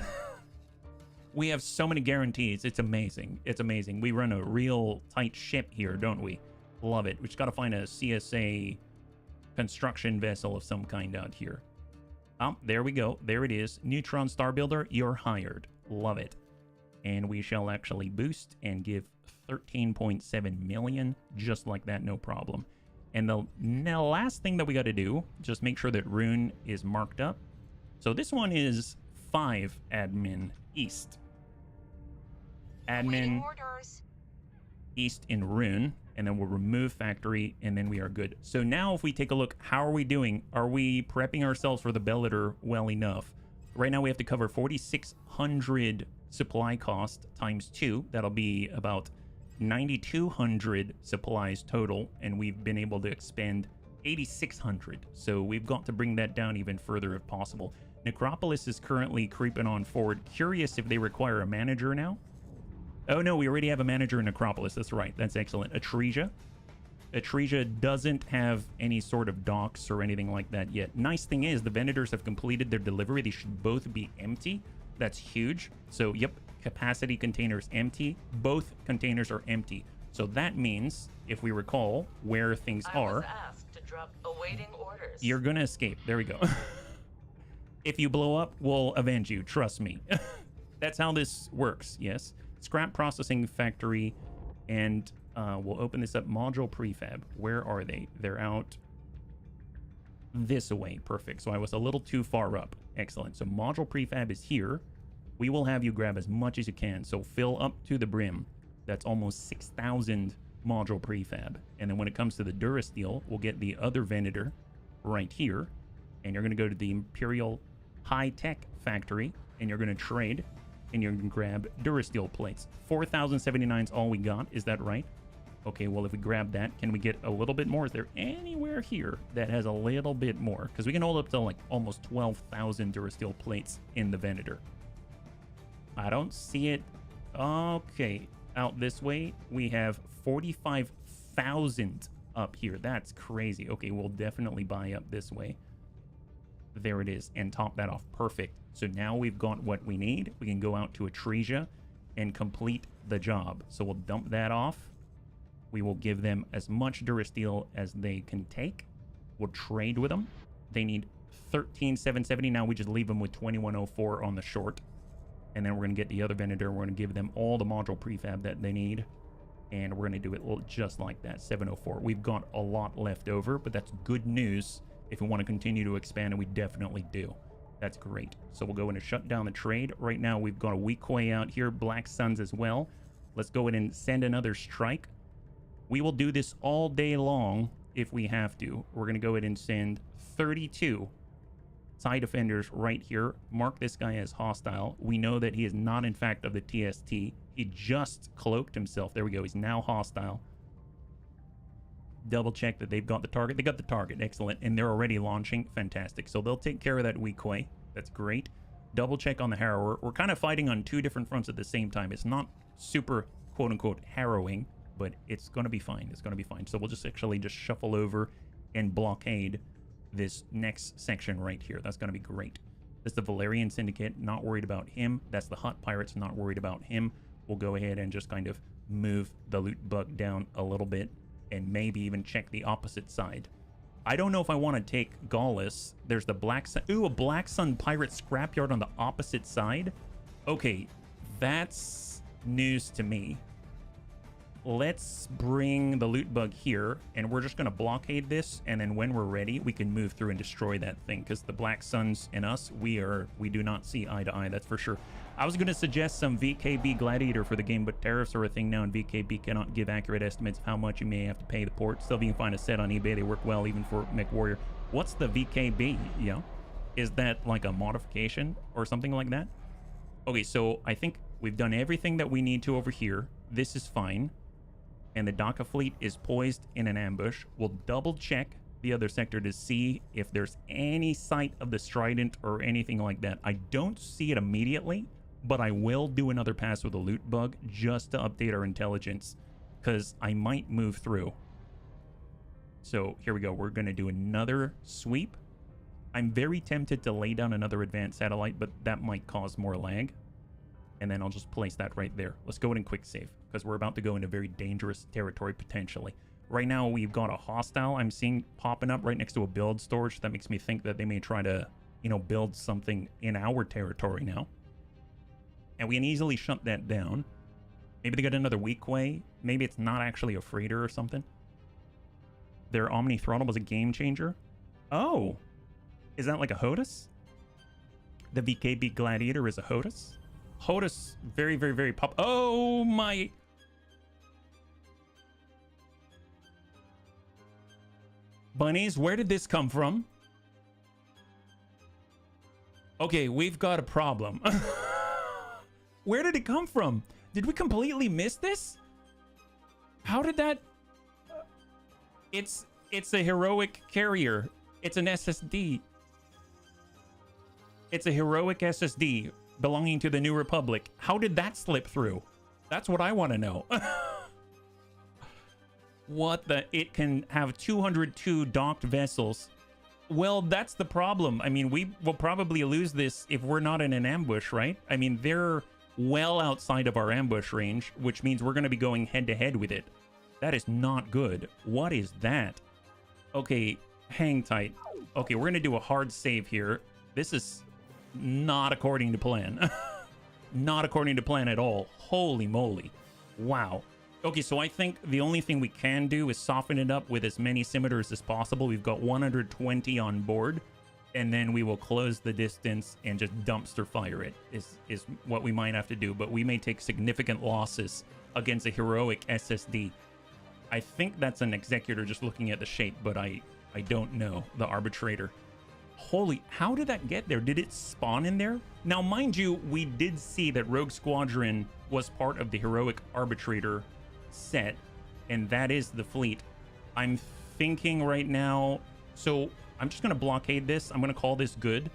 We have so many guarantees. It's amazing. It's amazing. We run a real tight ship here, don't we? Love it. We just got to find a CSA construction vessel of some kind out here. Oh, there we go. There it is. Neutron Star Builder, you're hired. Love it. And we shall actually boost and give 13.7 million. Just like that, no problem. And the last thing that we got to do, just make sure that Rune is marked up. So this one is 5 admin east. Admin east in Rune. And then we'll remove factory, and then we are good. So now if we take a look, how are we doing? Are we prepping ourselves for the Bellator well enough? Right now we have to cover 4,600 supply cost times 2. That'll be about 9,200 supplies total, and we've been able to expend 8,600. So we've got to bring that down even further if possible. Necropolis is currently creeping on forward. Curious if they require a manager now. Oh no, we already have a manager in Necropolis. That's right. That's excellent. Atresia. Atresia doesn't have any sort of docks or anything like that yet. Nice thing is the vendors have completed their delivery. They should both be empty. That's huge. So, yep, capacity containers empty. Both containers are empty. So that means, if we recall where things I was are, asked to drop awaiting orders. you're gonna escape. There we go. If you blow up, we'll avenge you. Trust me. That's how this works. Yes. Scrap processing factory, and we'll open this up. Module prefab. Where are they? They're out this way. Perfect. So I was a little too far up. Excellent. So module prefab is here. We will have you grab as much as you can. So fill up to the brim. That's almost 6,000 module prefab. And then when it comes to the Durasteel, we'll get the other Venator right here. And you're going to go to the Imperial High-Tech Factory, and you're going to trade, and you're going to grab Durasteel plates. 4,079 is all we got. Is that right? Okay, well, if we grab that, can we get a little bit more? Is there anywhere here that has a little bit more? Because we can hold up to, like, almost 12,000 Durasteel plates in the Venator. I don't see it. Okay, out this way, we have 45,000 up here. That's crazy. Okay, we'll definitely buy up this way. There it is, and top that off. Perfect. So now we've got what we need. We can go out to Atresia and complete the job. So we'll dump that off. We will give them as much Durasteel as they can take. We'll trade with them. They need 13,770. Now we just leave them with 2104 on the short. And then we're going to get the other Venator. We're going to give them all the module prefab that they need. And we're going to do it just like that, 704. We've got a lot left over, but that's good news if we want to continue to expand, and we definitely do. That's great. So we'll go in and shut down the trade. Right now, we've got a Weequay out here, Black Suns as well. Let's go in and send another strike. We will do this all day long if we have to. We're going to go ahead and send 32 side offenders right here. Mark this guy as hostile. We know that he is not, in fact, of the TST. He just cloaked himself. There we go. He's now hostile. Double check that they've got the target. They got the target. Excellent. And they're already launching. Fantastic. So they'll take care of that Weequay. That's great. Double check on the Harrower. We're kind of fighting on two different fronts at the same time. It's not super, quote unquote, harrowing, but it's going to be fine. It's going to be fine. So we'll just actually just shuffle over and blockade this next section right here. That's going to be great. That's the Valerian Syndicate. Not worried about him. That's the Hutt Pirates. Not worried about him. We'll go ahead and just kind of move the loot bug down a little bit, and maybe even check the opposite side. I don't know if I want to take Gaulis. There's the Black Sun. Ooh, a Black Sun pirate scrapyard on the opposite side. Okay, that's news to me. Let's bring the loot bug here, and we're just going to blockade this, and then when we're ready, we can move through and destroy that thing, because the Black Suns and us, we do not see eye to eye, that's for sure. I was going to suggest some VKB Gladiator for the game, but tariffs are a thing now, and VKB cannot give accurate estimates of how much you may have to pay the port. Still, if you can find a set on eBay, they work well, even for MechWarrior. What's the VKB? Yeah. Is that like a modification or something like that? Okay, so I think we've done everything that we need to over here. This is fine. And the Daka fleet is poised in an ambush. We'll double check the other sector to see if there's any sight of the Strident or anything like that. I don't see it immediately, but I will do another pass with a loot bug just to update our intelligence, because I might move through. So here we go. We're going to do another sweep. I'm very tempted to lay down another advanced satellite, but that might cause more lag. And then I'll just place that right there. Let's go ahead and quick save, because we're about to go into very dangerous territory potentially. Right now, we've got a hostile I'm seeing popping up right next to a build storage. That makes me think that they may try to, you know, build something in our territory now. And we can easily shut that down. Maybe they got another Weequay. Maybe it's not actually a freighter or something. Their Omni Throttle was a game changer. Oh, is that like a HOTUS? The VKB Gladiator is a HOTUS? HOTUS, very, very, very pop. Oh my. Bunnies, where did this come from? Okay, we've got a problem. Where did it come from? Did we completely miss this? How did that... It's a heroic carrier. It's an SSD. It's a heroic SSD belonging to the New Republic. How did that slip through? That's what I want to know. What the? It can have 202 docked vessels. Well, that's the problem. I mean, we will probably lose this if we're not in an ambush, right? I mean, they're well outside of our ambush range, which means we're going to be going head-to-head with it. That is not good. What is that? Okay, hang tight. Okay, we're going to do a hard save here. This is not according to plan. Not according to plan at all. Holy moly. Wow. Okay, so I think the only thing we can do is soften it up with as many scimitars as possible. We've got 120 on board, and then we will close the distance and just dumpster fire it is what we might have to do. But we may take significant losses against a heroic SSD. I think that's an executor just looking at the shape, but I don't know. The arbitrator. Holy, how did that get there? Did it spawn in there? Now, mind you, we did see that Rogue Squadron was part of the heroic arbitrator set, and that is the fleet. I'm thinking right now, so I'm just going to blockade this. I'm going to call this good.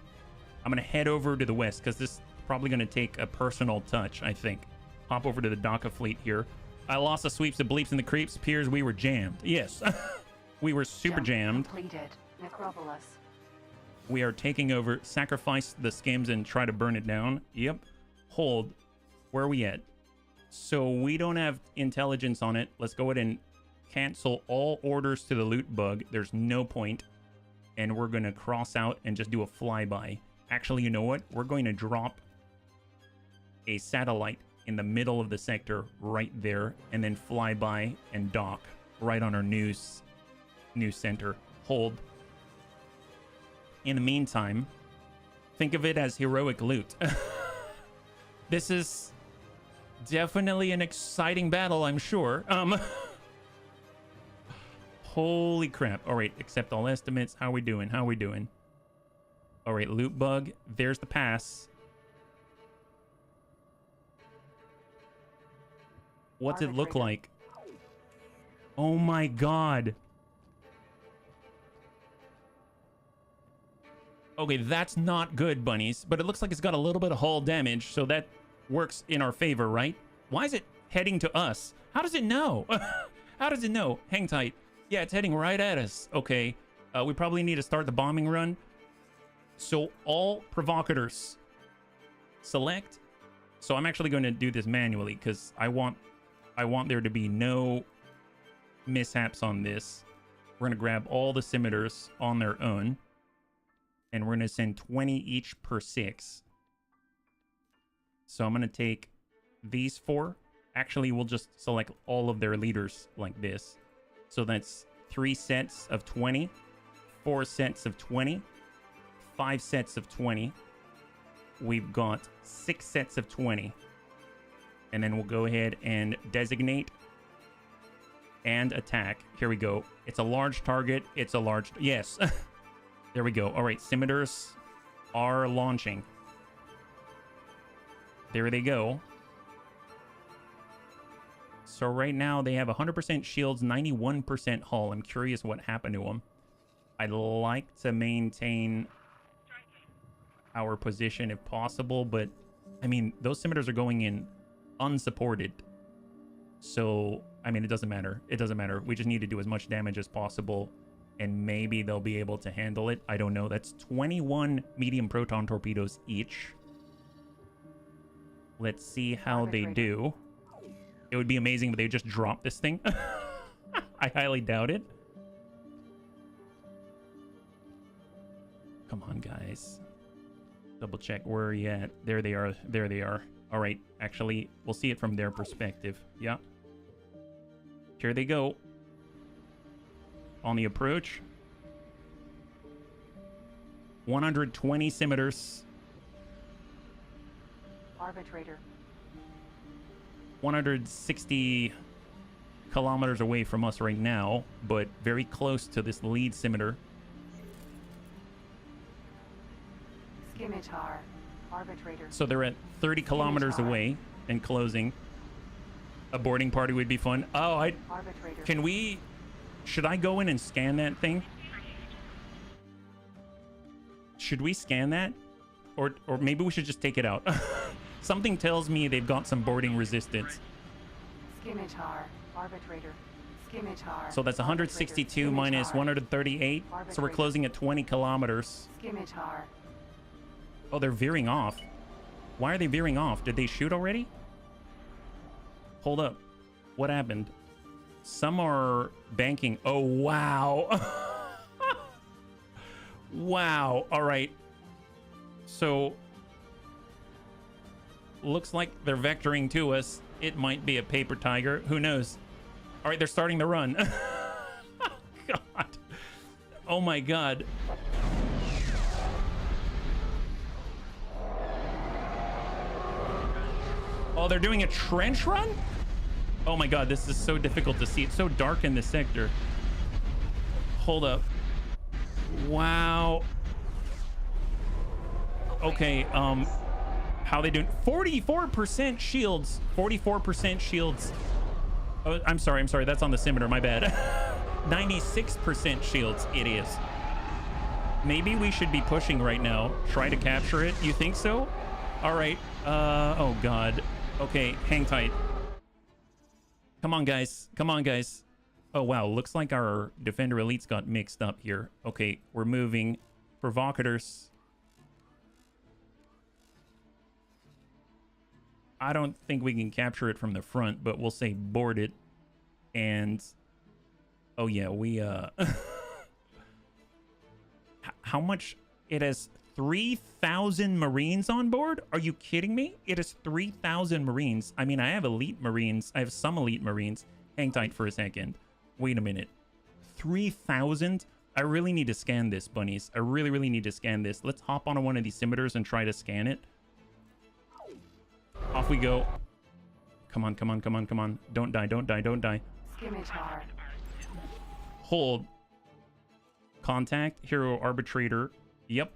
I'm going to head over to the west because this is probably going to take a personal touch, I think. Hop over to the Daka fleet here. I lost the sweeps, the bleeps, and the creeps. Appears we were jammed. Yes, we were super jammed. Completed. Necropolis. We are taking over. Sacrifice the skims and try to burn it down. Yep. Hold. Where are we at? So we don't have intelligence on it. Let's go ahead and cancel all orders to the loot bug. There's no point. And we're going to cross out and just do a flyby. Actually, you know what? We're going to drop a satellite in the middle of the sector right there and then fly by and dock right on our news center. Hold. In the meantime, think of it as heroic loot. This is definitely an exciting battle, I'm sure. Holy crap. All right, accept all estimates. How we doing? How we doing? All right, loot bug. There's the pass. What's it look like? Oh my god. Okay, that's not good, bunnies, but it looks like it's got a little bit of hull damage, so that works in our favor, right? Why is it heading to us? How does it know? How does it know? Hang tight. Yeah, it's heading right at us. Okay, we probably need to start the bombing run. So all provocateurs select. So I'm actually going to do this manually because I want there to be no mishaps on this. We're going to grab all the scimitars on their own. And we're going to send 20 each per 6. So I'm going to take these 4. Actually, we'll just select all of their leaders like this. So that's 3 sets of 20, 4 sets of 20, 5 sets of 20. We've got 6 sets of 20. And then we'll go ahead and designate and attack. Here we go. It's a large target. It's a large... Yes. There we go. All right, scimitars are launching. There they go. So right now they have 100% shields, 91% hull. I'm curious what happened to them. I'd like to maintain our position if possible, but I mean, those scimitars are going in unsupported. So, I mean, it doesn't matter. It doesn't matter. We just need to do as much damage as possible. And maybe they'll be able to handle it. I don't know. That's 21 medium proton torpedoes each. Let's see how they do. It would be amazing if they just drop this thing. I highly doubt it. Come on, guys. Double check. Where are you at? There they are. There they are. All right. Actually, we'll see it from their perspective. Yeah. Here they go. On the approach, 120 scimitars. Arbitrator. 160 kilometers away from us right now, but very close to this lead scimitar. Scimitar. Arbitrator. So they're at 30 kilometers away and closing. A boarding party would be fun. Oh, Arbitrator. Can we... Should I go in and scan that thing? Should we scan that? Or maybe we should just take it out. Something tells me they've got some boarding resistance. Scimitar. Arbitrator. Scimitar. So that's 162 minus 138. So we're closing at 20 kilometers. Scimitar. Oh, they're veering off. Why are they veering off? Did they shoot already? Hold up. What happened? Some are banking. Oh, wow. Wow. All right. So looks like they're vectoring to us. It might be a paper tiger. Who knows? All right, they're starting the run. Oh, God. Oh, my God. Oh, they're doing a trench run? Oh, my God. This is so difficult to see. It's so dark in this sector. Hold up. Wow. Okay, how they doing? 44% shields. 44% shields. Oh, I'm sorry. That's on the scimitar. My bad. 96% shields. It is. Maybe we should be pushing right now. Try to capture it. You think so? All right. Oh, God. Okay, hang tight. Come on, guys. Come on, guys. Oh, wow. Looks like our Defender Elites got mixed up here. Okay, we're moving. Provocators. I don't think we can capture it from the front, but we'll say board it. And... oh, yeah, we, how much? It has 3,000 Marines on board? Are you kidding me? It has 3,000 Marines. I mean, I have elite Marines. I have some elite Marines. Hang tight for a second. Wait a minute. 3,000? I really need to scan this, bunnies. I really, really need to scan this. Let's hop on one of these scimitars and try to scan it. Off we go. Come on, come on, come on, come on. Don't die, don't die, don't die. Scimitar. Hold. Contact. Hero Arbitrator. Yep.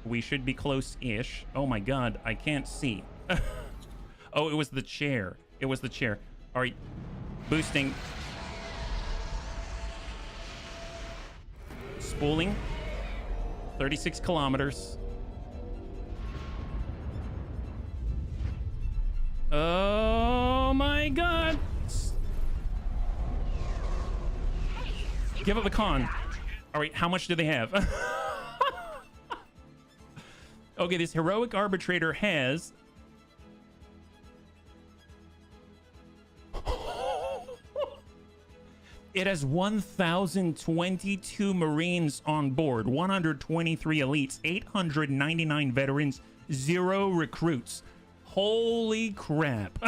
We should be close-ish. Oh my God, I can't see. Oh, it was the chair. It was the chair. All right. Boosting. Spooling. 36 kilometers. Oh my God. Give up the con. All right, how much do they have? Okay, this heroic arbitrator has... it has 1,022 Marines on board, 123 elites, 899 veterans, 0 recruits. Holy crap.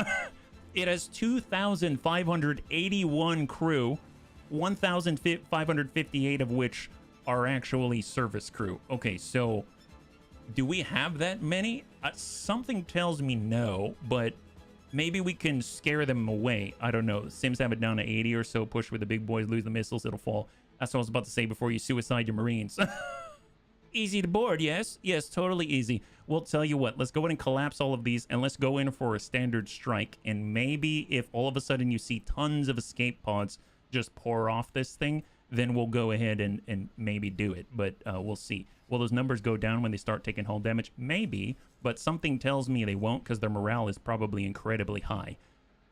It has 2,581 crew, 1,558 of which are actually service crew. Okay, so do we have that many? Something tells me no, but maybe we can scare them away. I don't know. Sims have it down to 80 or so. Push with the big boys, lose the missiles, it'll fall. That's what I was about to say before you suicide your Marines. Easy to board, yes? Yes, totally easy. We'll tell you what, let's go ahead and collapse all of these and let's go in for a standard strike. And maybe if all of a sudden you see tons of escape pods just pour off this thing, then we'll go ahead and maybe do it. But we'll see. Will those numbers go down when they start taking hull damage? Maybe, but something tells me they won't because their morale is probably incredibly high.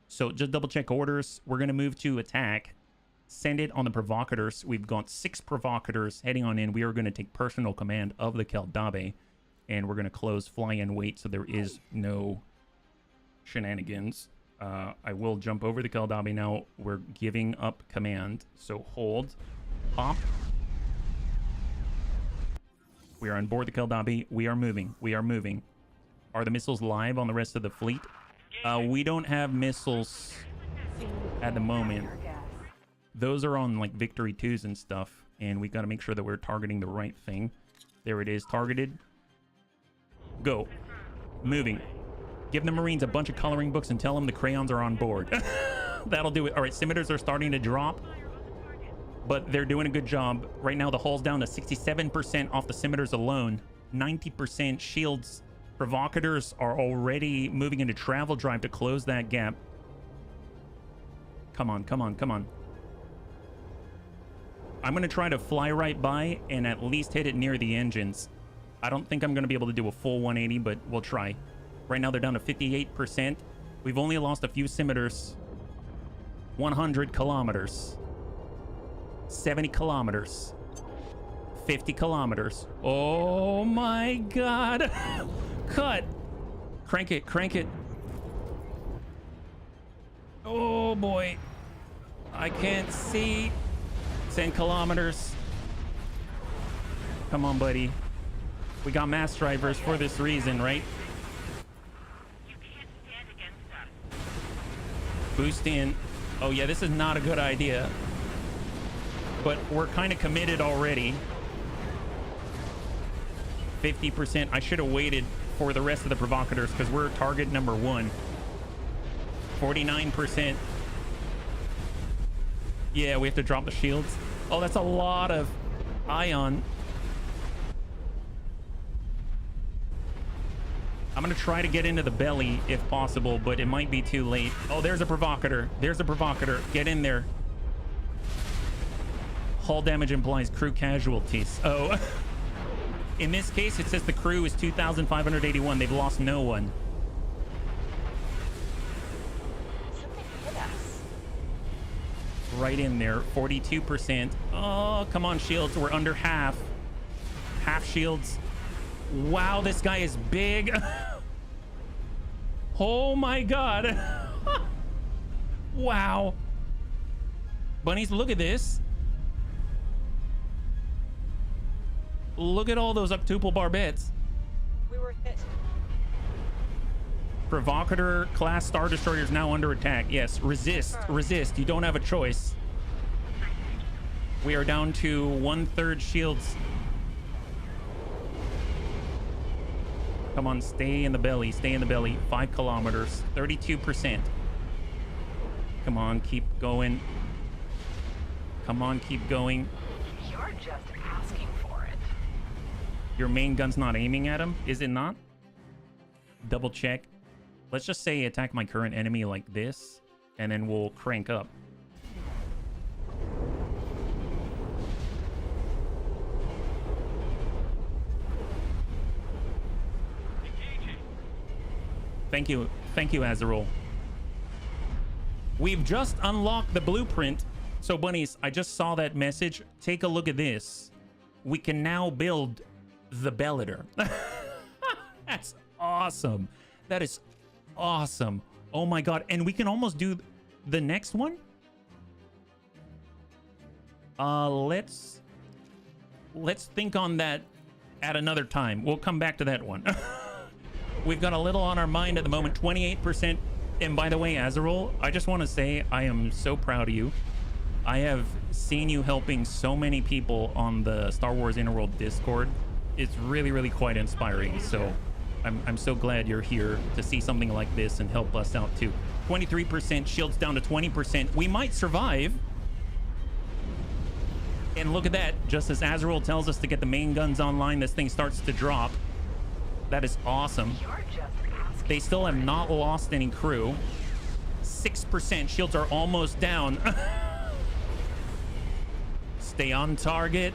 So just double check orders. We're going to move to attack. Send it on the provocators. We've got 6 provocators heading on in. We are going to take personal command of the Keldabe. And we're going to close fly and wait so there is no shenanigans. I will jump over the Keldabe now. We're giving up command. So hold. Hop. We are on board the Keldabe. We are moving. We are moving. Are the missiles live on the rest of the fleet? We don't have missiles at the moment. Those are on like Victory 2s and stuff. And we got to make sure that we're targeting the right thing. There it is. Targeted. Go. Moving. Give the Marines a bunch of coloring books and tell them the crayons are on board. That'll do it. All right, scimitars are starting to drop, but they're doing a good job. Right now, the hull's down to 67% off the scimitars alone. 90% shields. Provocators are already moving into travel drive to close that gap. Come on, come on, come on. I'm going to try to fly right by and at least hit it near the engines. I don't think I'm going to be able to do a full 180, but we'll try. Right now, they're down to 58%. We've only lost a few scimitars. 100 kilometers. 70 kilometers. 50 kilometers. Oh my god. Cut. Crank it, crank it. Oh boy. I can't see. 10 kilometers. Come on, buddy. We got mass drivers for this reason, right? You can't stand against us. Boost in. Oh yeah, this is not a good idea. But we're kind of committed already. 50%. I should have waited for the rest of the provocateurs because we're target number 1. 49%. Yeah, we have to drop the shields. Oh, that's a lot of ion. I'm gonna try to get into the belly if possible, but it might be too late. Oh, there's a provocateur. There's a provocateur. Get in there. Hull damage implies crew casualties. Oh. In this case, it says the crew is 2,581. They've lost no one. Something hit us. Right in there. 42%. Oh, come on, shields. We're under half. Half shields. Wow, this guy is big. Oh my god. Wow. Bunnies, look at this. Look at all those octuple barbettes. We were hit. Provocateur class Star Destroyer is now under attack. Yes, resist, resist. You don't have a choice. We are down to 1/3 shields. Come on, stay in the belly, stay in the belly. 5 kilometers, 32%. Come on, keep going. Come on, keep going. You're just asking for it. Your main gun's not aiming at him, is it not? Double check. Let's just say attack my current enemy like this, and then we'll crank up. Thank you, Azarol. We've just unlocked the blueprint. So bunnies, I just saw that message. Take a look at this. We can now build the Bellator. That's awesome. That is awesome. Oh my god. And we can almost do the next one. Let's think on that at another time. We'll come back to that one. We've got a little on our mind at the moment. 28%. And by the way, Azarol, I just want to say I am so proud of you. I have seen you helping so many people on the Star Wars Interworld Discord. It's really, really quite inspiring. So I'm so glad you're here to see something like this and help us out too. 23%, shields down to 20%. We might survive. And look at that. Just as Azarol tells us to get the main guns online, this thing starts to drop. That is awesome. They still have not lost any crew. 6%. Shields are almost down. Stay on target.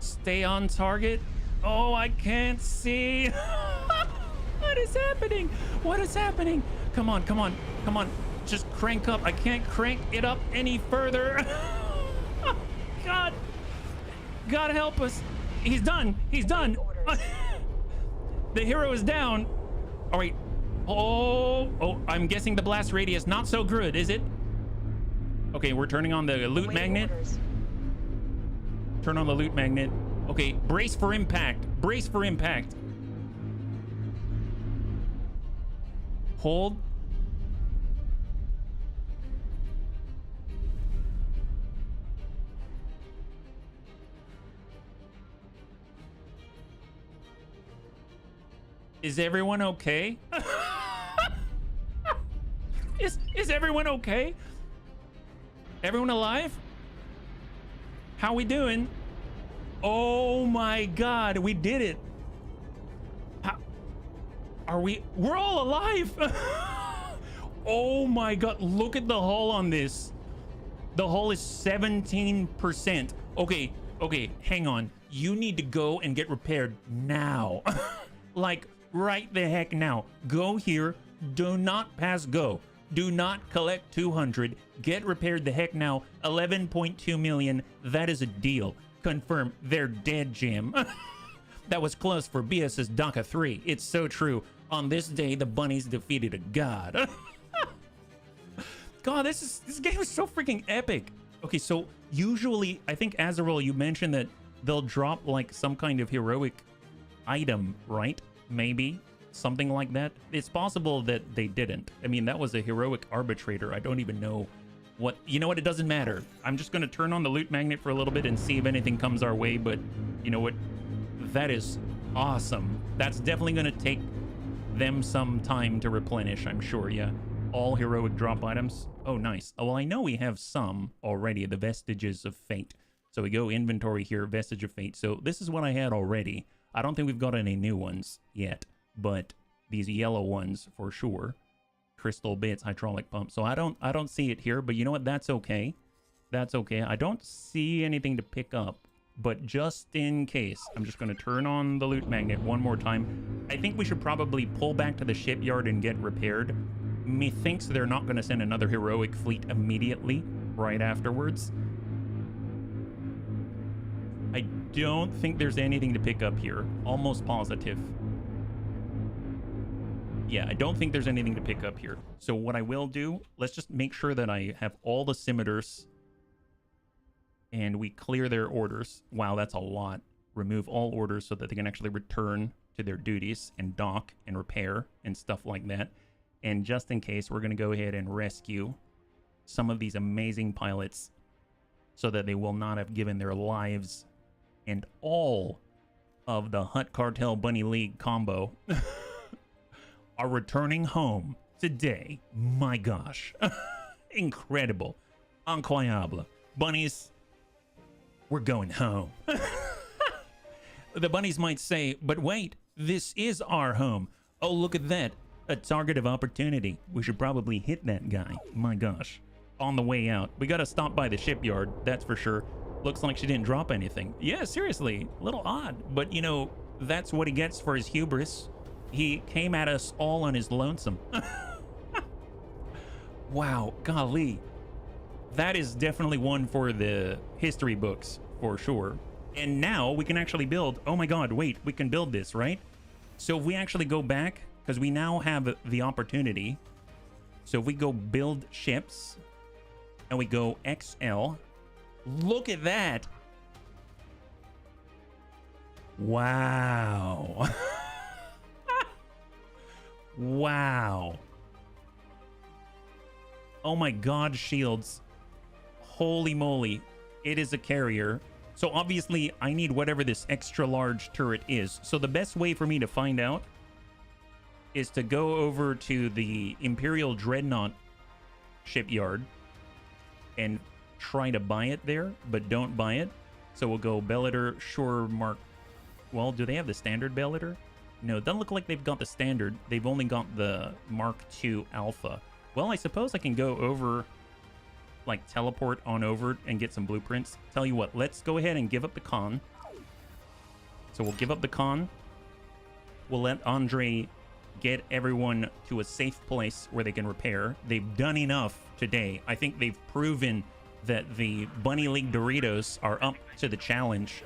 Stay on target. Oh, I can't see. What is happening? What is happening? Come on, come on, come on. Just crank up. I can't crank it up any further. God. God help us. He's done. He's done. The hero is down. All right. Oh, I'm guessing the blast radius not so good, is it? Okay, we're turning on the loot magnet. Turn on the loot magnet. Okay, brace for impact. Brace for impact. Hold. Is everyone okay? Is everyone okay? Everyone alive? How we doing? Oh my god, we did it. How are we? We're all alive. Oh my god, look at the hull on this. The hull is 17%. Okay, hang on. You need to go and get repaired now. Like right the heck now. Go here. Do not pass go. Do not collect 200. Get repaired the heck now. 11.2 million. That is a deal. Confirm. They're dead, Jim. That was close for BS's DACA 3. It's so true. On this day, the bunnies defeated a god. God, this game is so freaking epic. Okay, so usually, I think Azarel, you mentioned that they'll drop like some kind of heroic item, right? Maybe something like that. It's possible that they didn't. I mean, that was a heroic arbitrator. I don't even know what, you know what? It doesn't matter. I'm just going to turn on the loot magnet for a little bit and see if anything comes our way. But you know what? That is awesome. That's definitely going to take them some time to replenish, I'm sure. Yeah. All heroic drop items. Oh, nice. Oh, well, I know we have some already, the Vestiges of Fate. So we go inventory here, Vestige of Fate. So this is what I had already. I don't think we've got any new ones yet, but these yellow ones for sure. Crystal bits, hydraulic pump. So I don't see it here, but you know what? That's okay. That's okay. I don't see anything to pick up, but just in case, I'm just going to turn on the loot magnet one more time. I think we should probably pull back to the shipyard and get repaired. Methinks they're not going to send another heroic fleet immediately right afterwards. I don't think there's anything to pick up here. Almost positive. Yeah, I don't think there's anything to pick up here. So what I will do, let's just make sure that I have all the scimitars and we clear their orders. Wow, that's a lot. Remove all orders so that they can actually return to their duties and dock and repair and stuff like that. And just in case, we're going to go ahead and rescue some of these amazing pilots so that they will not have given their lives. And all of the Hutt Cartel Bunny League combo are returning home today. My gosh. Incredible. Incroyable. Bunnies, we're going home. The bunnies might say, but wait, this is our home. Oh, look at that. A target of opportunity. We should probably hit that guy. My gosh. On the way out. We gotta stop by the shipyard, that's for sure. Looks like she didn't drop anything. Yeah, seriously. A little odd. But, you know, that's what he gets for his hubris. He came at us all on his lonesome. Wow, golly. That is definitely one for the history books, for sure. And now we can actually build... Oh my god, wait. We can build this, right? So if we actually go back... Because we now have the opportunity. So if we go build ships and we go XL, look at that. Wow. Wow. Oh my god, shields. Holy moly. It is a carrier. So obviously I need whatever this extra large turret is. So the best way for me to find out is to go over to the Imperial Dreadnought shipyard and try to buy it there, but don't buy it. So we'll go Bellator, Shore Mark. Well, do they have the standard Bellator? No, it doesn't look like they've got the standard. They've only got the Mark II Alpha. Well, I suppose I can go over, like teleport on over and get some blueprints. Tell you what, let's go ahead and give up the con. So we'll give up the con. We'll let Andre get everyone to a safe place where they can repair. They've done enough today. I think they've proven that the Bunny League Doritos are up to the challenge.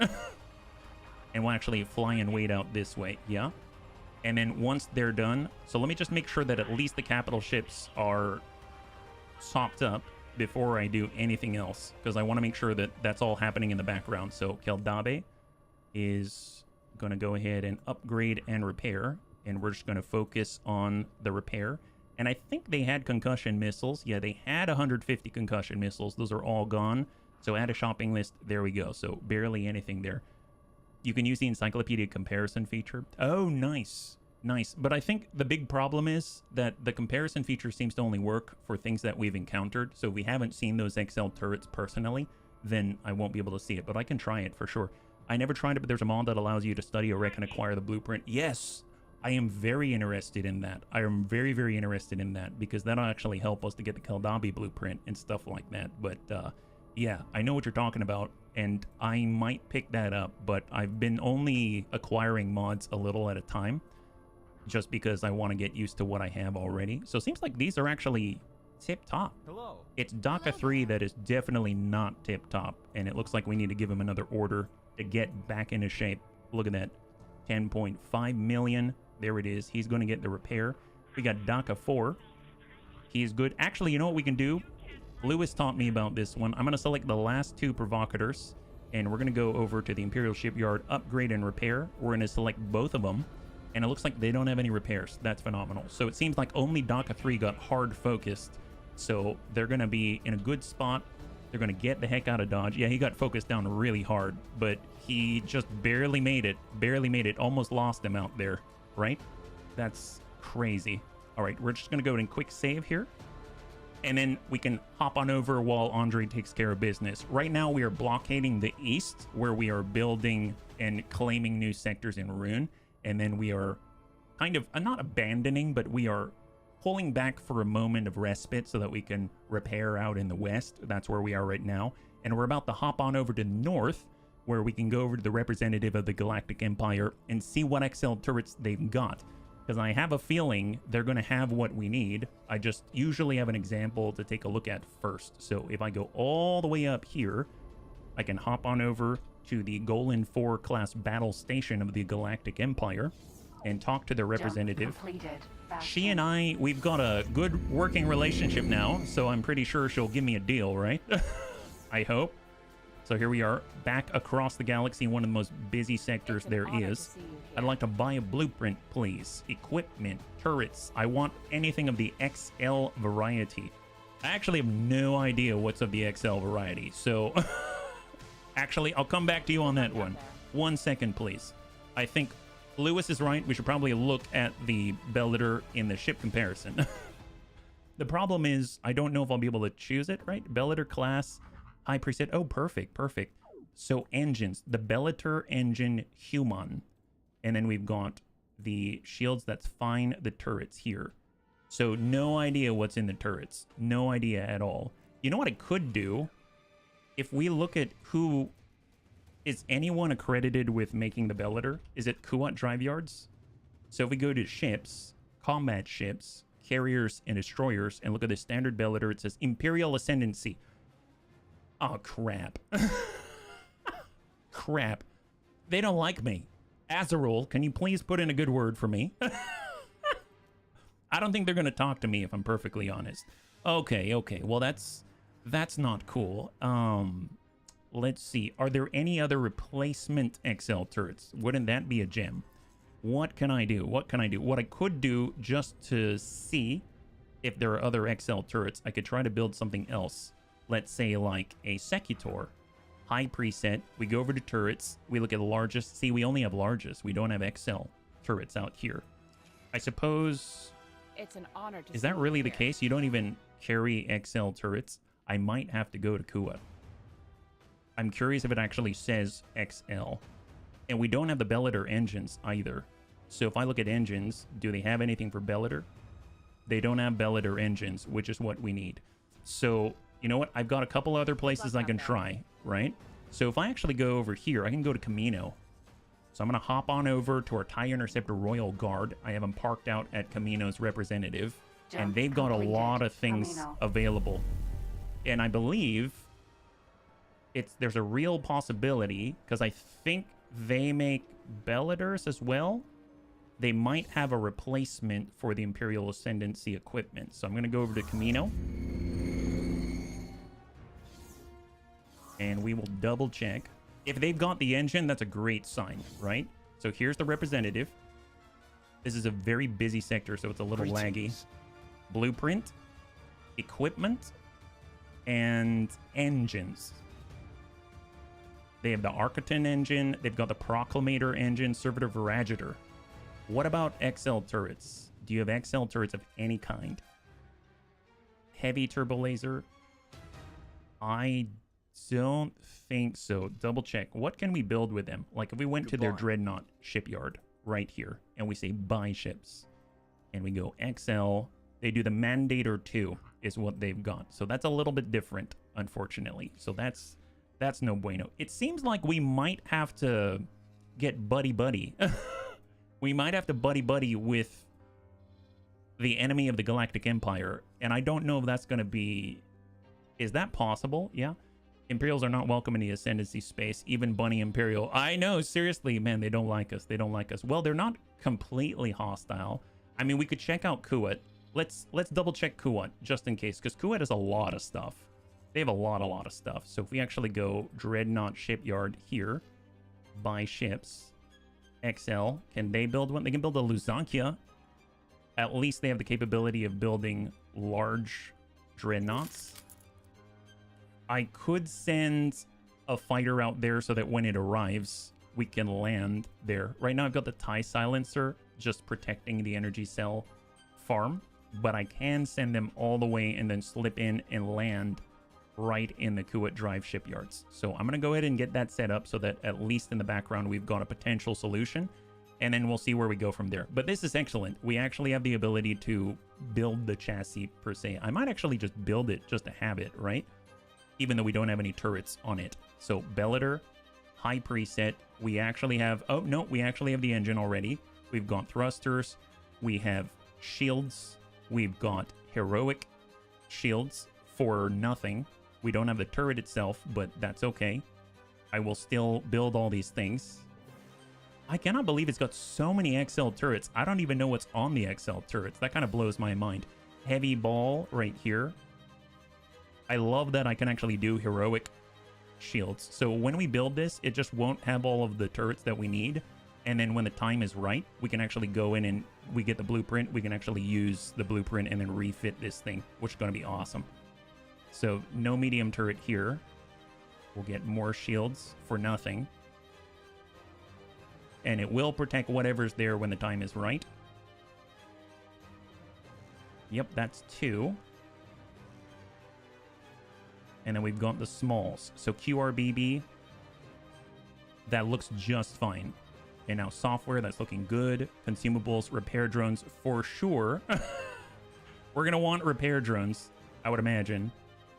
And we'll actually fly and wait out this way. Yeah. And then once they're done, so let me just make sure that at least the capital ships are socked up before I do anything else, because I want to make sure that that's all happening in the background. So Keldabe is going to go ahead and upgrade and repair. And we're just going to focus on the repair. And I think they had concussion missiles. Yeah, they had 150 concussion missiles. Those are all gone. So add a shopping list. There we go. So barely anything there. You can use the encyclopedia comparison feature. Oh, nice. Nice. But I think the big problem is that the comparison feature seems to only work for things that we've encountered. So if we haven't seen those XL turrets personally, then I won't be able to see it. But I can try it for sure. I never tried it, but there's a mod that allows you to study a rec and acquire the blueprint. Yes! I am very interested in that. I am very, very interested in that, because that'll actually help us to get the Keldabe blueprint and stuff like that. But yeah, I know what you're talking about, and I might pick that up, but I've been only acquiring mods a little at a time, just because I want to get used to what I have already. So it seems like these are actually tip-top. Hello. It's DACA 3 that is definitely not tip-top, and it looks like we need to give him another order to get back into shape. Look at that. 10.5 million. There it is. He's going to get the repair. We got DACA 4. He's good. Actually, you know what we can do? Lewis taught me about this one. I'm going to select the last 2 provocators, and we're going to go over to the Imperial Shipyard, upgrade and repair. We're going to select both of them, and it looks like they don't have any repairs. That's phenomenal. So it seems like only DACA 3 got hard focused, so they're going to be in a good spot. They're going to get the heck out of Dodge. Yeah, he got focused down really hard, but he just barely made it. Barely made it. Almost lost him out there, right? That's crazy. All right, we're just going to go in quick save here, and then we can hop on over while Andre takes care of business. Right now, we are blockading the east, where we are building and claiming new sectors in Rune, and then we are kind of, not abandoning, but we are pulling back for a moment of respite so that we can repair out in the west. That's where we are right now. And we're about to hop on over to the north, where we can go over to the representative of the Galactic Empire and see what XL turrets they've got. Because I have a feeling they're going to have what we need. I just usually have an example to take a look at first. So if I go all the way up here, I can hop on over to the Golan 4 class battle station of the Galactic Empire and talk to their representative. She and I, we've got a good working relationship now, so I'm pretty sure she'll give me a deal, right? I hope. So here we are, back across the galaxy, one of the most busy sectors there is. I'd like to buy a blueprint, please. Equipment, turrets. I want anything of the XL variety. I actually have no idea what's of the XL variety, so actually, I'll come back to you on that one. 1 second, please. I think Lewis is right. We should probably look at the Bellator in the ship comparison. The problem is, I don't know if I'll be able to choose it, right? Bellator class, high preset. Oh, perfect, perfect. So engines, the Bellator engine human. And then we've got the shields, that's fine, the turrets here. So no idea what's in the turrets. No idea at all. You know what I could do? If we look at who... Is anyone accredited with making the Bellator? Is it Kuat Drive Yards? So if we go to ships, combat ships, carriers, and destroyers, and look at the standard Bellator, it says Imperial Ascendancy. Oh, crap. Crap. They don't like me. Azarul, can you please put in a good word for me? I don't think they're going to talk to me, if I'm perfectly honest. Okay, okay. Well, that's not cool. Let's see. Are there any other replacement XL turrets? Wouldn't that be a gem? What can I do? What can I do? What I could do, just to see if there are other XL turrets, I could try to build something else. Let's say like a Secutor. High preset. We go over to turrets. We look at the largest. See, we only have largest. We don't have XL turrets out here. I suppose... It's an honor to Is that really the case? You don't even carry XL turrets? I might have to go to Kuat. I'm curious if it actually says XL. And we don't have the Bellator engines either. So if I look at engines, do they have anything for Bellator? They don't have Bellator engines, which is what we need. So, you know what? I've got a couple other places I can try, right? So if I actually go over here, I can go to Camino. So I'm going to hop on over to our TIE Interceptor Royal Guard. I have them parked out at Camino's representative. And they've got a lot of things available. And I believe... there's a real possibility, because I think they make Bellators as well. They might have a replacement for the Imperial Ascendancy equipment. So I'm going to go over to Camino. And we will double check. If they've got the engine, that's a great sign, right? So here's the representative. This is a very busy sector, so it's a little laggy. Blueprint, equipment, and engines. They have the Architon engine. They've got the Proclamator engine, Servitor Viragitor. What about XL turrets? Do you have XL turrets of any kind? Heavy turbo laser? I don't think so. Double check. What can we build with them? Like if we went to their Dreadnought shipyard right here and we say buy ships and we go XL, they do the Mandator 2 is what they've got. So that's a little bit different, unfortunately. So that's no bueno. It seems like we might have to get buddy-buddy. We might have to buddy-buddy with the enemy of the Galactic Empire. And I don't know if that's going to be... Is that possible? Yeah. Imperials are not welcome in the Ascendancy space. Even Bunny Imperial. I know, seriously, man, they don't like us. They don't like us. Well, they're not completely hostile. I mean, we could check out Kuwait. Let's double check Kuwait, just in case, because Kuwait has a lot of stuff. They have a lot of stuff. So if we actually go Dreadnought Shipyard here, buy ships, XL, can they build one? They can build a Lusakia. At least they have the capability of building large dreadnoughts. I could send a fighter out there so that when it arrives, we can land there. Right now I've got the TIE Silencer just protecting the energy cell farm, but I can send them all the way and then slip in and land right in the Kuwait Drive shipyards. So I'm going to go ahead and get that set up so that at least in the background we've got a potential solution, and then we'll see where we go from there. But this is excellent. We actually have the ability to build the chassis per se. I might actually just build it just to have it, right? Even though we don't have any turrets on it. So Bellator, high preset. We actually have, oh no, we actually have the engine already. We've got thrusters. We have shields. We've got heroic shields for nothing. We don't have the turret itself, but that's okay. I will still build all these things. I cannot believe it's got so many XL turrets. I don't even know what's on the XL turrets. That kind of blows my mind. Heavy ball right here. I love that I can actually do heroic shields. So when we build this, it just won't have all of the turrets that we need. And then when the time is right, we can actually go in and we get the blueprint. We can actually use the blueprint and then refit this thing, which is going to be awesome. So no medium turret here. We'll get more shields for nothing. And it will protect whatever's there when the time is right. Yep, that's 2. And then we've got the smalls. So QRBB, that looks just fine. And now software, that's looking good. Consumables, repair drones, for sure. We're going to want repair drones, I would imagine.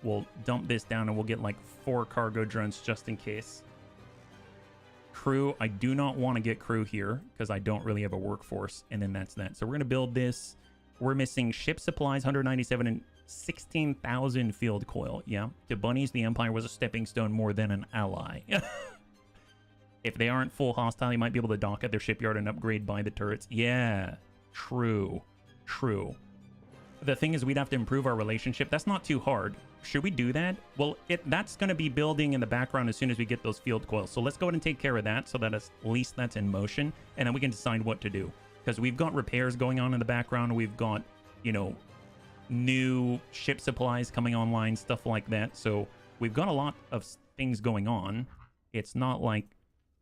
We'll dump this down and we'll get like 4 cargo drones just in case. Crew, I do not want to get crew here because I don't really have a workforce. And then that's that. So we're going to build this. We're missing ship supplies, 197 and 16,000 field coil. Yeah. To bunnies, the Empire was a stepping stone more than an ally. If they aren't full hostile, you might be able to dock at their shipyard and upgrade by the turrets. Yeah. True. True. The thing is, we'd have to improve our relationship. That's not too hard. Should we do that? Well, that's going to be building in the background as soon as we get those field coils. So let's go ahead and take care of that so that at least that's in motion. And then we can decide what to do. Because we've got repairs going on in the background. We've got, you know, new ship supplies coming online, stuff like that. So we've got a lot of things going on. It's not like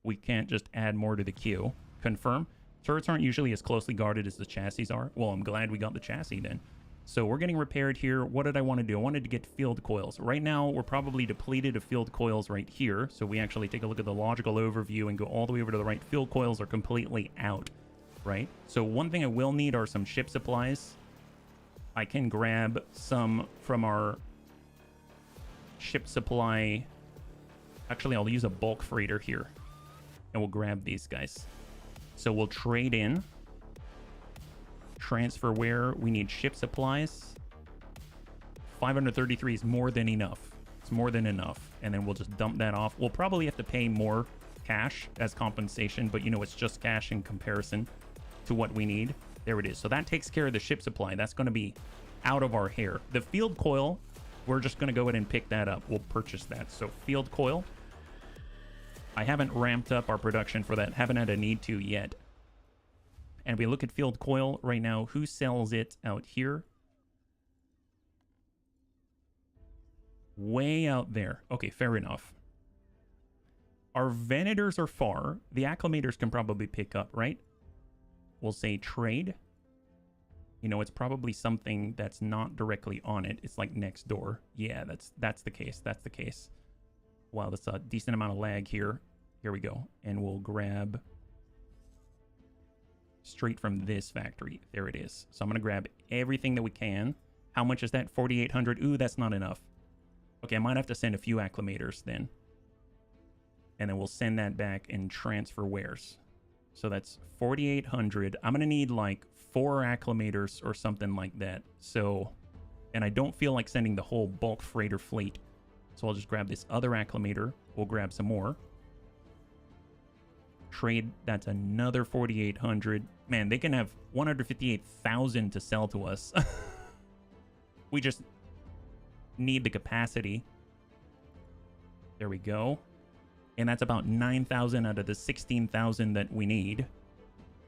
we can't just add more to the queue. Confirm. Turrets aren't usually as closely guarded as the chassis are. Well, I'm glad we got the chassis then. So we're getting repaired here. What did I want to do? I wanted to get field coils. Right now, we're probably depleted of field coils right here. So we actually take a look at the logical overview and go all the way over to the right. Field coils are completely out, right? So one thing I will need are some ship supplies. I can grab some from our ship supply. Actually, I'll use a bulk freighter here. And we'll grab these guys. So we'll trade in. Transfer where we need ship supplies. 533 is more than enough. It's more than enough. And then we'll just dump that off. We'll probably have to pay more cash as compensation, but you know, it's just cash in comparison to what we need. There it is. So that takes care of the ship supply. That's going to be out of our hair. The field coil, we're just going to go ahead and pick that up. We'll purchase that. So field coil. I haven't ramped up our production for that. Haven't had a need to yet. And we look at field coil right now. Who sells it out here? Way out there. Okay, fair enough. Our Venators are far. The Acclimators can probably pick up, right? We'll say trade. You know, it's probably something that's not directly on it. It's like next door. Yeah, that's the case. That's the case. Wow, that's a decent amount of lag here. Here we go. And we'll grab straight from this factory. There it is. So I'm going to grab everything that we can. How much is that? 4,800. Ooh, that's not enough. Okay, I might have to send a few acclimators then. And then we'll send that back and transfer wares. So that's 4,800. I'm going to need like 4 acclimators or something like that. So, and I don't feel like sending the whole bulk freighter fleet. So I'll just grab this other acclimator. We'll grab some more. Trade, that's another 4,800. Man, they can have 158,000 to sell to us. We just need the capacity. There we go. And that's about 9,000 out of the 16,000 that we need.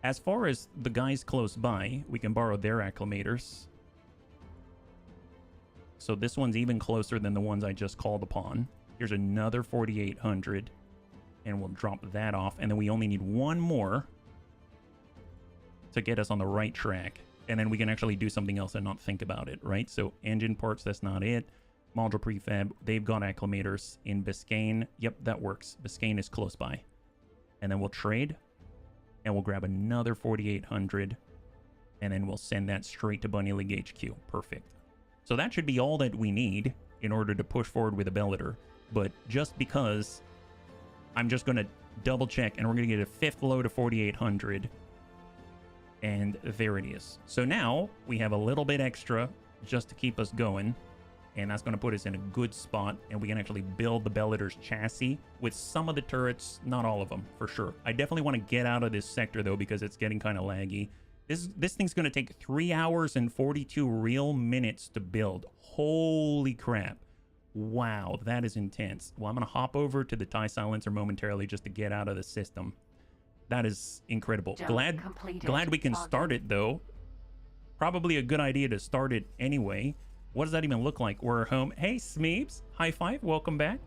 As far as the guys close by, we can borrow their acclimators. So this one's even closer than the ones I just called upon. Here's another 4,800. And we'll drop that off. And then we only need one more to get us on the right track. And then we can actually do something else and not think about it, right? So engine parts, that's not it. Module prefab, they've got acclimators in Biscayne. Yep, that works. Biscayne is close by. And then we'll trade. And we'll grab another 4,800. And then we'll send that straight to Bunny League HQ. Perfect. So that should be all that we need in order to push forward with a Bellator. But just because, I'm just going to double check, and we're going to get a 5th load of 4,800. And there it is. So now we have a little bit extra just to keep us going. And that's going to put us in a good spot. And we can actually build the Bellator's chassis with some of the turrets, not all of them, for sure. I definitely want to get out of this sector, though, because it's getting kind of laggy. This thing's going to take 3 hours and 42 real minutes to build. Holy crap. Wow, that is intense. Well, I'm going to hop over to the TIE Silencer momentarily just to get out of the system. That is incredible. Glad we can start it, though. Probably a good idea to start it anyway. What does that even look like? We're home. Hey, Smeebs. High five. Welcome back.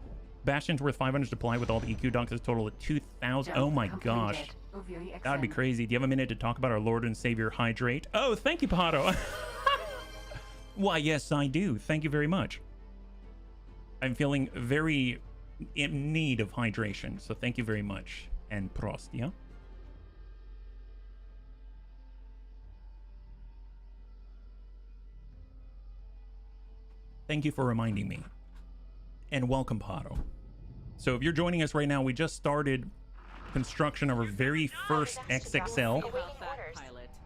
Bastion's worth 500 to supply with all the EQ docks. Total of 2,000. Oh my gosh. That'd be crazy. Do you have a minute to talk about our Lord and Savior Hydrate? Oh, thank you, Pato. Why, yes, I do. Thank you very much. I'm feeling very in need of hydration, so thank you very much. And Prost, yeah? Thank you for reminding me. And welcome, Pato. So if you're joining us right now, we just started construction of our very first XXL.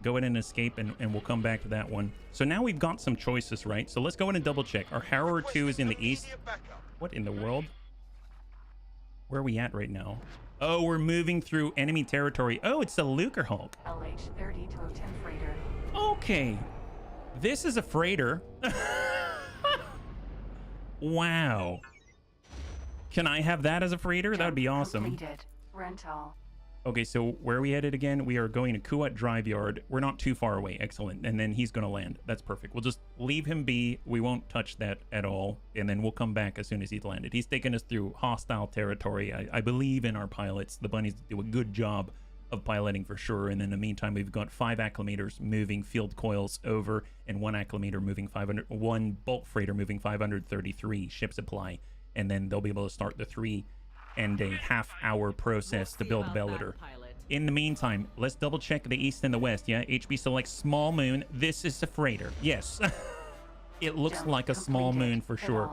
Go ahead and escape, and we'll come back to that one. So now we've got some choices, right? So let's go ahead and double check. Our Harrower 2 is in the east. What in the world? Where are we at right now? Oh, we're moving through enemy territory. Oh, it's the Lucre Hulk. LH-30 Totem Freighter. Okay. This is a freighter. Wow. Can I have that as a freighter? That would be awesome. Completed. Rental. Okay, so where are we headed again? We are going to Kuat Drive Yard. We're not too far away. Excellent. And then he's going to land. That's perfect. We'll just leave him be. We won't touch that at all. And then we'll come back as soon as he's landed. He's taken us through hostile territory. I believe in our pilots. The bunnies do a good job of piloting for sure. And in the meantime, we've got 5 acclimators moving field coils over, and 1 acclimator moving 500, 1 bulk freighter moving 533 ship supply. And then they'll be able to start the 3 and a half-hour process to build Bellator. In the meantime, let's double check the east and the west. Yeah, HB selects small moon. This is a freighter. Yes. It looks like a small moon for sure.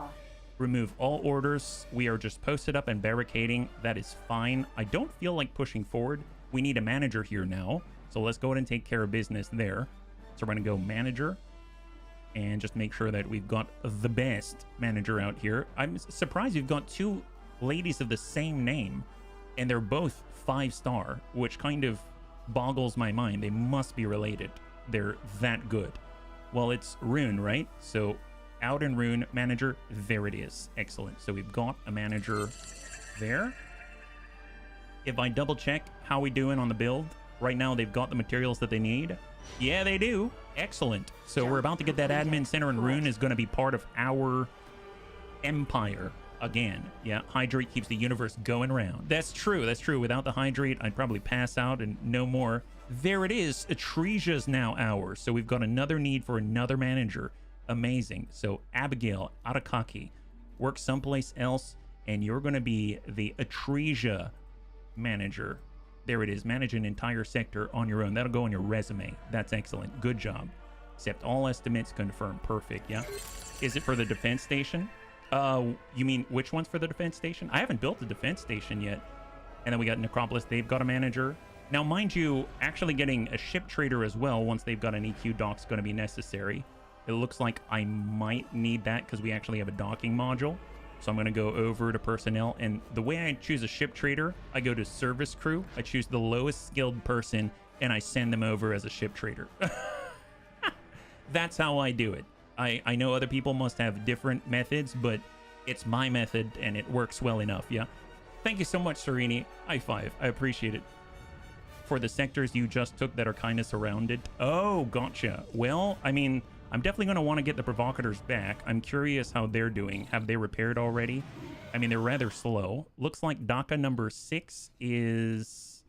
Remove all orders. We are just posted up and barricading. That is fine. I don't feel like pushing forward. We need a manager here now. So let's go ahead and take care of business there. So we're going to go manager and just make sure that we've got the best manager out here. I'm surprised you've got 2 ladies of the same name, and they're both 5-star, which kind of boggles my mind. They must be related. They're that good. Well, it's Rune, right? So out in Rune, manager, there it is. Excellent. So we've got a manager there. If I double check how we doing on the build, right now they've got the materials that they need. Yeah, they do. Excellent. So we're about to get that admin center, and Rune is going to be part of our empire again. Yeah, hydrate keeps the universe going round. That's true. That's true. Without the hydrate, I'd probably pass out and no more. There it is. Atresia's now ours. So we've got another need for another manager. Amazing. So Abigail Arakaki, work someplace else, and you're going to be the Atresia manager. There it is. Manage an entire sector on your own. That'll go on your resume. That's excellent. Good job. Accept all estimates confirmed. Perfect. Yeah. Is it for the defense station? You mean which one's for the defense station? I haven't built the defense station yet. And then we got Necropolis. They've got a manager. Now, mind you, actually getting a ship trader as well once they've got an EQ dock is going to be necessary. It looks like I might need that because we actually have a docking module. So I'm going to go over to personnel, and the way I choose a ship trader, I go to service crew. I choose the lowest skilled person, and I send them over as a ship trader. That's how I do it. I know other people must have different methods, but it's my method, and it works well enough, yeah? Thank you so much, Serini. High five. I appreciate it. For the sectors you just took that are kind of surrounded. Oh, gotcha. Well, I mean, I'm definitely going to want to get the provocateurs back. I'm curious how they're doing. Have they repaired already? I mean, they're rather slow. Looks like DACA number 6 is...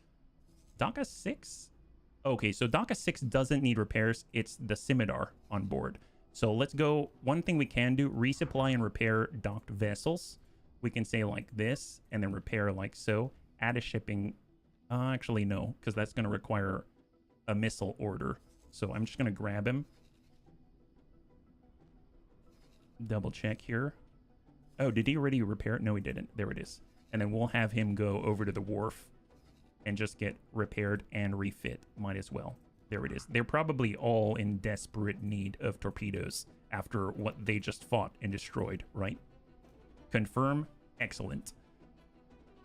DACA 6? Okay, so DACA 6 doesn't need repairs. It's the Scimitar on board. So let's go. One thing we can do, resupply and repair docked vessels. We can say like this, and then repair like so. Add a shipping... actually, no, because that's going to require a missile order. So I'm just going to grab him. Double check here. Oh, did he already repair it? No, he didn't. There it is. And then we'll have him go over to the wharf and just get repaired and refit. Might as well. There it is. They're probably all in desperate need of torpedoes after what they just fought and destroyed, right? Confirm. Excellent.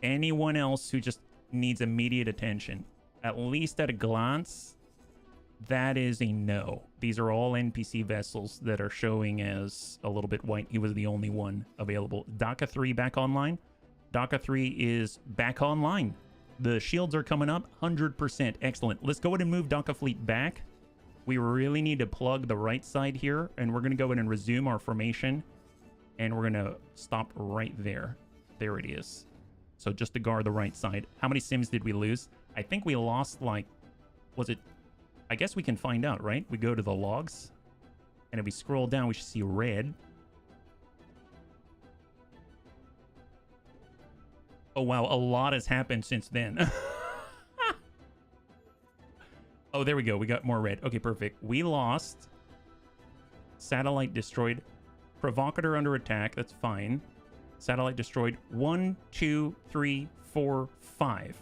Anyone else who just needs immediate attention, at least at a glance, that is a no. These are all NPC vessels that are showing as a little bit white. He was the only one available. DACA 3 back online. DACA 3 is back online. The shields are coming up 100%. Excellent. Let's go ahead and move DACA fleet back. We really need to plug the right side here, and we're going to go ahead and resume our formation, and we're going to stop right there. There it is. So just to guard the right side. How many sims did we lose? I think we lost, like, was it... I guess we can find out, right? We go to the logs, and if we scroll down, we should see red. Oh, wow. A lot has happened since then. Oh, there we go. We got more red. Okay, perfect. We lost. Satellite destroyed. Provocateur under attack. That's fine. Satellite destroyed. 1, 2, 3, 4, 5.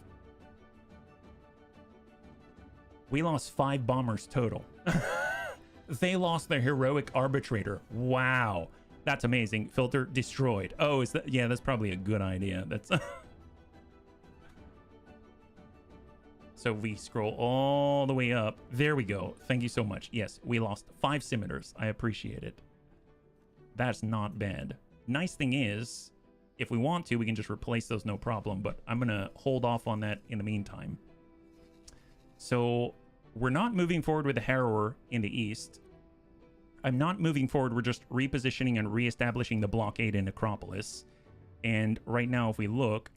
We lost 5 bombers total. They lost their heroic arbitrator. Wow. That's amazing. Filter destroyed. Oh, is that... Yeah, that's probably a good idea. That's... So we scroll all the way up. There we go. Thank you so much. Yes, we lost 5 scimitars. I appreciate it. That's not bad. Nice thing is, if we want to, we can just replace those, no problem. But I'm going to hold off on that in the meantime. So we're not moving forward with the Harrower in the east. I'm not moving forward. We're just repositioning and reestablishing the blockade in Necropolis. And right now, if we look,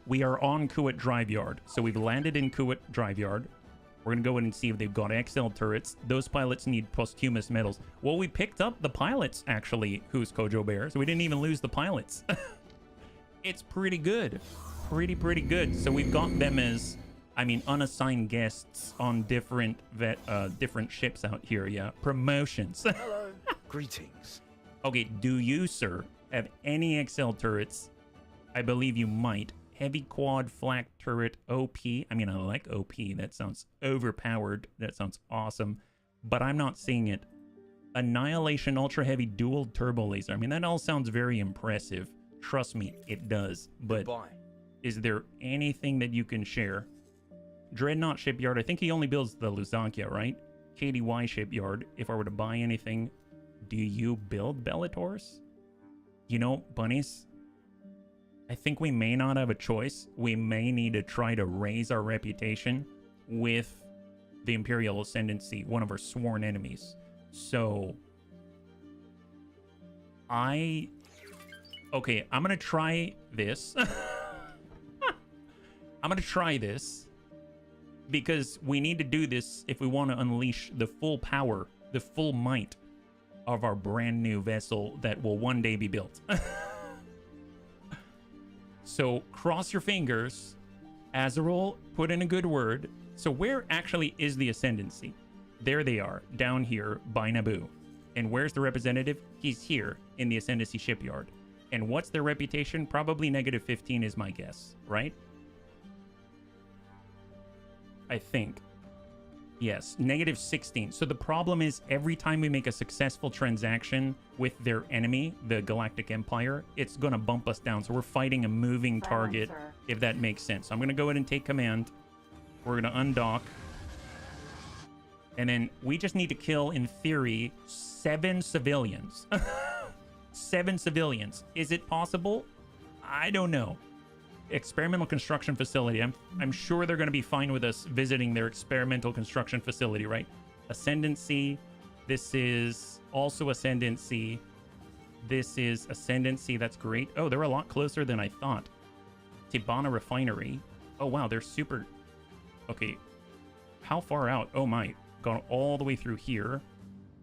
we are on Kuwait Drive Yard. So we've landed in Kuwait Drive Yard. We're going to go in and see if they've got XL turrets. Those pilots need posthumous medals. Well, we picked up the pilots, actually, who's Kojo Bear. So we didn't even lose the pilots. It's pretty good. Pretty good. So we've got them as, I mean, unassigned guests on different ships out here, yeah. Promotions. Hello. Greetings. Okay, do you, sir, have any XL turrets? I believe you might. Heavy quad flak turret OP. I mean, I like OP. That sounds overpowered. That sounds awesome. But I'm not seeing it. Annihilation ultra heavy dual turbo laser. I mean, that all sounds very impressive. Trust me, it does. But Goodbye. Is there anything that you can share? Dreadnought Shipyard. I think he only builds the Lusakia, right? KDY Shipyard. If I were to buy anything, do you build Bellators? You know, bunnies, I think we may not have a choice. We may need to try to raise our reputation with the Imperial Ascendancy, one of our sworn enemies. So, okay, I'm going to try this. I'm going to try this because we need to do this if we want to unleash the full power, the full might of our brand new vessel that will one day be built. So cross your fingers. Azarol, put in a good word. So where actually is the Ascendancy? There they are, down here by Naboo. And where's the representative? He's here in the Ascendancy Shipyard. And what's their reputation? Probably -15 is my guess, right? I think. Yes, -16. So the problem is every time we make a successful transaction with their enemy, the Galactic Empire, it's going to bump us down. So we're fighting a moving target, if that makes sense. So I'm going to go ahead and take command. We're going to undock. And then we just need to kill, in theory, 7 civilians. 7 civilians. Is it possible? I don't know. Experimental construction facility. I'm sure they're going to be fine with us visiting their experimental construction facility, right? Ascendancy. This is also Ascendancy. This is Ascendancy. That's great. Oh, they're a lot closer than I thought. Tibana Refinery. Oh, wow. They're super... Okay. How far out? Oh, my. Gone all the way through here.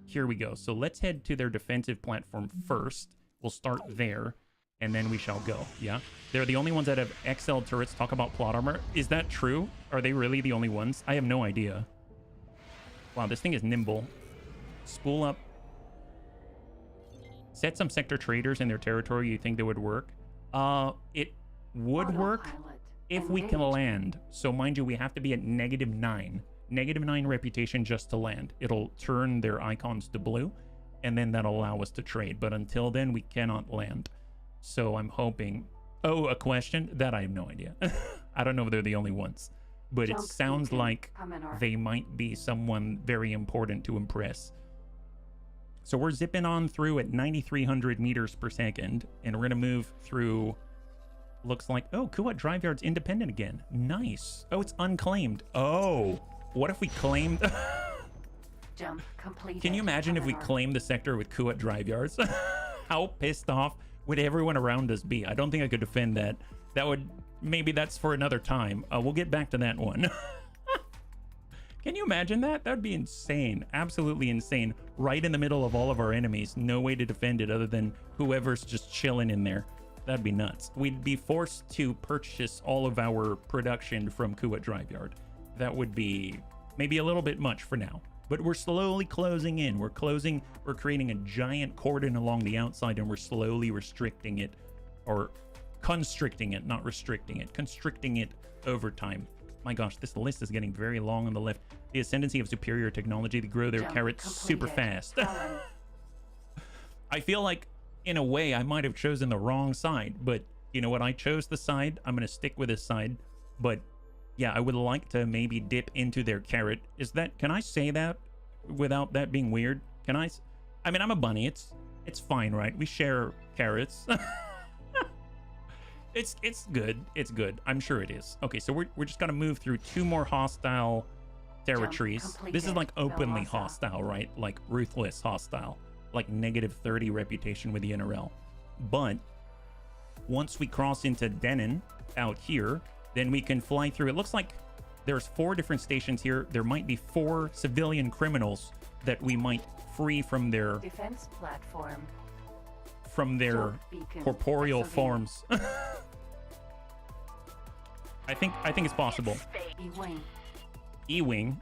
Here we go. So let's head to their defensive platform first. We'll start there. And then we shall go. Yeah. They're the only ones that have XL turrets. Talk about plot armor. Is that true? Are they really the only ones? I have no idea. Wow, this thing is nimble. Spool up. Set some sector traders in their territory. You think they would work? It would work if we can land. So mind you, we have to be at -9. -9 reputation just to land. It'll turn their icons to blue. And then that'll allow us to trade. But until then, we cannot land. So I'm hoping... Oh, a question? That I have no idea. I don't know if they're the only ones. But it sounds like they might be someone very important to impress. So we're zipping on through at 9,300 meters per second. And we're going to move through... Looks like... Oh, Kuat Drive Yard's independent again. Nice. Oh, it's unclaimed. Oh, what if we claimed... Jump completed. Can you imagine if we claimed the sector with Kuat Drive Yards? How pissed off would everyone around us be? I don't think I could defend that. That would... Maybe that's for another time. We'll get back to that one. Can you imagine that? That would be insane. Absolutely insane. Right in the middle of all of our enemies. No way to defend it other than whoever's just chilling in there. That'd be nuts. We'd be forced to purchase all of our production from Kuat Drive Yard. That would be maybe a little bit much for now. But we're slowly closing in. We're creating a giant cordon along the outside, and we're slowly restricting it, or constricting it, not restricting it, constricting it over time. My gosh, this list is getting very long on the left. The ascendancy of superior technology. They grow their carrots super fast. I feel like, in a way, I might have chosen the wrong side, but you know what? I chose the side. I'm going to stick with this side, but... Yeah, I would like to maybe dip into their carrot. Is that... Can I say that without that being weird? Can I... I mean, I'm a bunny. It's fine, right? We share carrots. It's good. It's good. I'm sure it is. Okay, so we're just gonna move through 2 more hostile territories. This is like openly hostile, right? Like ruthless hostile. Like -30 reputation with the NRL. But once we cross into Denon out here... Then we can fly through. It looks like there's 4 different stations here. There might be 4 civilian criminals that we might free from their defense platform, from their corporeal forms. I think it's possible. E-wing. E-wing.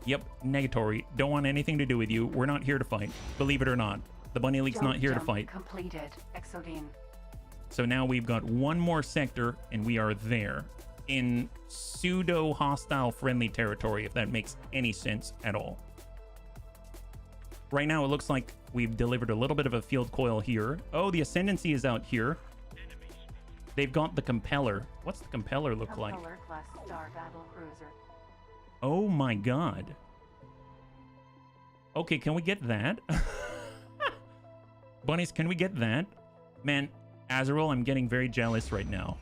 Yep, negatory. Don't want anything to do with you. We're not here to fight. Believe it or not. The Bunny League's not here to fight. Completed. Exodine. So now we've got 1 more sector and we are there. In pseudo-hostile friendly territory, if that makes any sense at all. Right now, it looks like we've delivered a little bit of a field coil here. Oh, the Ascendancy is out here. They've got the Compeller. What's the Compeller look like? Class Star Battle Cruiser. Oh my god. Okay, can we get that? Bunnies, can we get that? Man, Azrael, I'm getting very jealous right now.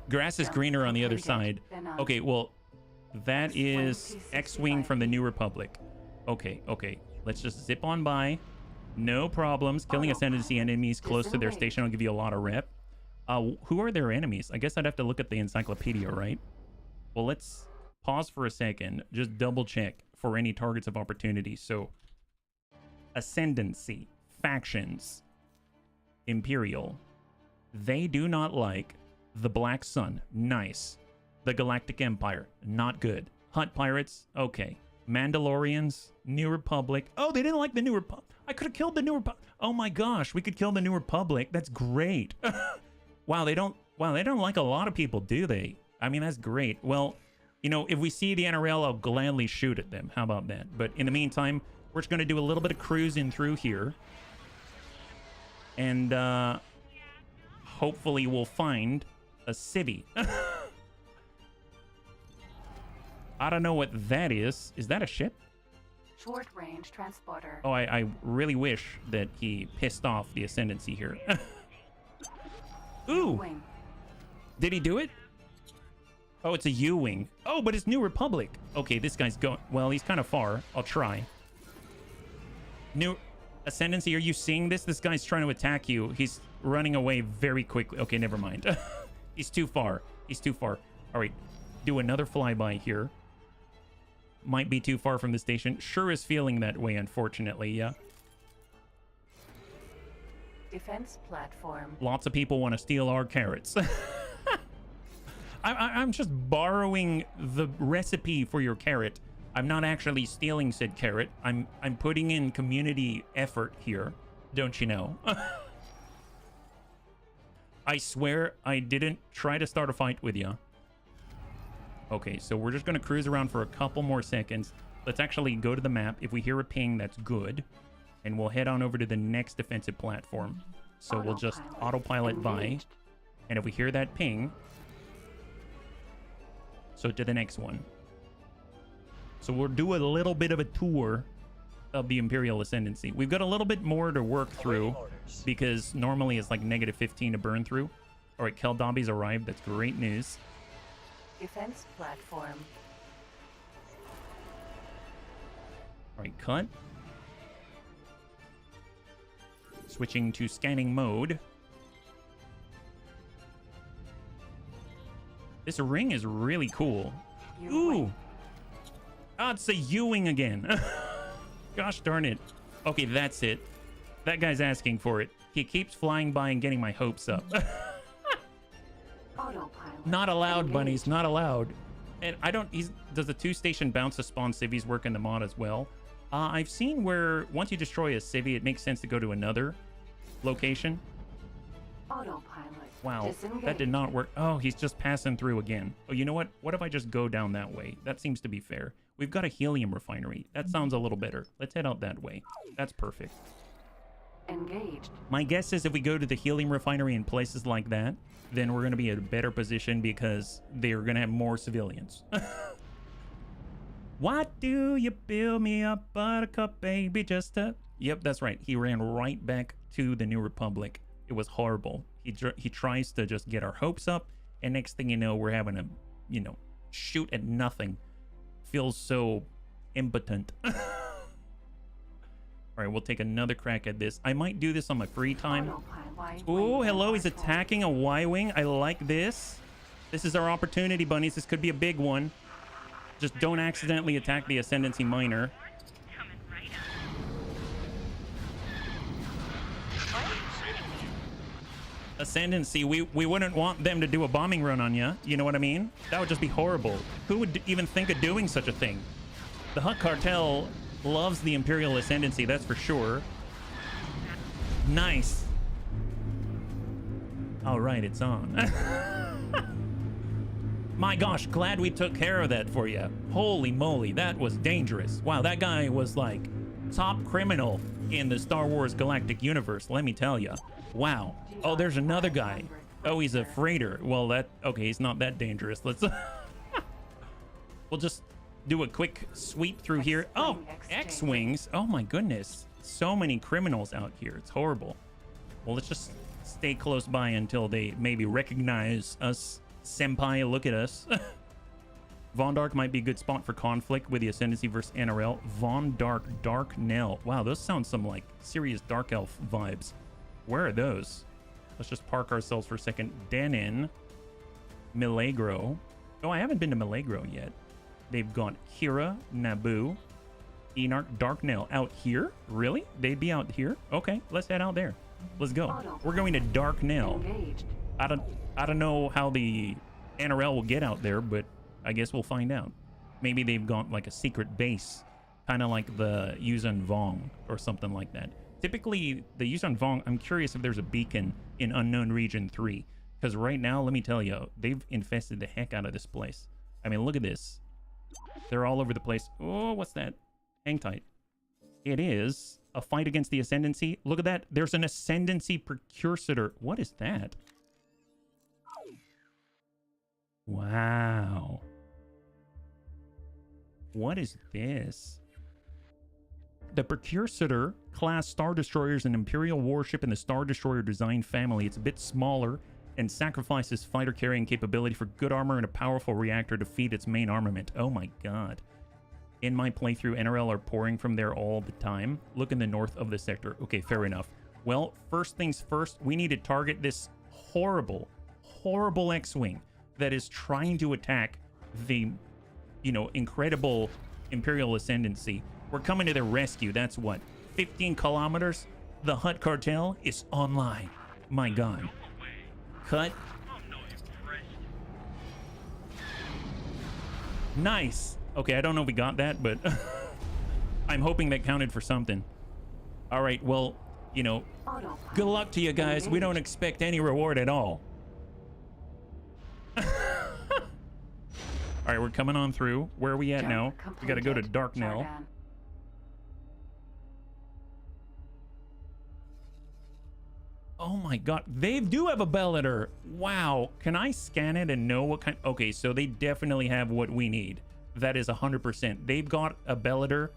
Grass is greener on the other side. Okay, well, that is X-Wing from the New Republic. Okay. Let's just zip on by. No problems. Killing Ascendancy enemies close to their station will give you a lot of rep. Who are their enemies? I guess I'd have to look at the encyclopedia, right? Well, let's pause for a second. Just double check for any targets of opportunity. So, Ascendancy, factions, Imperial. They do not like the Black Sun. Nice. The Galactic Empire. Not good. Hutt Pirates. Okay. Mandalorians. New Republic. Oh, they didn't like the New Republic. I could have killed the New Republic. Oh my gosh, we could kill the New Republic. That's great. Wow, they don't like a lot of people, do they? I mean, that's great. Well, You know, if we see the NRL, I'll gladly shoot at them. How about that? But in the meantime, we're just going to do a little bit of cruising through here. And hopefully we'll find a civvy. I don't know what that is. Is that a ship? Short range transporter. Oh, I really wish that he pissed off the Ascendancy here. Ooh! Wing. Did he do it? Oh, it's a U-Wing. Oh, but it's New Republic. Okay, this guy's going... Well, he's kind of far. I'll try. New Ascendancy, are you seeing this? This guy's trying to attack you. He's running away very quickly. Okay, never mind. He's too far. He's too far. All right, do another flyby here. Might be too far from the station. Sure is feeling that way, unfortunately, yeah. Defense platform. Lots of people want to steal our carrots. I'm just borrowing the recipe for your carrot. I'm not actually stealing said carrot. I'm putting in community effort here. Don't you know? I swear I didn't try to start a fight with you. Okay, so we're just going to cruise around for a couple more seconds. Let's actually go to the map. If we hear a ping, that's good. And we'll head on over to the next defensive platform. So we'll just autopilot by. And if we hear that ping... So to the next one. So we'll do a little bit of a tour of the Imperial Ascendancy. We've got a little bit more to work through because normally it's like -15 to burn through. All right, Keldobby's arrived. That's great news. Defense platform. All right, cut. Switching to scanning mode. This ring is really cool. Ooh. Ah, it's a U-Wing again. Gosh darn it. Okay, that's it. That guy's asking for it. He keeps flying by and getting my hopes up. Autopilot. Not allowed, Engaged. bunnies. Not allowed. And I don't... Does the 2-station bounce to spawn civvies work in the mod as well? I've seen where once you destroy a civvy, it makes sense to go to another location. Autopilot. Wow, Disengage. that did not work. Oh, he's just passing through again. Oh, you know what? What if I just go down that way? That seems to be fair. We've got a helium refinery. That sounds a little better. Let's head out that way. That's perfect. Engaged. My guess is if we go to the helium refinery in places like that, then we're going to be in a better position because they're going to have more civilians. Why do you build me up, buttercup, baby, just to... Yep, that's right. He ran right back to the New Republic. It was horrible. He tries to just get our hopes up, and next thing you know, we're having a, you know, shoot at nothing. Feels so impotent. All right, we'll take another crack at this. I might do this on my free time. Oh, hello, he's attacking a Y-Wing. I like this. This is our opportunity, bunnies. This could be a big one. Just don't accidentally attack the Ascendancy Minor. Ascendancy, we wouldn't want them to do a bombing run on you. You know what I mean? That would just be horrible. Who would even think of doing such a thing? The Hutt Cartel loves the Imperial Ascendancy, that's for sure. Nice. All right, it's on. My gosh, glad we took care of that for you. Holy moly, that was dangerous. Wow, that guy was like top criminal in the Star Wars Galactic Universe, let me tell you. Wow. Oh, there's another guy. Oh, he's a freighter. Well, okay, he's not that dangerous. Let's we'll just do a quick sweep through here. Oh, X-Wings. Oh my goodness. So many criminals out here. It's horrible. Well, let's just stay close by until they maybe recognize us. Senpai, look at us. Von Dark might be a good spot for conflict with the Ascendancy versus NRL. Von Dark, Dark Nell. Wow, those sound some like serious Dark Elf vibes. Where are those? Let's just park ourselves for a second. Denin. Milagro. Oh, I haven't been to Milagro yet. They've got Kira, Naboo, Enarch, Darknell out here? Really? They'd be out here? Okay, let's head out there. Let's go. We're going to Darknell. I don't know how the NRL will get out there, but I guess we'll find out. Maybe they've got like a secret base, kind of like the Yuzhan Vong or something like that. Typically, the Yuzhan Vong, I'm curious if there's a beacon in Unknown Region 3. Because right now, let me tell you, they've infested the heck out of this place. I mean, look at this. They're all over the place. Oh, what's that? Hang tight. It is a fight against the Ascendancy. Look at that. There's an Ascendancy precursor. What is that? Wow. What is this? The Precursor class Star Destroyer is an Imperial warship in the Star Destroyer design family. It's a bit smaller and sacrifices fighter carrying capability for good armor and a powerful reactor to feed its main armament. Oh my god. In my playthrough, NRL are pouring from there all the time. Look in the north of the sector. Okay, fair enough. Well, first things first, we need to target this horrible, horrible X-Wing that is trying to attack the, you know, incredible Imperial Ascendancy. We're coming to their rescue. That's what, 15 kilometers? The Hutt cartel is online. My god. Cut. Nice. Okay, I don't know if we got that, but I'm hoping that counted for something. All right, well, you know, good luck to you guys. We don't expect any reward at all. All right, we're coming on through. Where are we at now? We got to go to Darknell. Oh my god, they do have a Bellator. Wow, can I scan it and know what kind? Okay, so they definitely have what we need. That is 100%. They've got a Bellator,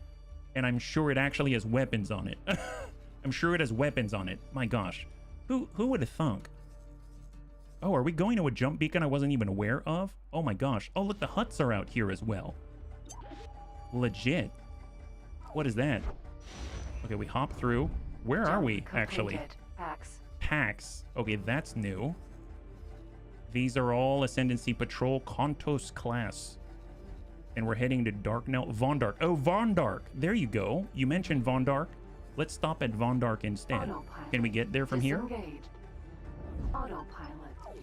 and I'm sure it actually has weapons on it. I'm sure it has weapons on it. My gosh, who would have thunk? Oh, are we going to a jump beacon I wasn't even aware of? Oh my gosh. Oh, look, the Hutts are out here as well. Legit. What is that? Okay, we hop through. Where are we, actually? Pax. Okay, that's new. These are all Ascendancy Patrol Kontos class. And we're heading to Darknell. Vondark. Oh, Vondark. There you go. You mentioned Vondark. Let's stop at Vondark instead. Autopilot. Can we get there from here? Autopilot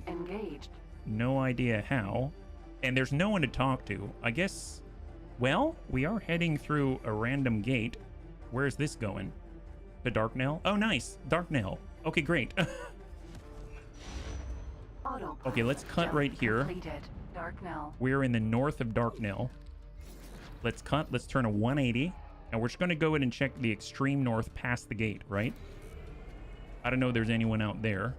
engaged. No idea how. And there's no one to talk to. I guess, well, we are heading through a random gate. Where's this going? To Darknell? Oh, nice. Darknell. Okay, great. Okay, let's cut right here. Darknell. We're in the north of Darknell. Let's cut. Let's turn a 180. And we're just going to go in and check the extreme north past the gate, right? I don't know if there's anyone out there.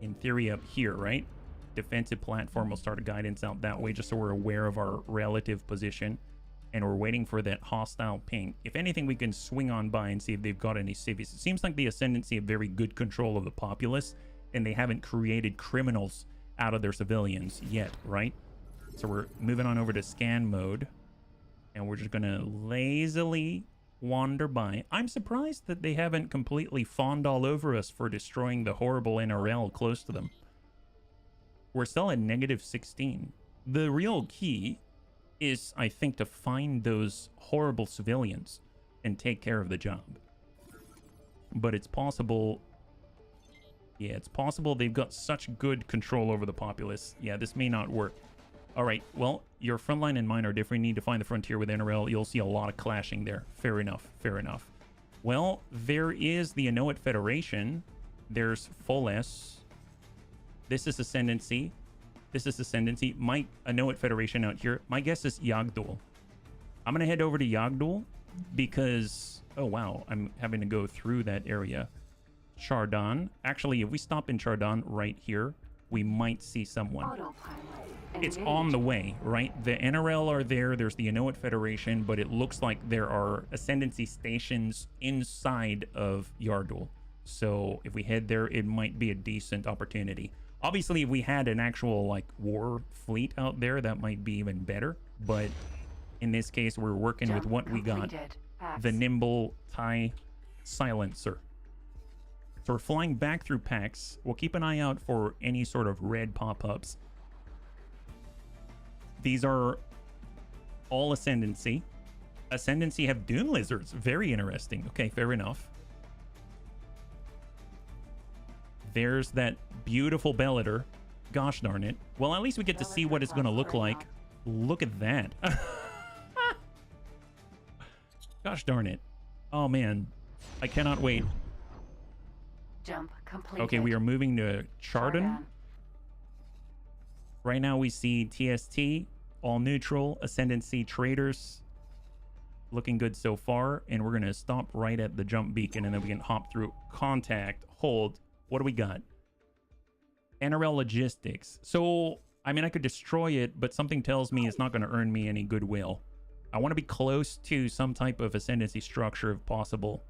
In theory up here, right? Defensive platform will start a guidance out that way just so we're aware of our relative position. And we're waiting for that hostile ping. If anything, we can swing on by and see if they've got any civvies. It seems like the Ascendancy have very good control of the populace, and they haven't created criminals out of their civilians yet, right? So we're moving on over to scan mode, and we're just gonna lazily wander by. I'm surprised that they haven't completely fawned all over us for destroying the horrible NRL close to them. We're still at -16. The real key is, I think, to find those horrible civilians and take care of the job. But it's possible... Yeah, it's possible they've got such good control over the populace. Yeah, this may not work. All right, well, your front line and mine are different. You need to find the frontier with NRL. You'll see a lot of clashing there. Fair enough, fair enough. Well, there is the Inuit Federation. There's Full S. This is Ascendancy. This is Ascendancy. My Inuit Federation out here. My guess is Yagdul. I'm going to head over to Yagdul because... Oh, wow. I'm having to go through that area. Chardon. Actually, if we stop in Chardon right here, we might see someone. It's on the way, right? The NRL are there. There's the Inuit Federation, but it looks like there are Ascendancy stations inside of Yardul. So if we head there, it might be a decent opportunity. Obviously, if we had an actual, like, war fleet out there, that might be even better. But in this case, we're working with what we got. The nimble TIE silencer. So we're flying back through Pax. We'll keep an eye out for any sort of red pop-ups. These are all Ascendancy. Ascendancy have dune lizards. Very interesting. Okay, fair enough. There's that beautiful Bellator. Gosh darn it. Well, at least we get to see what it's going to look like. Look at that. Gosh darn it. Oh, man. I cannot wait. Jump completed. Okay, we are moving to Chardon. Right now we see TST, all neutral, Ascendancy traders. Looking good so far. And we're going to stop right at the jump beacon and then we can hop through. Contact, hold. What do we got? NRL logistics. So, I mean, I could destroy it, but something tells me it's not going to earn me any goodwill. I want to be close to some type of Ascendancy structure if possible.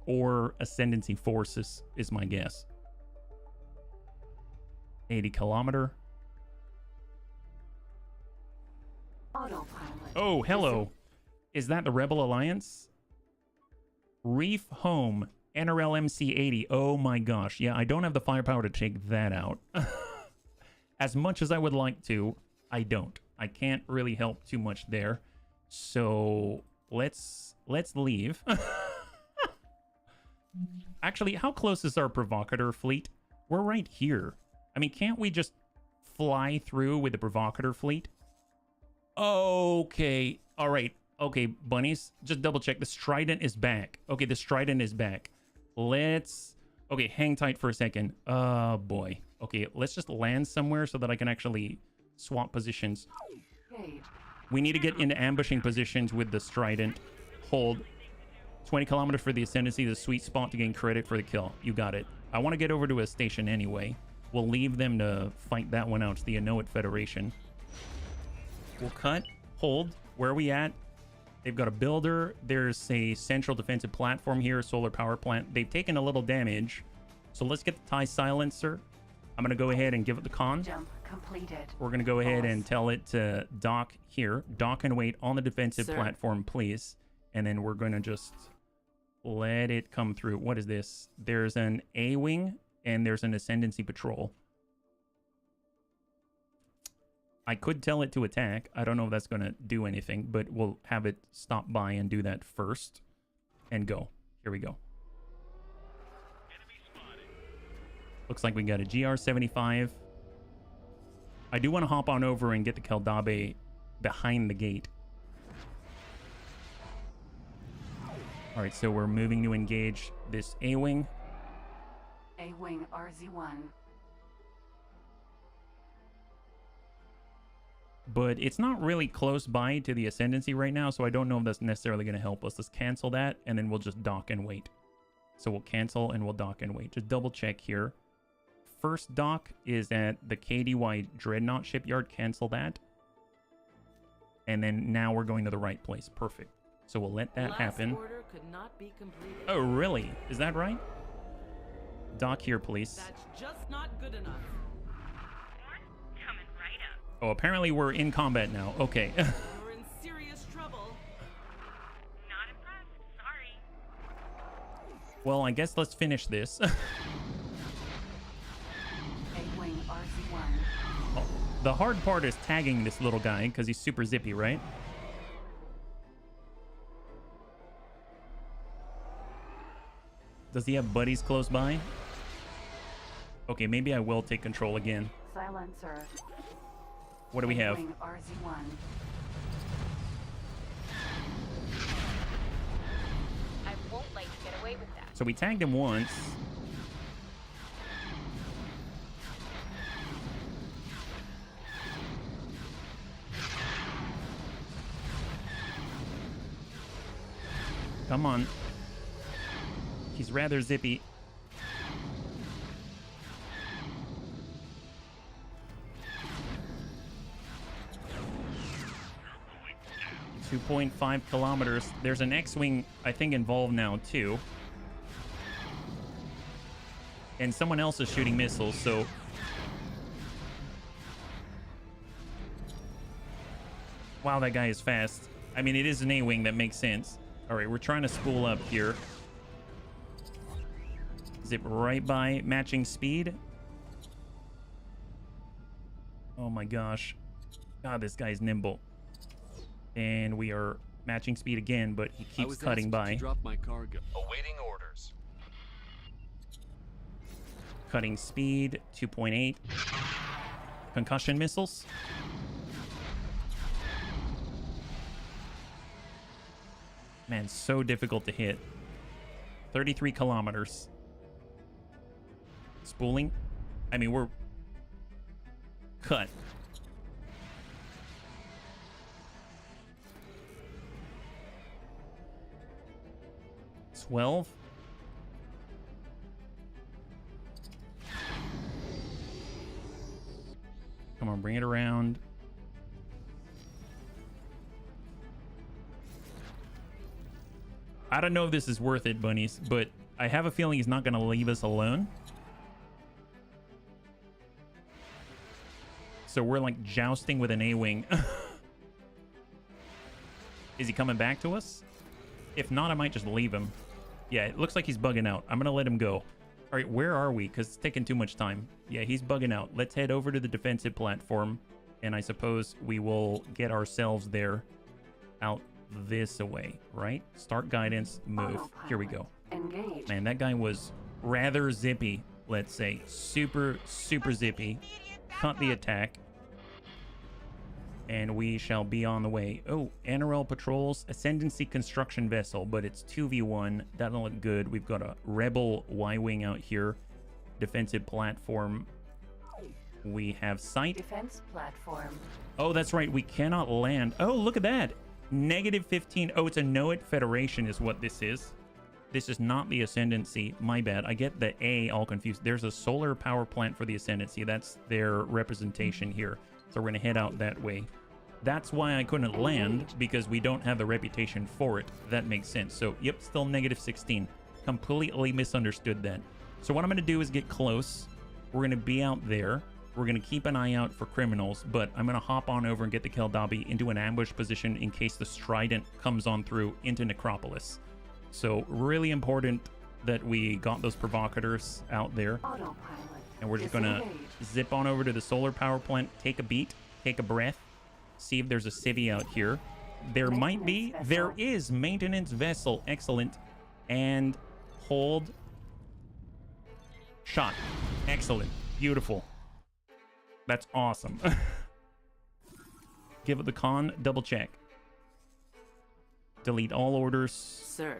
Or Ascendancy forces is my guess. 80 kilometer. Autopilot. Oh, hello. Is that the Rebel Alliance? Reef Home. NRL MC80. Oh my gosh. Yeah, I don't have the firepower to take that out. As much as I would like to, I don't. I can't really help too much there. So let's leave. Actually, how close is our provocateur fleet? We're right here. I mean, can't we just fly through with the provocateur fleet? Okay. All right. Okay, bunnies. Just double check. The Strident is back. Okay, the Strident is back. Let's... Okay, hang tight for a second. Oh, boy. Okay, let's just land somewhere so that I can actually swap positions. We need to get into ambushing positions with the Strident. Hold. 20 kilometers for the Ascendancy, the sweet spot to gain credit for the kill. You got it. I want to get over to a station anyway. We'll leave them to fight that one out. It's the Inuit Federation. We'll cut. Hold. Where are we at? They've got a builder. There's a central defensive platform here, solar power plant. They've taken a little damage. So let's get the TIE silencer. I'm going to go ahead and give it the con. Jump completed. We're going to go ahead and tell it to dock here. Dock and wait on the defensive platform, please. And then we're going to just let it come through. What is this? There's an A-wing and there's an Ascendancy patrol. I could tell it to attack. I don't know if that's going to do anything, but we'll have it stop by and do that first. And go. Here we go. Looks like we got a GR-75. I do want to hop on over and get the Keldabe behind the gate. All right, so we're moving to engage this A-wing. A-wing RZ-1. But it's not really close by to the Ascendancy right now, so I don't know if that's necessarily going to help us. Let's cancel that, and then we'll just dock and wait. So we'll cancel, and we'll dock and wait. Just double check here. First dock is at the KDY Dreadnought Shipyard. Cancel that. And then now we're going to the right place. Perfect. So we'll let that happen. Order could not be completed. Oh, really? Is that right? Dock here, please. That's just not good enough. Coming right up. Oh, apparently we're in combat now. Okay. We're in serious trouble. Not impressed. Sorry. Well, I guess let's finish this. A-wing RZ-1. Oh, the hard part is tagging this little guy because he's super zippy, right? Does he have buddies close by? Okay, maybe I will take control again. Silencer. What do we have? A-wing RZ-1. I won't let you get away with that. So we tagged him once. Come on. He's rather zippy. .5 kilometers. There's an X-wing, I think, involved now too. And someone else is shooting missiles, so... Wow, that guy is fast. I mean, it is an A-wing, that makes sense. Alright, we're trying to spool up here. Zip right by, matching speed. Oh my gosh. God, this guy's nimble. And we are matching speed again, but he keeps cutting by. Drop my cargo. Awaiting orders. Cutting speed, 2.8. Concussion missiles. Man, so difficult to hit. 33 kilometers. Spooling. I mean, cut. $12. Come on, bring it around. I don't know if this is worth it, bunnies, but I have a feeling he's not going to leave us alone. So we're like jousting with an A-wing. Is he coming back to us? If not, I might just leave him. Yeah, it looks like he's bugging out. I'm going to let him go. All right, where are we? Because it's taking too much time. Yeah, he's bugging out. Let's head over to the defensive platform. And I suppose we will get ourselves there out this away, right? Start guidance, move. Here we go. Engage. Man, that guy was rather zippy, let's say. Super, super zippy. Cut the attack. And we shall be on the way. Oh, NRL patrols, Ascendancy construction vessel, but it's 2v1. That'll look good. We've got a Rebel Y-wing out here. Defensive platform. We have sight. Defense platform. Oh, that's right. We cannot land. Oh, look at that. -15. Oh, it's a Noet Federation is what this is. This is not the Ascendancy. My bad. I get the A all confused. There's a solar power plant for the Ascendancy. That's their representation here. So we're going to head out that way. That's why I couldn't land, because we don't have the reputation for it. That makes sense. So, yep, still -16. Completely misunderstood that. So what I'm going to do is get close. We're going to be out there. We're going to keep an eye out for criminals, but I'm going to hop on over and get the Keldabi into an ambush position in case the Strident comes on through into Necropolis. So really important that we got those provocators out there. Autopilot. And we're just going to zip on over to the solar power plant, take a beat, take a breath, see if there's a civvy out here. There might be. There is. Maintenance vessel. Excellent. And hold. Shot. Excellent. Beautiful. That's awesome. Give it the con. Double check. Delete all orders. Sir.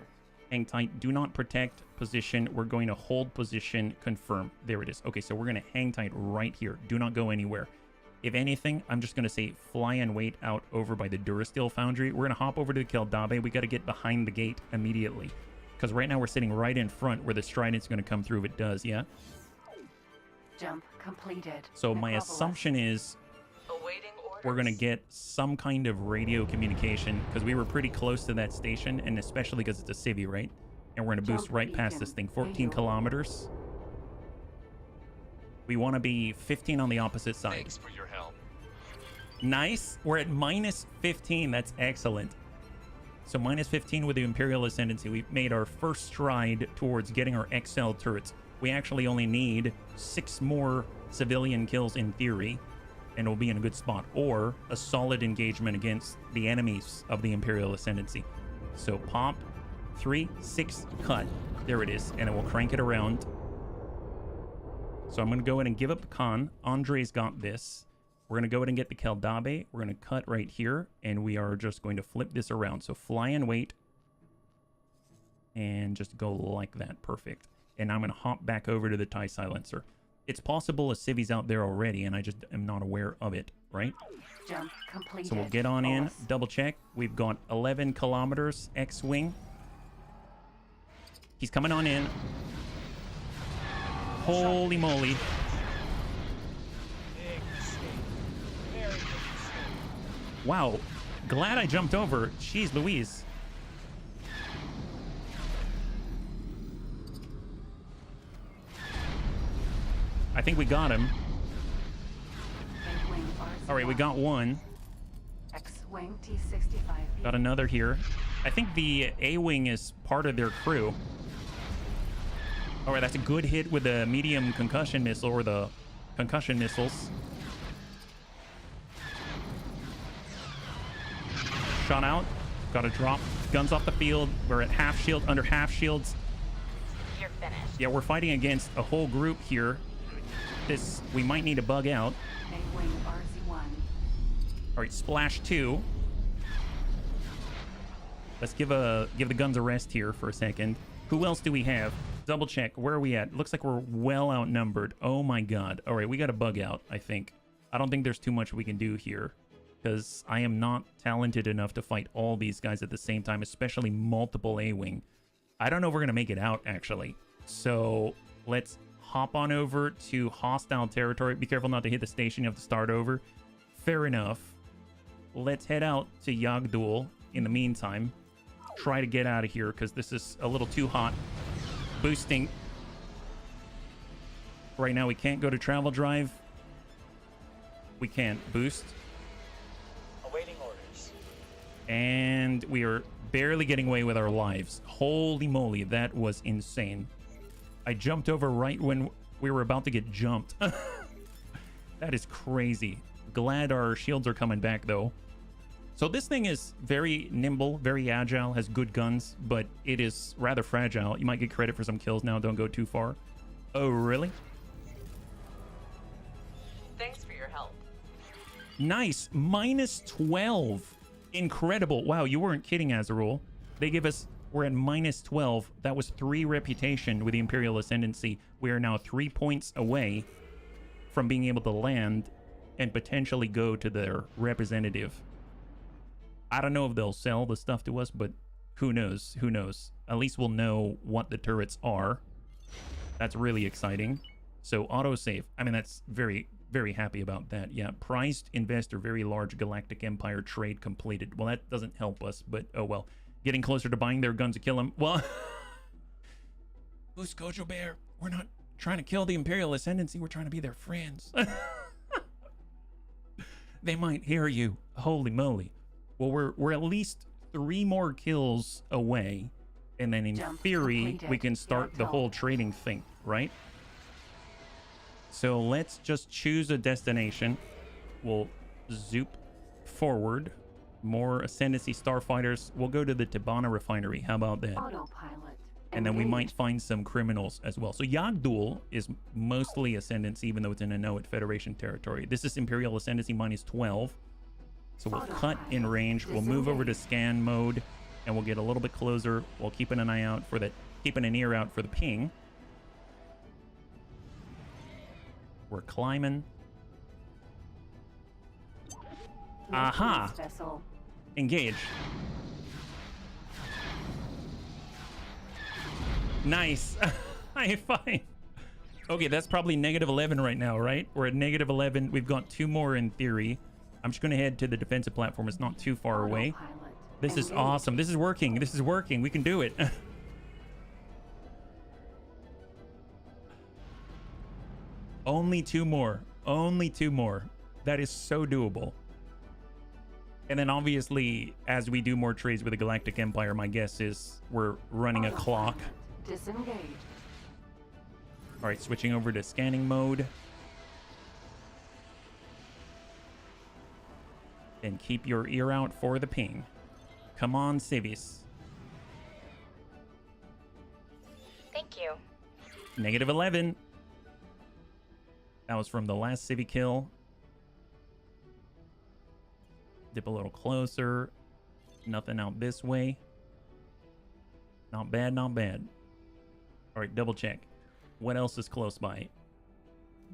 Hang tight. Do not protect position. We're going to hold position. Confirm. There it is. Okay, so we're going to hang tight right here. Do not go anywhere. If anything, I'm just going to say fly and wait out over by the Durasteel Foundry. We're going to hop over to the Keldabe. We got to get behind the gate immediately. Because right now we're sitting right in front where the Strident's going to come through if it does, yeah? Jump completed. So my assumption is Awaiting orders. we're going to get some kind of radio communication because we were pretty close to that station, and especially because it's a civvy, right? And we're going to boost Jump right past beacon. this thing, 14 kilometers. We want to be 15 on the opposite side. Thanks for your help. Nice. We're at -15. That's excellent. So -15 with the Imperial Ascendancy. We've made our first stride towards getting our XL turrets. We actually only need 6 more civilian kills in theory, and we'll be in a good spot. Or a solid engagement against the enemies of the Imperial Ascendancy. So pop, 3, 6, cut. There it is. And it will crank it around. So I'm going to go ahead and give up the con. Andre's got this. We're going to go ahead and get the Keldabe. We're going to cut right here, and we are just going to flip this around. So fly and wait, and just go like that. Perfect. And I'm going to hop back over to the TIE Silencer. It's possible a civvy's out there already, and I just am not aware of it, right? Jump completed. So we'll get on in, Pause. double check. We've got 11 kilometers X-Wing. He's coming on in. Holy moly. Big mistake. Very big mistake. Wow. Glad I jumped over. Jeez Louise. I think we got him. A-wing RZ1. All right, we got one. X-wing T-65. Got another here. I think the A-Wing is part of their crew. All right, that's a good hit with the medium concussion missile, or the concussion missiles. Shot out. Got to drop. Guns off the field. We're at half shield, under half shields. You're finished. Yeah, we're fighting against a whole group here. This, we might need to bug out. A-wing RZ1. All right, splash 2. Let's give the guns a rest here for a second. Who else do we have? Double check. Where are we at? Looks like we're well outnumbered. Oh my god. All right, we got to bug out, I think. I don't think there's too much we can do here, because I am not talented enough to fight all these guys at the same time, especially multiple A-Wing. I don't know if we're going to make it out, actually. So let's hop on over to hostile territory. Be careful not to hit the station. You have to start over. Fair enough. Let's head out to Yagdul in the meantime. Try to get out of here, because this is a little too hot. Boosting. Right now, we can't go to travel drive. We can't boost. Awaiting orders. And we are barely getting away with our lives. Holy moly, that was insane. I jumped over right when we were about to get jumped. That is crazy. Glad our shields are coming back, though. So this thing is very nimble, very agile, has good guns, but it is rather fragile. You might get credit for some kills now. Don't go too far. Oh, really? Thanks for your help. Nice. Minus 12. Incredible. Wow, you weren't kidding, Azarul. They give us... We're at minus 12. That was 3 reputation with the Imperial Ascendancy. We are now 3 points away from being able to land and potentially go to their representative. I don't know if they'll sell the stuff to us, but who knows? Who knows? At least we'll know what the turrets are. That's really exciting. So autosave. I mean, that's very, very happy about that. Yeah, prized investor, very large Galactic Empire trade completed. Well, that doesn't help us, but oh well. Getting closer to buying their guns to kill him. Well, who's Gojo Bear? We're not trying to kill the Imperial Ascendancy. We're trying to be their friends. They might hear you. Holy moly. Well, we're at least 3 more kills away, and then in theory we can start the whole trading thing, right? So let's just choose a destination. We'll zoop forward. More Ascendancy starfighters. We'll go to the Tabana refinery. How about that? Autopilot. And then we might find some criminals as well. So Yagdul is mostly Ascendancy, even though it's in Anoat Federation territory. This is Imperial Ascendancy minus 12. So we'll cut in range. We'll move over to scan mode, and we'll get a little bit closer. We'll keeping an eye out for that, keeping an ear out for the ping. We're climbing. Aha! Engage. Nice. High five. Okay, that's probably negative 11 right now, right? We're at negative 11. We've got 2 more in theory. I'm just going to head to the defensive platform. It's not too far away. This is awesome. This is working. This is working. We can do it. Only 2 more. Only 2 more. That is so doable. And then obviously, as we do more trades with the Galactic Empire, my guess is we're running a clock. Disengage. All right, switching over to scanning mode. And keep your ear out for the ping. Come on, civis. Thank you. Negative 11. That was from the last civi kill. Dip a little closer. Nothing out this way. Not bad, not bad. All right, double check. What else is close by?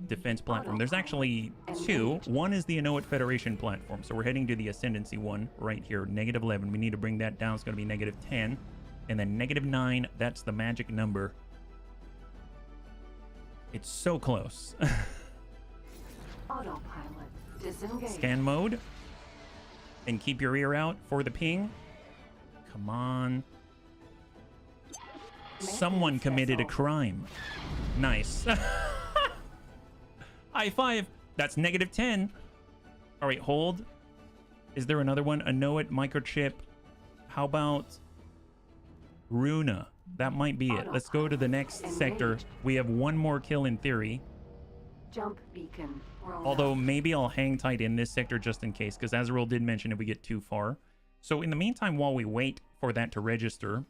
Defense platform. There's actually 2. One is the Anoat Federation platform. So we're heading to the Ascendancy one right here. Negative 11. We need to bring that down. It's going to be negative 10. And then negative 9. That's the magic number. It's so close. Autopilot. Disengage. Scan mode. And keep your ear out for the ping. Come on. Someone committed a crime. Nice. High five. That's negative 10. All right, hold. Is there another one? Anoat microchip. How about Runa? That might be it. Let's go to the next sector. We have 1 more kill in theory. Jump beacon. Although maybe I'll hang tight in this sector just in case, because Azrael did mention if we get too far. So in the meantime, while we wait for that to register,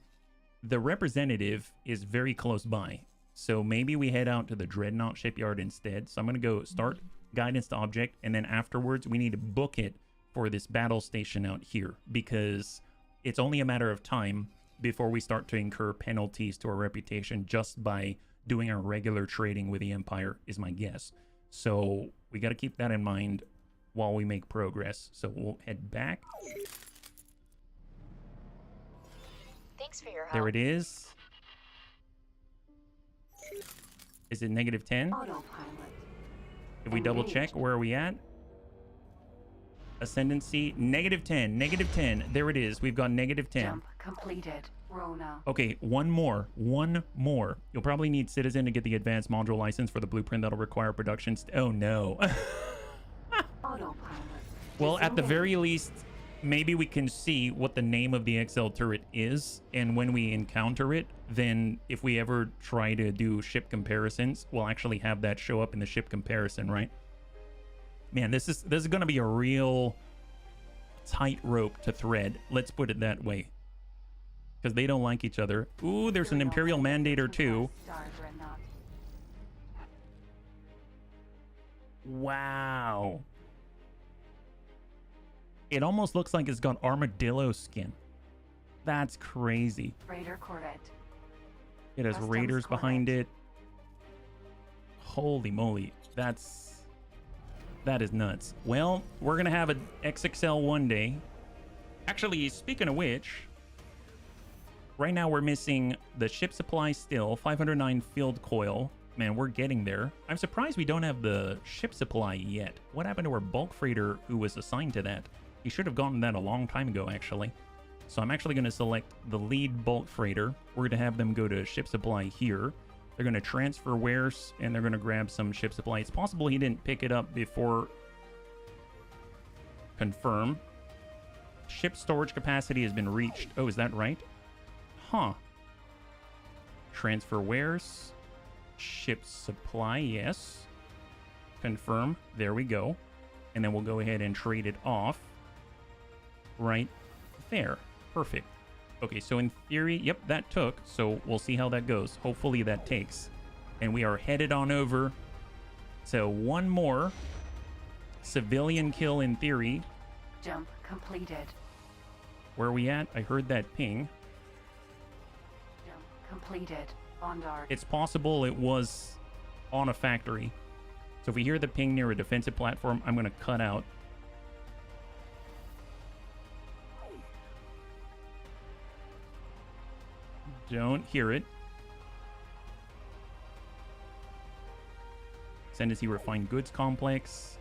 the representative is very close by. So maybe we head out to the Dreadnought shipyard instead. So I'm going to go start guidance to object, and then afterwards we need to book it for this battle station out here, because it's only a matter of time before we start to incur penalties to our reputation just by doing our regular trading with the Empire, is my guess. So We got to keep that in mind while we make progress. So we'll head back. Thanks for your help. There it is. Is it -10? Autopilot. If we double check, where are we at? Ascendancy, -10, -10. There it is. We've got -10. Jump completed. Rona. Okay, one more. You'll probably need Citizen to get the advanced module license for the blueprint that'll require production. Oh no. Autopilot. Well, at the Disengage. very least, maybe we can see what the name of the XL turret is, and when we encounter it, then if we ever try to do ship comparisons, we'll actually have that show up in the ship comparison, right? Man, this is going to be a real tight rope to thread. Let's put it that way. Because they don't like each other. Ooh, there's an Imperial Mandator too. Star Dreadnought. Wow. It almost looks like it's got armadillo skin. That's crazy. Raider Corvette. It has Customs raiders behind Corvette. it. Holy moly. That is nuts. Well, we're going to have an XXL one day. Actually, speaking of which, right now we're missing the ship supply still, 509 field coil. Man, we're getting there. I'm surprised we don't have the ship supply yet. What happened to our bulk freighter who was assigned to that? He should have gotten that a long time ago, actually. So I'm actually going to select the lead bulk freighter. We're going to have them go to ship supply here. They're going to transfer wares, and they're going to grab some ship supply. It's possible he didn't pick it up before. Confirm. Ship storage capacity has been reached. Oh, is that right? Huh. Transfer wares. Ship supply, yes. Confirm. There we go. And then we'll go ahead and trade it off. Right there. Perfect. Okay, so in theory, yep, that took. So we'll see how that goes. Hopefully that takes. And we are headed on over. So one more civilian kill in theory. Jump completed. Where are we at? I heard that ping. Jump completed. On dark. It's possible it was on a factory. So if we hear the ping near a defensive platform, I'm going to cut out. Don't hear it. Ascendancy Refined Goods Complex.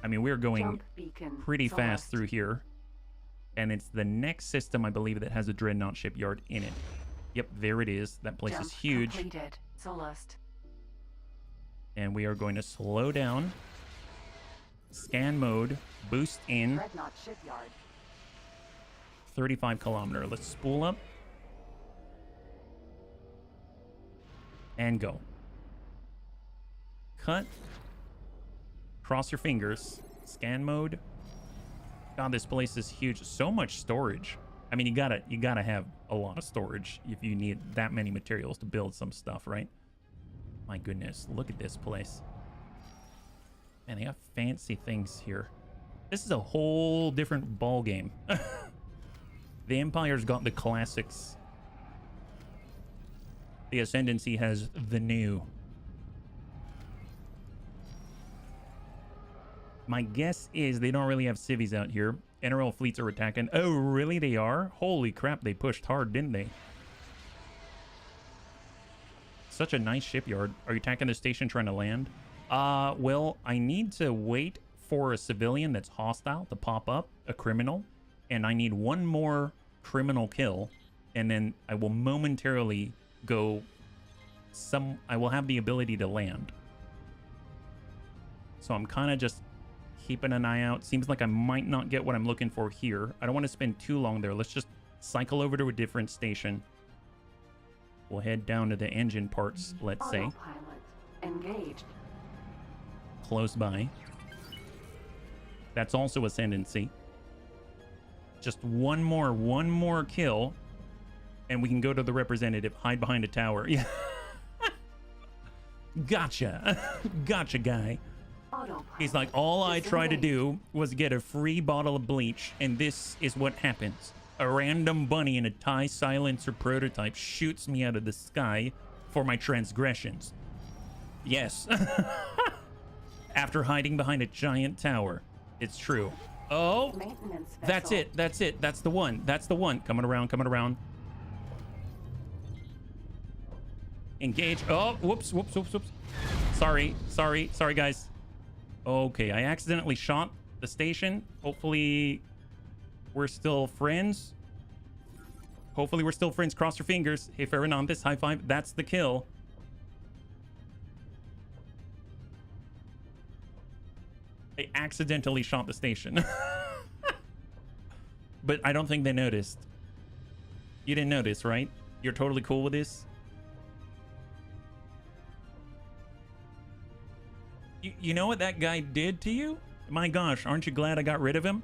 I mean, we're going Jump beacon. pretty fast Celeste. through here. And it's the next system, I believe, that has a Dreadnought shipyard in it. Yep, there it is. That place Jump is huge. completed. Celeste. And we are going to slow down. Scan mode. Boost in. Dreadnought shipyard. 35 kilometer. Let's spool up. And go. Cut. Cross your fingers. Scan mode. God, this place is huge. So much storage. I mean, you gotta have a lot of storage if you need that many materials to build some stuff, right? My goodness, look at this place. Man, they got fancy things here. This is a whole different ball game. The Empire's got the classics. The Ascendancy has the new. My guess is they don't really have civvies out here. NRL fleets are attacking. Oh, really? They are? Holy crap, they pushed hard, didn't they? Such a nice shipyard. Are you attacking the station trying to land? Well, I need to wait for a civilian that's hostile to pop up, a criminal, and I need one more criminal kill, and then I will momentarily go I will have the ability to land. So I'm kind of just keeping an eye out. Seems like I might not get what I'm looking for here. I don't want to spend too long there. Let's just cycle over to a different station. We'll head down to the engine parts, let's say. Autopilot. Engaged. Close by. That's also Ascendancy. Just one more kill, and we can go to the representative. Hide behind a tower. Yeah. Gotcha. Gotcha, guy. Autopilot. He's like, all I tried to do was get a free bottle of bleach, and this is what happens. A random bunny in a TIE silencer prototype shoots me out of the sky for my transgressions. Yes. After hiding behind a giant tower. It's true. Oh, Maintenance that's vessel. it. That's it. That's the one. That's the one. Coming around, coming around. Engage. Oh, whoops, whoops, whoops, whoops. Sorry, sorry, sorry, guys. Okay, I accidentally shot the station. Hopefully, we're still friends. Hopefully, we're still friends. Cross your fingers. Hey, Ferranandis, high five. That's the kill. I accidentally shot the station. But I don't think they noticed. You didn't notice, right? You're totally cool with this? You know what that guy did to you? My gosh, aren't you glad I got rid of him?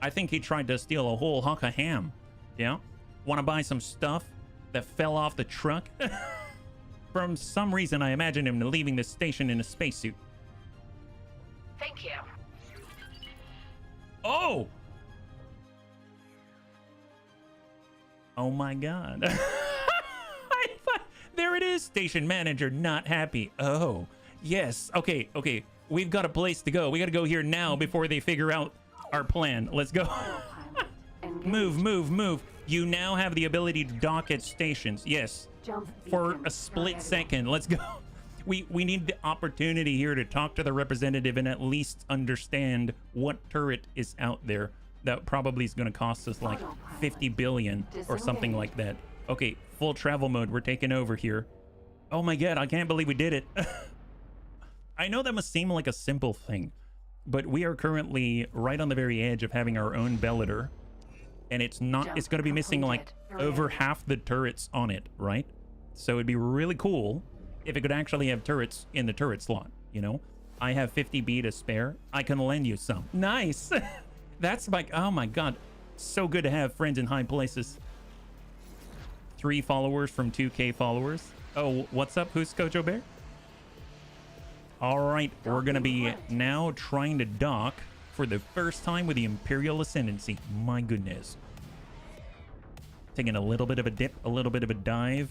I think he tried to steal a whole hunk of ham. Yeah? Want to buy some stuff that fell off the truck? From some reason, I imagine him leaving the station in a spacesuit. Thank you. Oh! Oh my god. There it is, station manager not happy. Oh, yes. Okay, okay. We've got a place to go. We got to go here now before they figure out our plan. Let's go. Autopilot engaged. Move, move, move. You now have the ability to dock at stations. Yes. Jump For beacon a split ready. second. Let's go. We need the opportunity here to talk to the representative and at least understand what turret is out there. That probably is going to cost us like 50 billion or something like that. Okay, full travel mode. We're taking over here. Oh my god, I can't believe we did it. I know that must seem like a simple thing, but we are currently right on the very edge of having our own Bellator. And it's going to be missing like over half the turrets on it, right? So it'd be really cool if it could actually have turrets in the turret slot, you know? I have 50B to spare. I can lend you some. Nice. That's like, oh my god. So good to have friends in high places. 3 followers from 2K followers. Oh, what's up? Who's Kojo Bear? All right, we're going to be now trying to dock for the first time with the Imperial Ascendancy. My goodness. Taking a little bit of a dip, a little bit of a dive.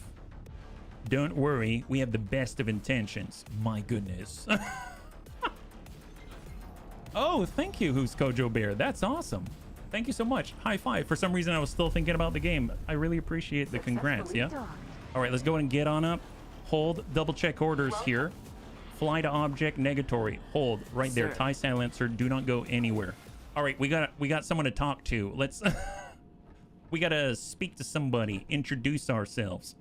Don't worry, we have the best of intentions. My goodness. Oh, thank you, Who's Kojo Bear. That's awesome. Thank you so much. High five. For some reason, I was still thinking about the game. I really appreciate the congrats, yeah? All right, let's go and get on up. Hold, double check orders here. Fly to object, negatory. Hold, right there. Sir. TIE silencer, do not go anywhere. All right, we got someone to talk to. Let's... We gotta speak to somebody, introduce ourselves.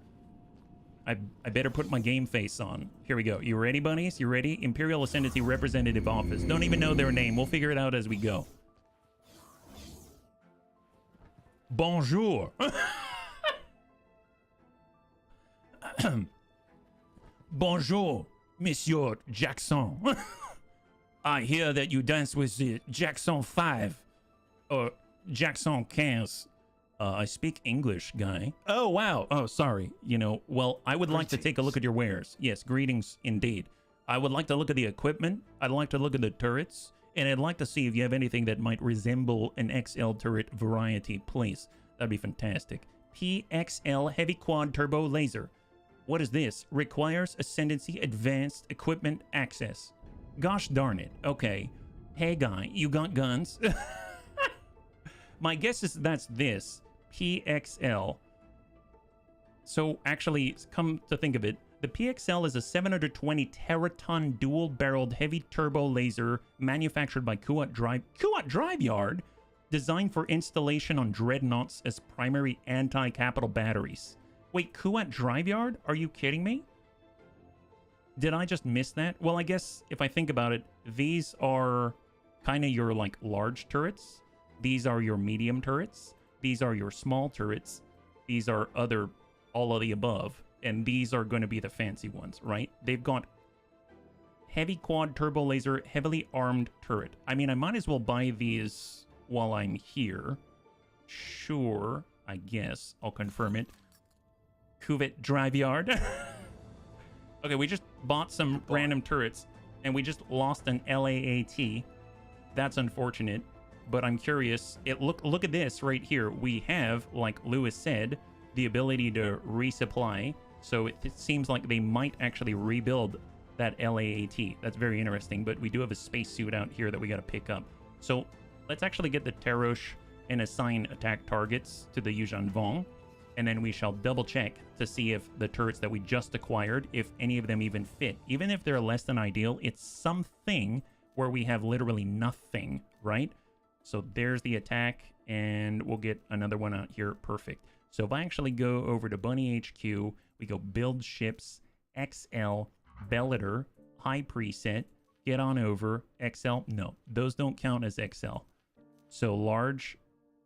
I better put my game face on. Here we go. You ready, bunnies? You ready? Imperial Ascendancy Representative Office. Don't even know their name. We'll figure it out as we go. Bonjour. Bonjour, Monsieur Jackson. I hear that you dance with the Jackson 5 or Jackson 15. I speak English, guy. Oh, wow. Oh, sorry. You know, well, I would like to take a look at your wares. Yes, greetings indeed. I would like to look at the equipment. I'd like to look at the turrets. And I'd like to see if you have anything that might resemble an XL turret variety, please. That'd be fantastic. PXL Heavy Quad Turbo Laser. What is this? Requires Ascendancy Advanced Equipment Access. Gosh darn it. Okay. Hey, guy, you got guns? My guess is that's this. PXL. So actually, come to think of it, the PXL is a 720 teraton dual-barreled heavy turbo laser manufactured by Kuat Drive Yard, designed for installation on dreadnoughts as primary anti-capital batteries. Wait, Kuat Drive Yard? Are you kidding me? Did I just miss that? Well, I guess if I think about it, these are kind of your like large turrets. These are your medium turrets. These are your small turrets. These are all of the above. And these are going to be the fancy ones, right? They've got heavy quad turbo laser, heavily armed turret. I mean, I might as well buy these while I'm here. Sure, I guess. I'll confirm it. Kuwait Drive Yard. Okay, we just bought some random turrets, and we just lost an LAAT. That's unfortunate. But I'm curious. Look at this right here. We have, like Lewis said, the ability to resupply. So it seems like they might actually rebuild that LAAT. That's very interesting, but we do have a spacesuit out here that we got to pick up. So let's actually get the Terosh and assign attack targets to the Yuuzhan Vong, and then we shall double check to see if the turrets that we just acquired, if any of them even fit. Even if they're less than ideal, it's something where we have literally nothing, right? So there's the attack, and we'll get another one out here. Perfect. So if I actually go over to Bunny HQ, we go build ships, XL, Bellator, high preset, get on over, XL. No, those don't count as XL. So large,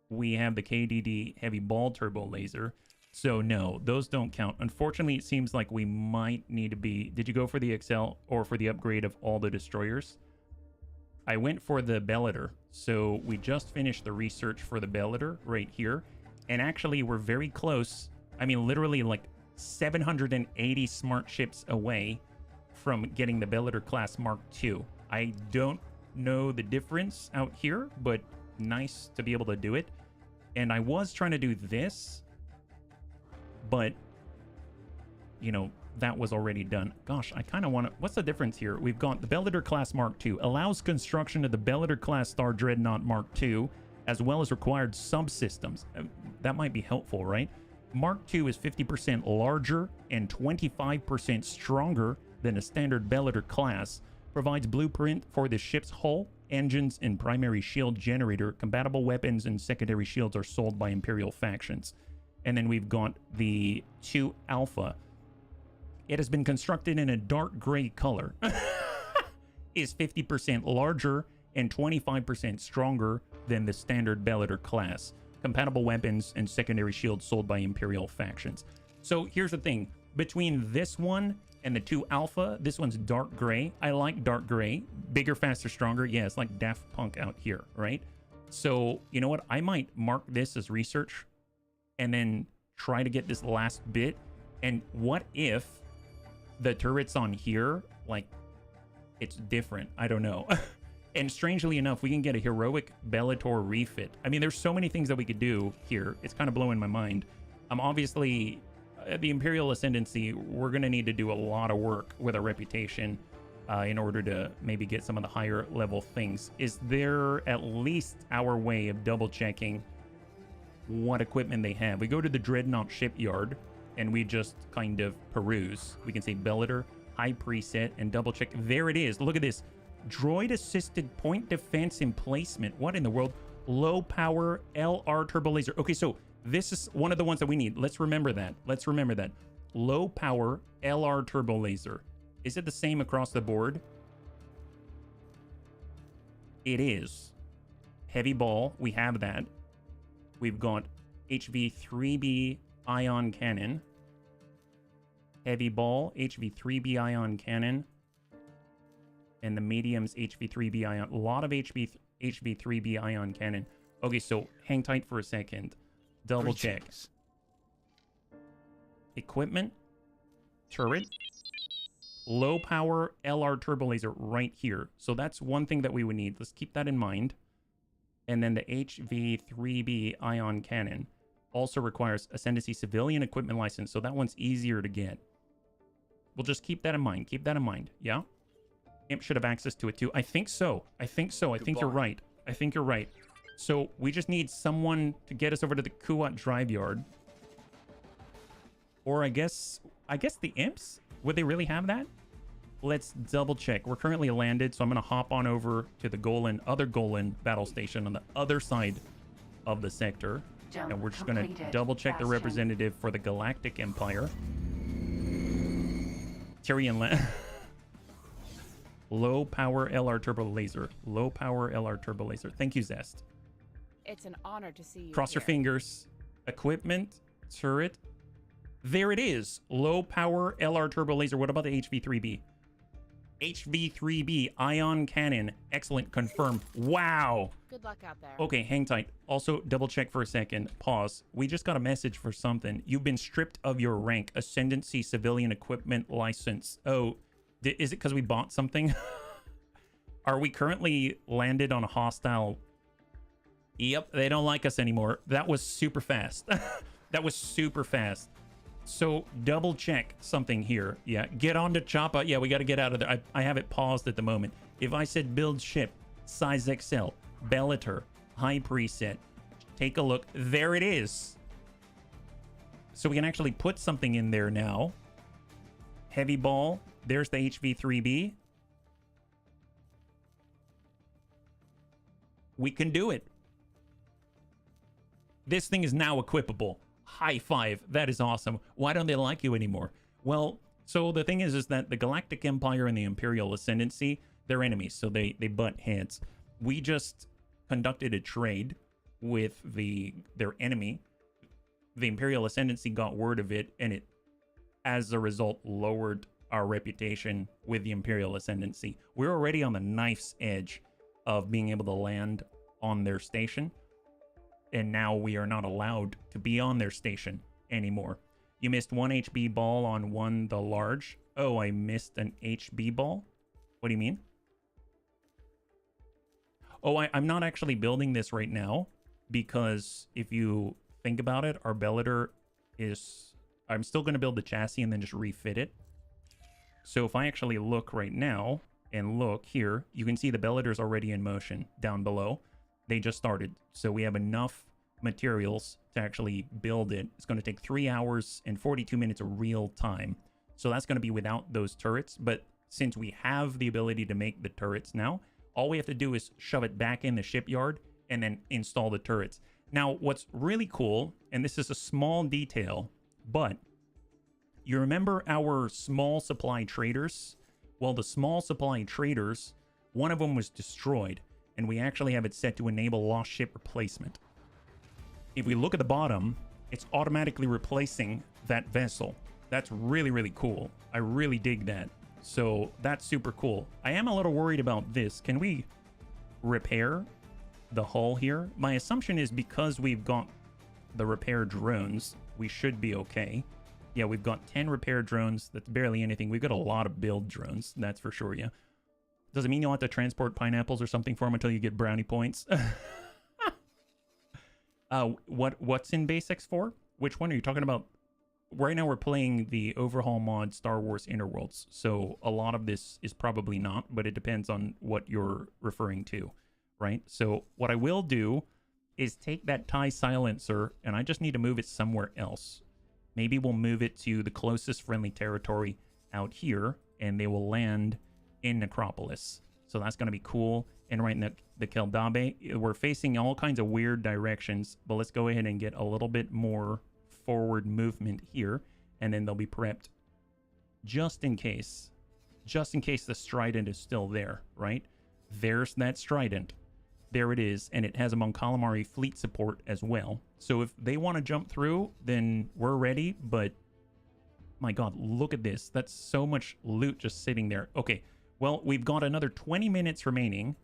we have the KDD heavy ball turbo laser. So no, those don't count. Unfortunately, it seems like we might need to be... Did you go for the XL or for the upgrade of all the destroyers? I went for the Bellator. So we just finished the research for the Bellator right here. And actually, we're very close. I mean, literally like 780 smart ships away from getting the Bellator class Mark II. I don't know the difference out here, but nice to be able to do it. And I was trying to do this, but, you know, that was already done. Gosh, I kind of want to... What's the difference here? We've got the Bellator class Mark II. Allows construction of the Bellator class Star Dreadnought Mark II, as well as required subsystems. That might be helpful, right? Mark II is 50% larger and 25% stronger than a standard Bellator class. Provides blueprint for the ship's hull, engines, and primary shield generator. Compatible weapons and secondary shields are sold by Imperial factions. And then we've got the 2 Alpha. It has been constructed in a dark gray color. Is 50% larger and 25% stronger than the standard Bellator class. Compatible weapons and secondary shields sold by Imperial factions. So here's the thing. Between this one and the 2 Alpha, this one's dark gray. I like dark gray. Bigger, faster, stronger. Yeah, it's like Daft Punk out here, right? So, you know what? I might mark this as research and then try to get this last bit. And what if the turrets on here, like, it's different? I don't know. And strangely enough, we can get a heroic Bellator refit. I mean, there's so many things that we could do here. It's kind of blowing my mind. Obviously, the Imperial Ascendancy, we're going to need to do a lot of work with our reputation in order to maybe get some of the higher level things. Is there at least our way of double checking what equipment they have? We go to the Dreadnought shipyard and we just kind of peruse. We can say Bellator, high preset, and double check. There it is. Look at this. Droid assisted point defense emplacement. What in the world? Low power LR turbo laser. Okay, so this is one of the ones that we need. Let's remember that. Let's remember that. Low power LR turbo laser. Is it the same across the board? It is. Heavy ball. We have that. We've got HV3B ion cannon. Heavy ball, HV3B ion cannon. And the medium's HV3B ion. A lot of HV3B ion cannon. Okay, so hang tight for a second. Double check. Equipment. Turret. Low power LR turbo laser right here. So that's one thing that we would need. Let's keep that in mind. And then the HV3B ion cannon also requires Ascendancy civilian equipment license. So that one's easier to get. We'll just keep that in mind. Keep that in mind. Yeah? Imp should have access to it too. I think so. I think so. I think you're right. I think you're right. So we just need someone to get us over to the Kuat drive yard. Or I guess the imps? Would they really have that? Let's double check. We're currently landed, so I'm going to hop on over to the other Golan battle station on the other side of the sector. And we're just going to double check the representative for the Galactic Empire. Tyrion Low power LR turbo laser. Low power LR turbo laser. Thank you, Zest. It's an honor to see you. Cross your fingers. Equipment. Turret. There it is. Low power LR turbo laser. What about the HV3B? HV3B ion cannon. Excellent. Confirmed. Wow. Good luck out there. Okay, hang tight. Also, double check for a second. Pause. We just got a message for something. You've been stripped of your rank. Ascendancy civilian equipment license. Oh, is it because we bought something? Are we currently landed on a hostile... Yep, they don't like us anymore. That was super fast. That was super fast. So double check something here. Yeah, get on to Choppa. Yeah, we got to get out of there. I have it paused at the moment. If I said build ship, size XL, Bellator, high preset, take a look. There it is. So we can actually put something in there now. Heavy ball. There's the HV3B. We can do it. This thing is now equipable. High five. That is awesome. Why don't they like you anymore? Well, so the thing is that the Galactic Empire and the Imperial Ascendancy, they're enemies, so they butt heads. We just conducted a trade with their enemy. The Imperial Ascendancy got word of it, and it, as a result, lowered our reputation with the Imperial Ascendancy. We're already on the knife's edge of being able to land on their station, and now we are not allowed to be on their station anymore. You missed one HB ball on the large. Oh, I missed an HB ball? What do you mean? Oh, I'm not actually building this right now, because if you think about it, our Bellator is... I'm still going to build the chassis and then just refit it. So if I actually look right now and look here, you can see the Bellator's already in motion down below. They just started. So we have enough materials to actually build it. It's going to take 3 hours and 42 minutes of real time. So that's going to be without those turrets. But since we have the ability to make the turrets now, all we have to do is shove it back in the shipyard and then install the turrets. Now, what's really cool, and this is a small detail, but you remember our small supply traders? Well, the small supply traders, one of them was destroyed, and we actually have it set to enable lost ship replacement. If we look at the bottom, it's automatically replacing that vessel. That's really, really cool. I really dig that. So that's super cool. I am a little worried about this. Can we repair the hull here? My assumption is because we've got the repair drones, we should be okay. Yeah, we've got 10 repair drones. That's barely anything. We've got a lot of build drones, that's for sure, yeah. Does it mean you'll have to transport pineapples or something for them until you get brownie points? What's in Basics 4? Which one are you talking about? Right now we're playing the overhaul mod Star Wars Interworlds, so a lot of this is probably not, but it depends on what you're referring to, right? So what I will do is take that TIE silencer, and I just need to move it somewhere else. Maybe we'll move it to the closest friendly territory out here, and they will land in Necropolis. So that's going to be cool. And right in the Keldabe, we're facing all kinds of weird directions, but let's go ahead and get a little bit more forward movement here, and then they'll be prepped just in case the Strident is still there, right? There's that Strident. There it is, and it has a Mon Calamari fleet support as well. So if they want to jump through, then we're ready, but my god, look at this. That's so much loot just sitting there. Okay, well, we've got another 20 minutes remaining.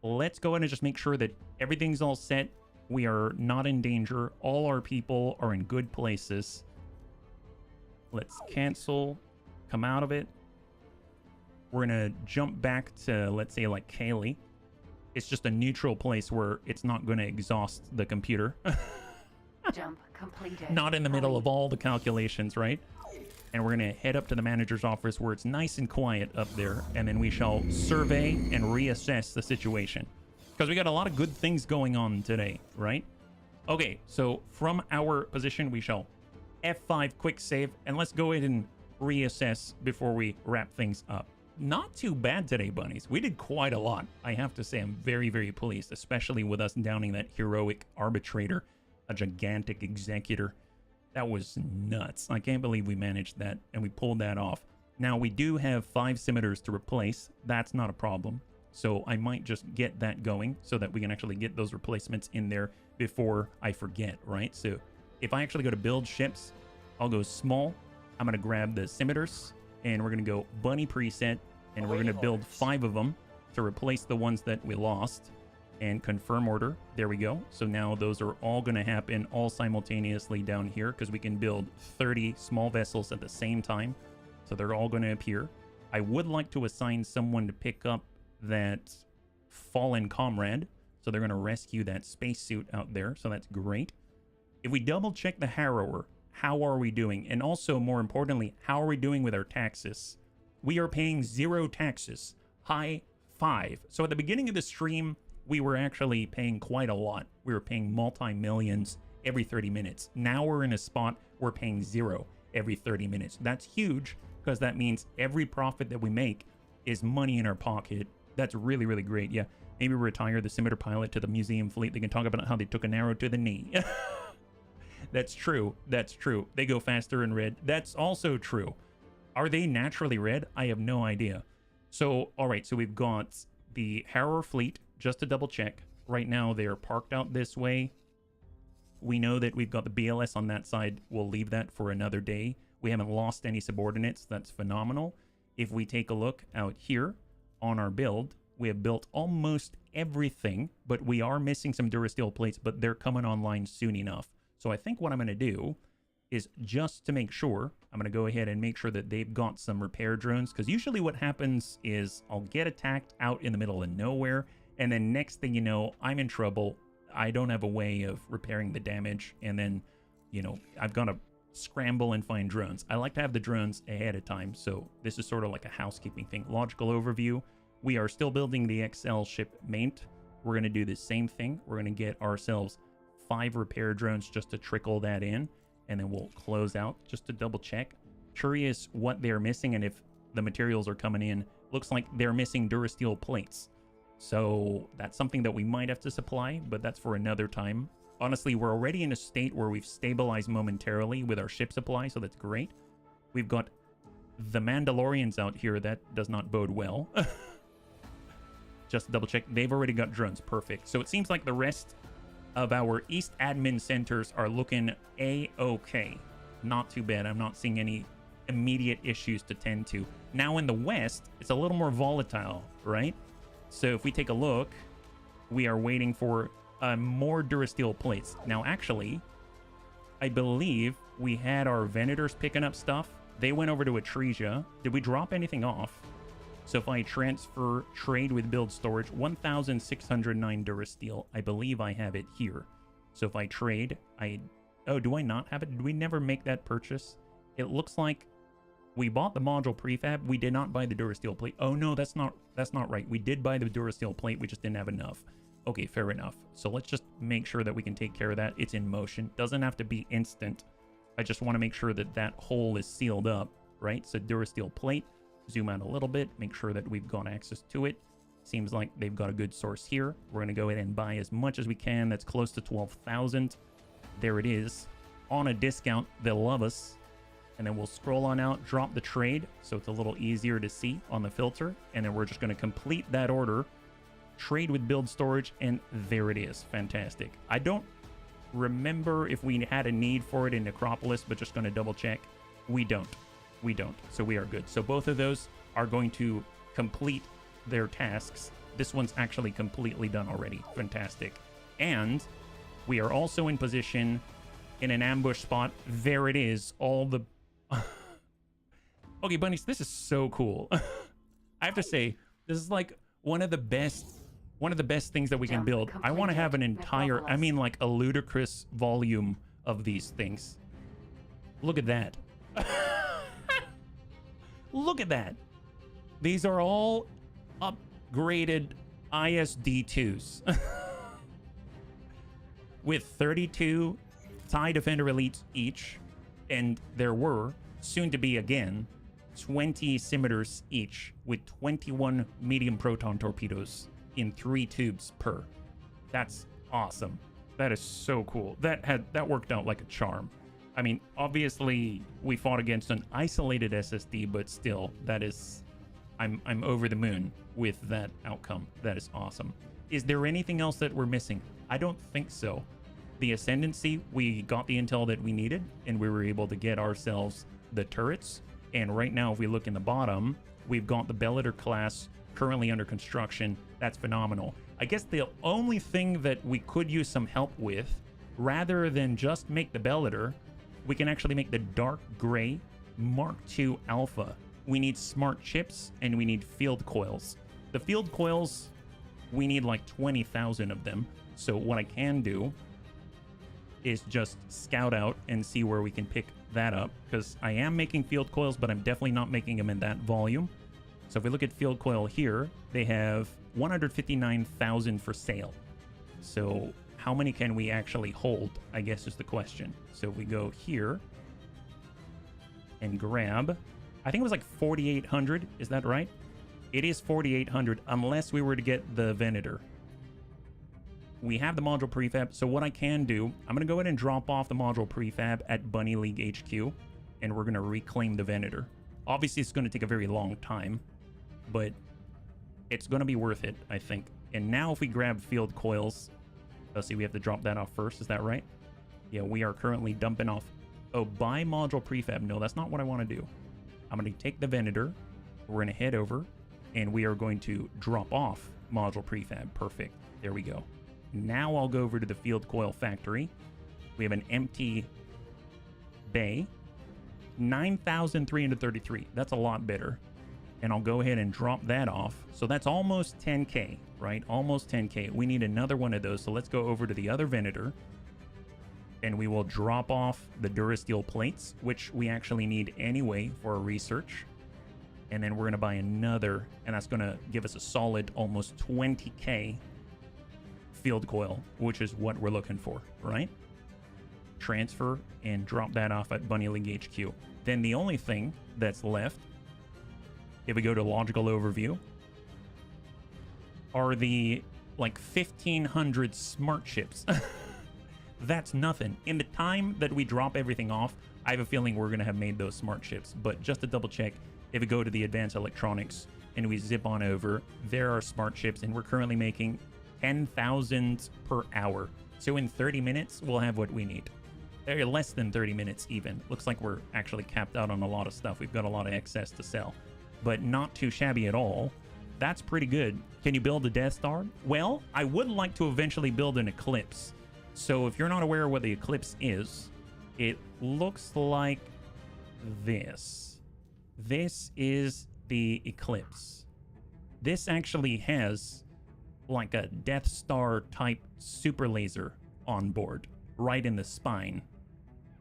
Let's go ahead and just make sure that everything's all set. We are not in danger. All our people are in good places. Let's cancel, come out of it. We're going to jump back to, let's say, like Kaylee. It's just a neutral place where it's not going to exhaust the computer. Jump completed. Not in the middle of all the calculations, right? And we're going to head up to the manager's office where it's nice and quiet up there, and then we shall survey and reassess the situation. Because we got a lot of good things going on today, right? Okay, so from our position, we shall F5 quick save, and let's go ahead and reassess before we wrap things up. Not too bad today, bunnies. We did quite a lot. I have to say I'm very, very pleased, especially with us downing that heroic arbitrator, a gigantic executor. That was nuts. I can't believe we managed that, and we pulled that off. Now, we do have 5 scimitars to replace. That's not a problem. So I might just get that going so that we can actually get those replacements in there before I forget, right? So if I actually go to build ships, I'll go small. I'm going to grab the scimitars, and we're going to go bunny preset, and we're going to build 5 of them to replace the ones that we lost. And confirm order. There we go. So now those are all going to happen all simultaneously down here because we can build 30 small vessels at the same time. So they're all going to appear. I would like to assign someone to pick up that fallen comrade. So they're going to rescue that spacesuit out there. So that's great. If we double check the Harrower, how are we doing? And also, more importantly, how are we doing with our taxes? We are paying 0 taxes. High 5. So at the beginning of the stream, we were actually paying quite a lot. We were paying multi-millions every 30 minutes. Now we're in a spot we're paying 0 every 30 minutes. That's huge because that means every profit that we make is money in our pocket. That's really, really great. Yeah, maybe retire the scimitar pilot to the museum fleet. They can talk about how they took an arrow to the knee. That's true. That's true. They go faster in red. That's also true. Are they naturally red? I have no idea. So, all right. So we've got the Harrower fleet, just to double check. Right now, they're parked out this way. We know that we've got the BLS on that side. We'll leave that for another day. We haven't lost any subordinates. That's phenomenal. If we take a look out here on our build, we have built almost everything, but we are missing some Durasteel plates, but they're coming online soon enough. So I think what I'm going to do is, just to make sure, I'm going to go ahead and make sure that they've got some repair drones, because usually what happens is I'll get attacked out in the middle of nowhere, and then next thing you know, I'm in trouble. I don't have a way of repairing the damage, and then, you know, I've got to scramble and find drones. I like to have the drones ahead of time, so this is sort of like a housekeeping thing. Logical overview. We are still building the XL ship maint. We're going to do the same thing. We're going to get ourselves 5 repair drones just to trickle that in, and then we'll close out just to double check. Curious what they're missing and if the materials are coming in. Looks like they're missing Durasteel plates. So that's something that we might have to supply, but that's for another time. Honestly, we're already in a state where we've stabilized momentarily with our ship supply, so that's great. We've got the Mandalorians out here. That does not bode well. Just to double check, they've already got drones. Perfect. So it seems like the rest of our East admin centers are looking a-okay. Not too bad. I'm not seeing any immediate issues to tend to. Now in the West, it's a little more volatile, right? So if we take a look, we are waiting for more Durasteel plates. Now, actually, I believe we had our Venators picking up stuff. They went over to Atresia. Did we drop anything off? So if I transfer trade with build storage, 1,609 Durasteel. I believe I have it here. So if I trade, oh, do I not have it? Did we never make that purchase? It looks like we bought the module prefab. We did not buy the Durasteel plate. Oh no, that's not right. We did buy the Durasteel plate. We just didn't have enough. Okay, fair enough. So let's just make sure that we can take care of that. It's in motion. Doesn't have to be instant. I just want to make sure that that hole is sealed up, right? So Durasteel plate. Zoom out a little bit. Make sure that we've got access to it. Seems like they've got a good source here. We're going to go ahead and buy as much as we can. That's close to 12,000. There it is. On a discount. They'll love us. And then we'll scroll on out, drop the trade, so it's a little easier to see on the filter. And then we're just going to complete that order, trade with build storage, and there it is. Fantastic. I don't remember if we had a need for it in Necropolis, but just going to double check. We don't. We don't. So we are good. So both of those are going to complete their tasks. This one's actually completely done already. Fantastic. And we are also in position in an ambush spot. There it is. All the... Okay, bunnies, this is so cool. I have to say, this is like one of the best things that we can build. I want to have an entire, I mean, like a ludicrous volume of these things. Look at that. Look at that. These are all upgraded ISD2s with 32 TIE Defender Elites each, and there were, soon to be again, 20 scimitars each with 21 medium proton torpedoes in 3 tubes per. That's awesome. That is so cool. That worked out like a charm. I mean, obviously we fought against an isolated SSD, but still, that is, I'm over the moon with that outcome. That is awesome. Is there anything else that we're missing? I don't think so. The Ascendancy, we got the intel that we needed, and we were able to get ourselves the turrets. And right now, if we look in the bottom, we've got the Bellator class currently under construction. That's phenomenal. I guess the only thing that we could use some help with, rather than just make the Bellator, we can actually make the Dark Gray Mark II Alpha. We need smart chips, and we need field coils. The field coils, we need like 20,000 of them. So what I can do is just scout out and see where we can pick that up, because I am making field coils, but I'm definitely not making them in that volume. So if we look at field coil here, they have 159,000 for sale. So how many can we actually hold, I guess is the question. So if we go here and grab, I think it was like 4,800, is that right? It is 4,800 unless we were to get the Venator. We have the module prefab, so what I can do, I'm going to go ahead and drop off the module prefab at Bunny League HQ, and we're going to reclaim the Venator. Obviously, it's going to take a very long time, but it's going to be worth it, I think. And now if we grab field coils, let's see, we have to drop that off first, is that right? Yeah, we are currently dumping off. Oh, buy module prefab. No, that's not what I want to do. I'm going to take the Venator, we're going to head over, and we are going to drop off module prefab. Perfect. There we go. Now I'll go over to the field coil factory. We have an empty bay. 9,333. That's a lot better. And I'll go ahead and drop that off. So that's almost 10K, right? Almost 10K. We need another one of those. So let's go over to the other Venator. And we will drop off the Durasteel plates, which we actually need anyway for our research. And then we're going to buy another. And that's going to give us a solid almost 20K field coil, which is what we're looking for, right? Transfer and drop that off at Bunny League HQ. Then the only thing that's left, if we go to logical overview, are the like 1,500 smart ships. That's nothing. In the time that we drop everything off, I have a feeling we're going to have made those smart ships. But just to double check, if we go to the advanced electronics and we zip on over, there are smart ships, and we're currently making 10,000 per hour. So in 30 minutes, we'll have what we need. Less than 30 minutes even. Looks like we're actually capped out on a lot of stuff. We've got a lot of excess to sell, but not too shabby at all. That's pretty good. Can you build a Death Star? Well, I would like to eventually build an Eclipse. So if you're not aware of what the Eclipse is, it looks like this. This is the Eclipse. This actually has like a Death Star type super laser on board right in the spine,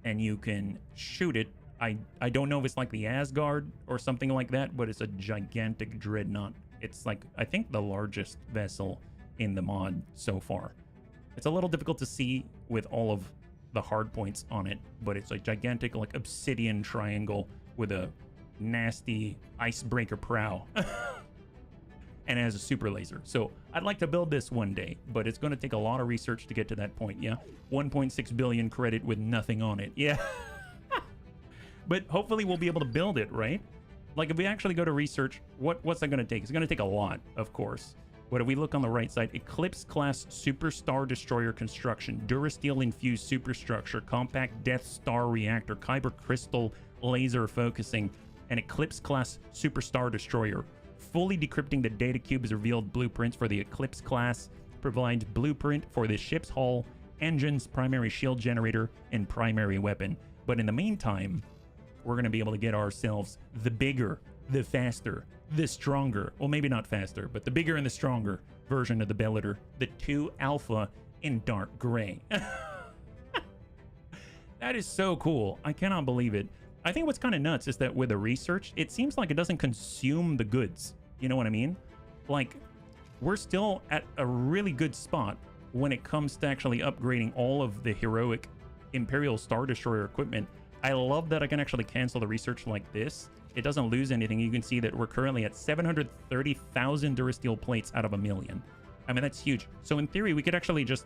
and you can shoot it. I don't know if it's like the Asgard or something like that, but it's a gigantic dreadnought. It's like, I think, the largest vessel in the mod so far. It's a little difficult to see with all of the hard points on it, but it's a gigantic like obsidian triangle with a nasty icebreaker prow. And it has a super laser. So I'd like to build this one day, but it's going to take a lot of research to get to that point. Yeah, 1.6 billion credit with nothing on it. Yeah. But hopefully we'll be able to build it, right? Like if we actually go to research, what's that going to take? It's going to take a lot, of course. But if we look on the right side, Eclipse class Super Star Destroyer construction, Durasteel infused superstructure, compact Death Star reactor, Kyber crystal laser focusing, and Eclipse class Super Star Destroyer. Fully decrypting the data cube has revealed blueprints for the Eclipse class, provides blueprint for the ship's hull, engines, primary shield generator, and primary weapon. But in the meantime, we're going to be able to get ourselves the bigger, the faster, the stronger, well, maybe not faster, but the bigger and the stronger version of the Bellator, the 2 Alpha in dark gray. That is so cool. I cannot believe it. I think what's kind of nuts is that with the research, it seems like it doesn't consume the goods. You know what I mean? Like, we're still at a really good spot when it comes to actually upgrading all of the heroic Imperial Star Destroyer equipment. I love that I can actually cancel the research like this. It doesn't lose anything. You can see that we're currently at 730,000 Durasteel plates out of 1 million. I mean, that's huge. So in theory, we could actually just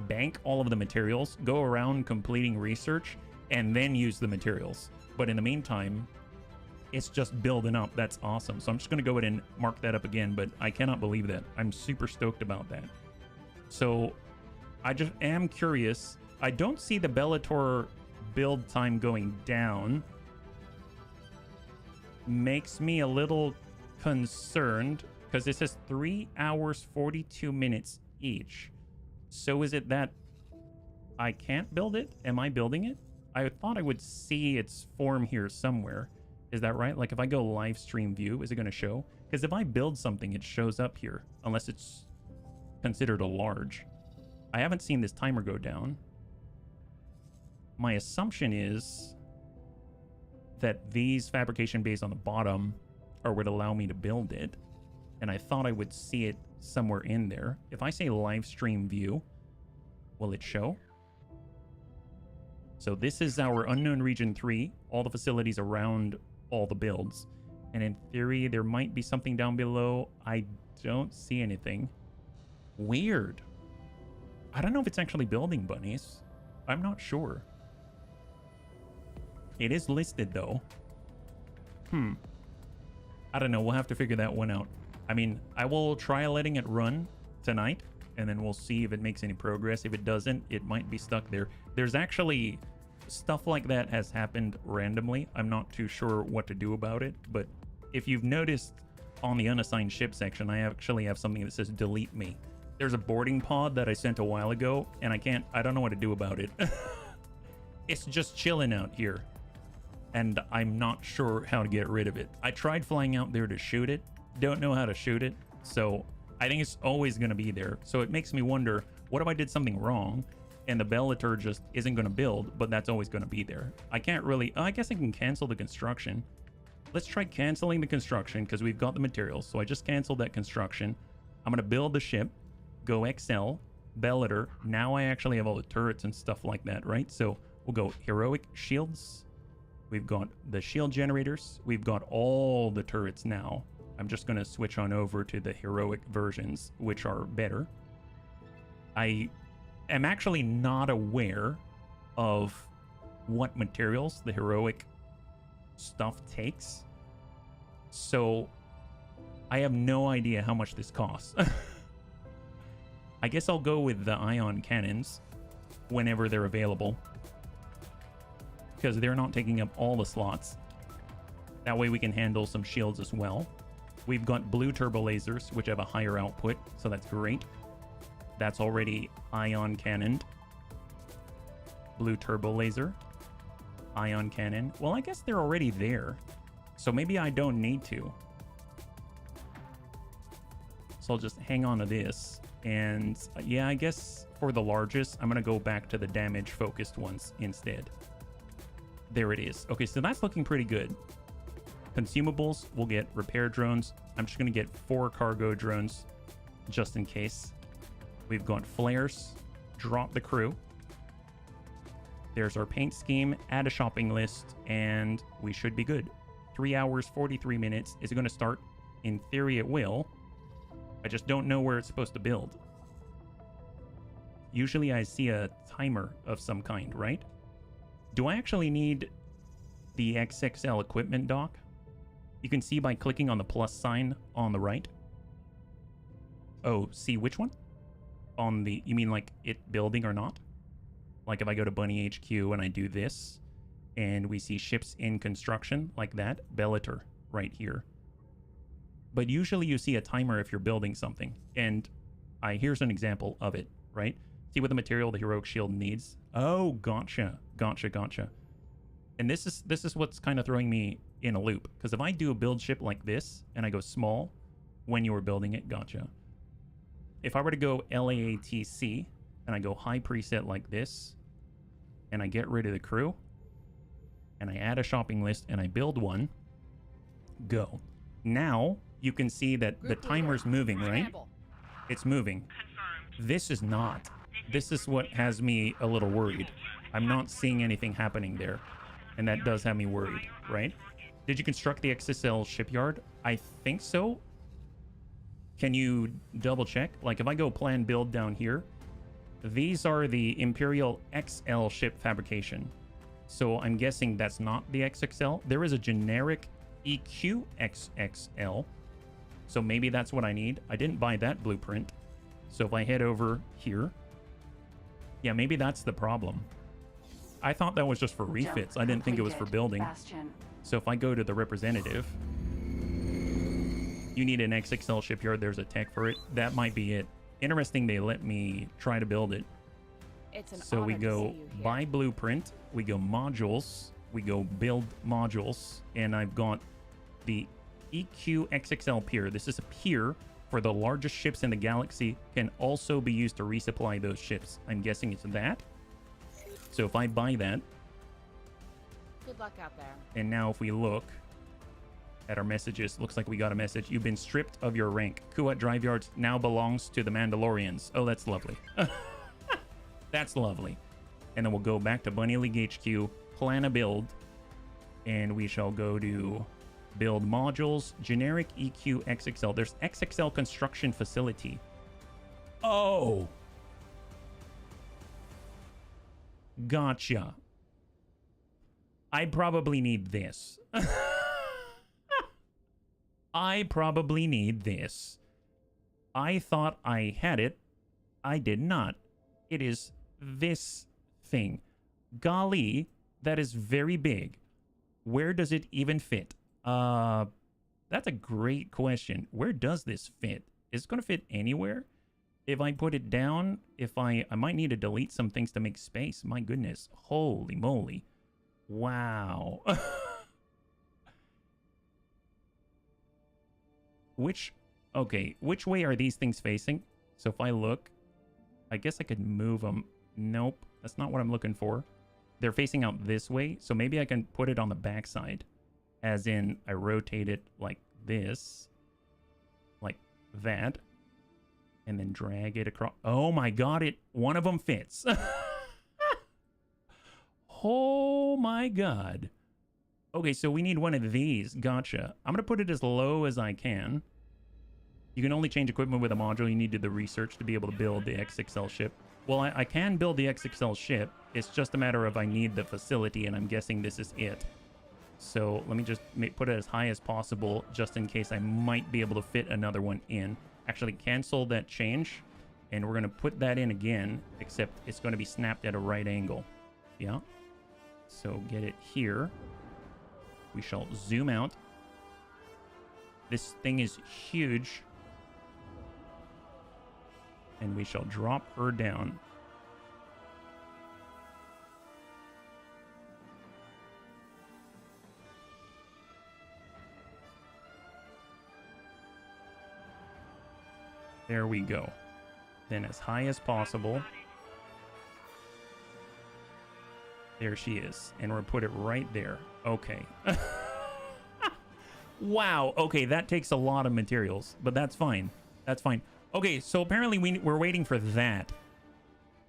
bank all of the materials, go around completing research, and then use the materials. But in the meantime, it's just building up. That's awesome. So I'm just going to go ahead and mark that up again, but I cannot believe that. I'm super stoked about that. So I just am curious. I don't see the Bellator build time going down. Makes me a little concerned because it says 3 hours 42 minutes each. So is it that I can't build it? Am I building it? I thought I would see its form here somewhere. Is that right? Like if I go live stream view, is it going to show? Because if I build something, it shows up here unless it's considered a large. I haven't seen this timer go down. my assumption is that these fabrication bays on the bottom are what allow me to build it. And I thought I would see it somewhere in there. If I say live stream view, will it show? So this is our unknown region 3, all the facilities around all the builds. And in theory, there might be something down below. I don't see anything. Weird. I don't know if it's actually building bunnies. I'm not sure. It is listed though. I don't know. We'll have to figure that one out. I mean, I will try letting it run tonight, and then we'll see if it makes any progress. If it doesn't, it might be stuck there. There's actually stuff like that has happened randomly. I'm not too sure what to do about it, but if you've noticed on the unassigned ship section, I actually have something that says delete me. There's a boarding pod that I sent a while ago, and I don't know what to do about it. It's just chilling out here, and I'm not sure how to get rid of it. I tried flying out there to shoot it, don't know how to shoot it, so I think it's always going to be there. So it makes me wonder, what if I did something wrong and the Bellator just isn't going to build, but that's always going to be there? I can't really, I guess I can cancel the construction. Let's try canceling the construction because we've got the materials. So I just canceled that construction. I'm going to build the ship, go XL, Bellator. Now I actually have all the turrets and stuff like that, right? So we'll go heroic shields. We've got the shield generators. We've got all the turrets now. I'm just going to switch on over to the heroic versions, which are better. I am actually not aware of what materials the heroic stuff takes, so I have no idea how much this costs. I guess I'll go with the ion cannons whenever they're available, because they're not taking up all the slots. That way we can handle some shields as well. We've got blue turbo lasers, which have a higher output, so that's great. That's already ion cannoned. Blue turbo laser, ion cannon. Well, I guess they're already there, so maybe I don't need to. So I'll just hang on to this. And yeah, I guess for the largest, I'm going to go back to the damage focused ones instead. There it is. Okay, so that's looking pretty good. Consumables, we'll get repair drones. I'm just going to get 4 cargo drones just in case. We've got flares. Drop the crew. There's our paint scheme. Add a shopping list, and we should be good. 3 hours, 43 minutes. Is it going to start? In theory, it will. I just don't know where it's supposed to build. Usually I see a timer of some kind, right? Do I actually need the XXL equipment dock? You can see by clicking on the plus sign on the right. Oh, see which one? On the, you mean like it building or not? Like if I go to Bunny HQ and I do this, and we see ships in construction like that, Bellator right here. But usually you see a timer if you're building something. And here's an example of it, right? See what the material the heroic shield needs. Oh, gotcha. And this is what's kind of throwing me in a loop, because if I do a build ship like this and I go small when you were building it, gotcha. If I were to go LAATC and I go high preset like this and I get rid of the crew and I add a shopping list and I build one, go. Now you can see that the timer's moving, right? It's moving. This is not. This is what has me a little worried. I'm not seeing anything happening there, and that does have me worried, right? Did you construct the XSL shipyard? I think so. Can you double check? Like if I go plan build down here, these are the Imperial XL ship fabrication. So I'm guessing that's not the XXL. There is a generic EQ XXL. So maybe that's what I need. I didn't buy that blueprint. So if I head over here, yeah, maybe that's the problem. I thought that was just for refits. I didn't think it was for building. So if I go to the representative, you need an XXL shipyard. There's a tech for it. That might be it. Interesting they let me try to build it. So we go buy blueprint. We go modules. We go build modules. And I've got the EQ XXL pier. This is a pier for the largest ships in the galaxy. Can also be used to resupply those ships. I'm guessing it's that. So if I buy that, Good luck out there. and now if we look at our messages, looks like we got a message. You've been stripped of your rank. Kuat Drive Yards now belongs to the Mandalorians. Oh, that's lovely. That's lovely. And then we'll go back to Bunny League HQ, plan a build, and we shall go to build modules, generic EQ XXL. There's XXL construction facility. Oh. Gotcha. I probably need this. I probably need this. I thought I had it. I did not. It is this thing. Golly, that is very big. Where does it even fit? That's a great question. Where does this fit? Is it going to fit anywhere? If I put it down, I might need to delete some things to make space. My goodness. Holy moly. Wow. Which way are these things facing? So if I look, I guess I could move them. Nope, that's not what I'm looking for. They're facing out this way, so maybe I can put it on the backside. As in, I rotate it like this. Like that. And then drag it across. Oh my god, one of them fits. Oh my god. Okay, so we need one of these. Gotcha. I'm going to put it as low as I can. You can only change equipment with a module. You need to do the research to be able to build the XXL ship. Well, I can build the XXL ship. It's just a matter of I need the facility, and I'm guessing this is it. So let me just put it as high as possible, just in case I might be able to fit another one in. Actually, cancel that change, and we're going to put that in again, except it's going to be snapped at a right angle. Yeah. So get it here. We shall zoom out. This thing is huge. And we shall drop her down. There we go. Then as high as possible. There she is. And we'll put it right there. Okay. Wow. Okay, that takes a lot of materials, but that's fine. That's fine. Okay, so apparently we're waiting for that.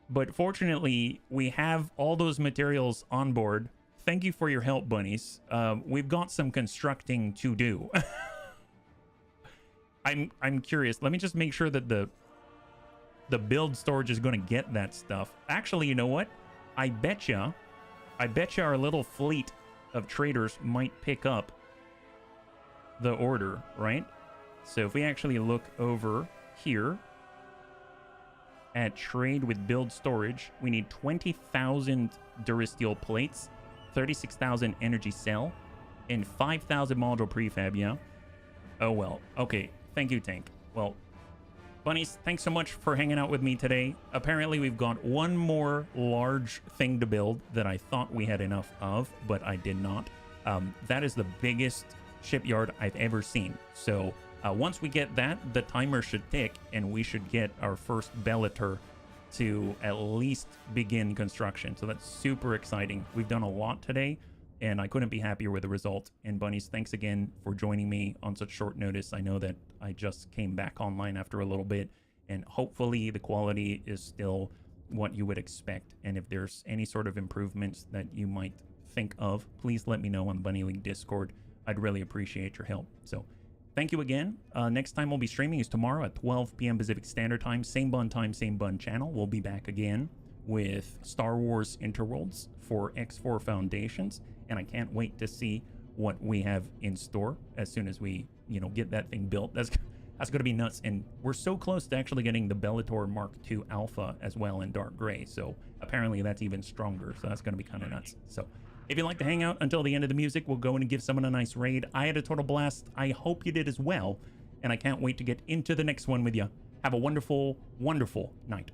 But fortunately, we have all those materials on board. Thank you for your help, bunnies. We've got some constructing to do. I'm curious. Let me just make sure that the build storage is going to get that stuff. Actually, you know what? I betcha our little fleet of traders might pick up the order, right? So if we actually look over here at trade with build storage, we need 20,000 durasteel plates, 36,000 energy cell, and 5,000 module prefab. Yeah. Oh well. Okay. Thank you, Tank. Well, bunnies, thanks so much for hanging out with me today. Apparently, we've got one more large thing to build that I thought we had enough of, but I did not. That is the biggest shipyard I've ever seen. So once we get that, the timer should tick, and we should get our first Bellator to at least begin construction. So that's super exciting. We've done a lot today, and I couldn't be happier with the result. And bunnies, thanks again for joining me on such short notice. I know that I just came back online after a little bit, and hopefully the quality is still what you would expect. And if there's any sort of improvements that you might think of, please let me know on the Bunny League Discord. I'd really appreciate your help. So thank you again. Next time we'll be streaming is tomorrow at 12 p.m. Pacific Standard Time. Same bun channel. We'll be back again with Star Wars Interworlds for X4 Foundations. And I can't wait to see what we have in store as soon as we, get that thing built. That's going to be nuts. And we're so close to actually getting the Bellator Mark II Alpha as well in dark gray. So apparently that's even stronger. So that's going to be kind of nuts. So if you'd like to hang out until the end of the music, we'll go in and give someone a nice raid. I had a total blast. I hope you did as well. And I can't wait to get into the next one with you. Have a wonderful, wonderful night.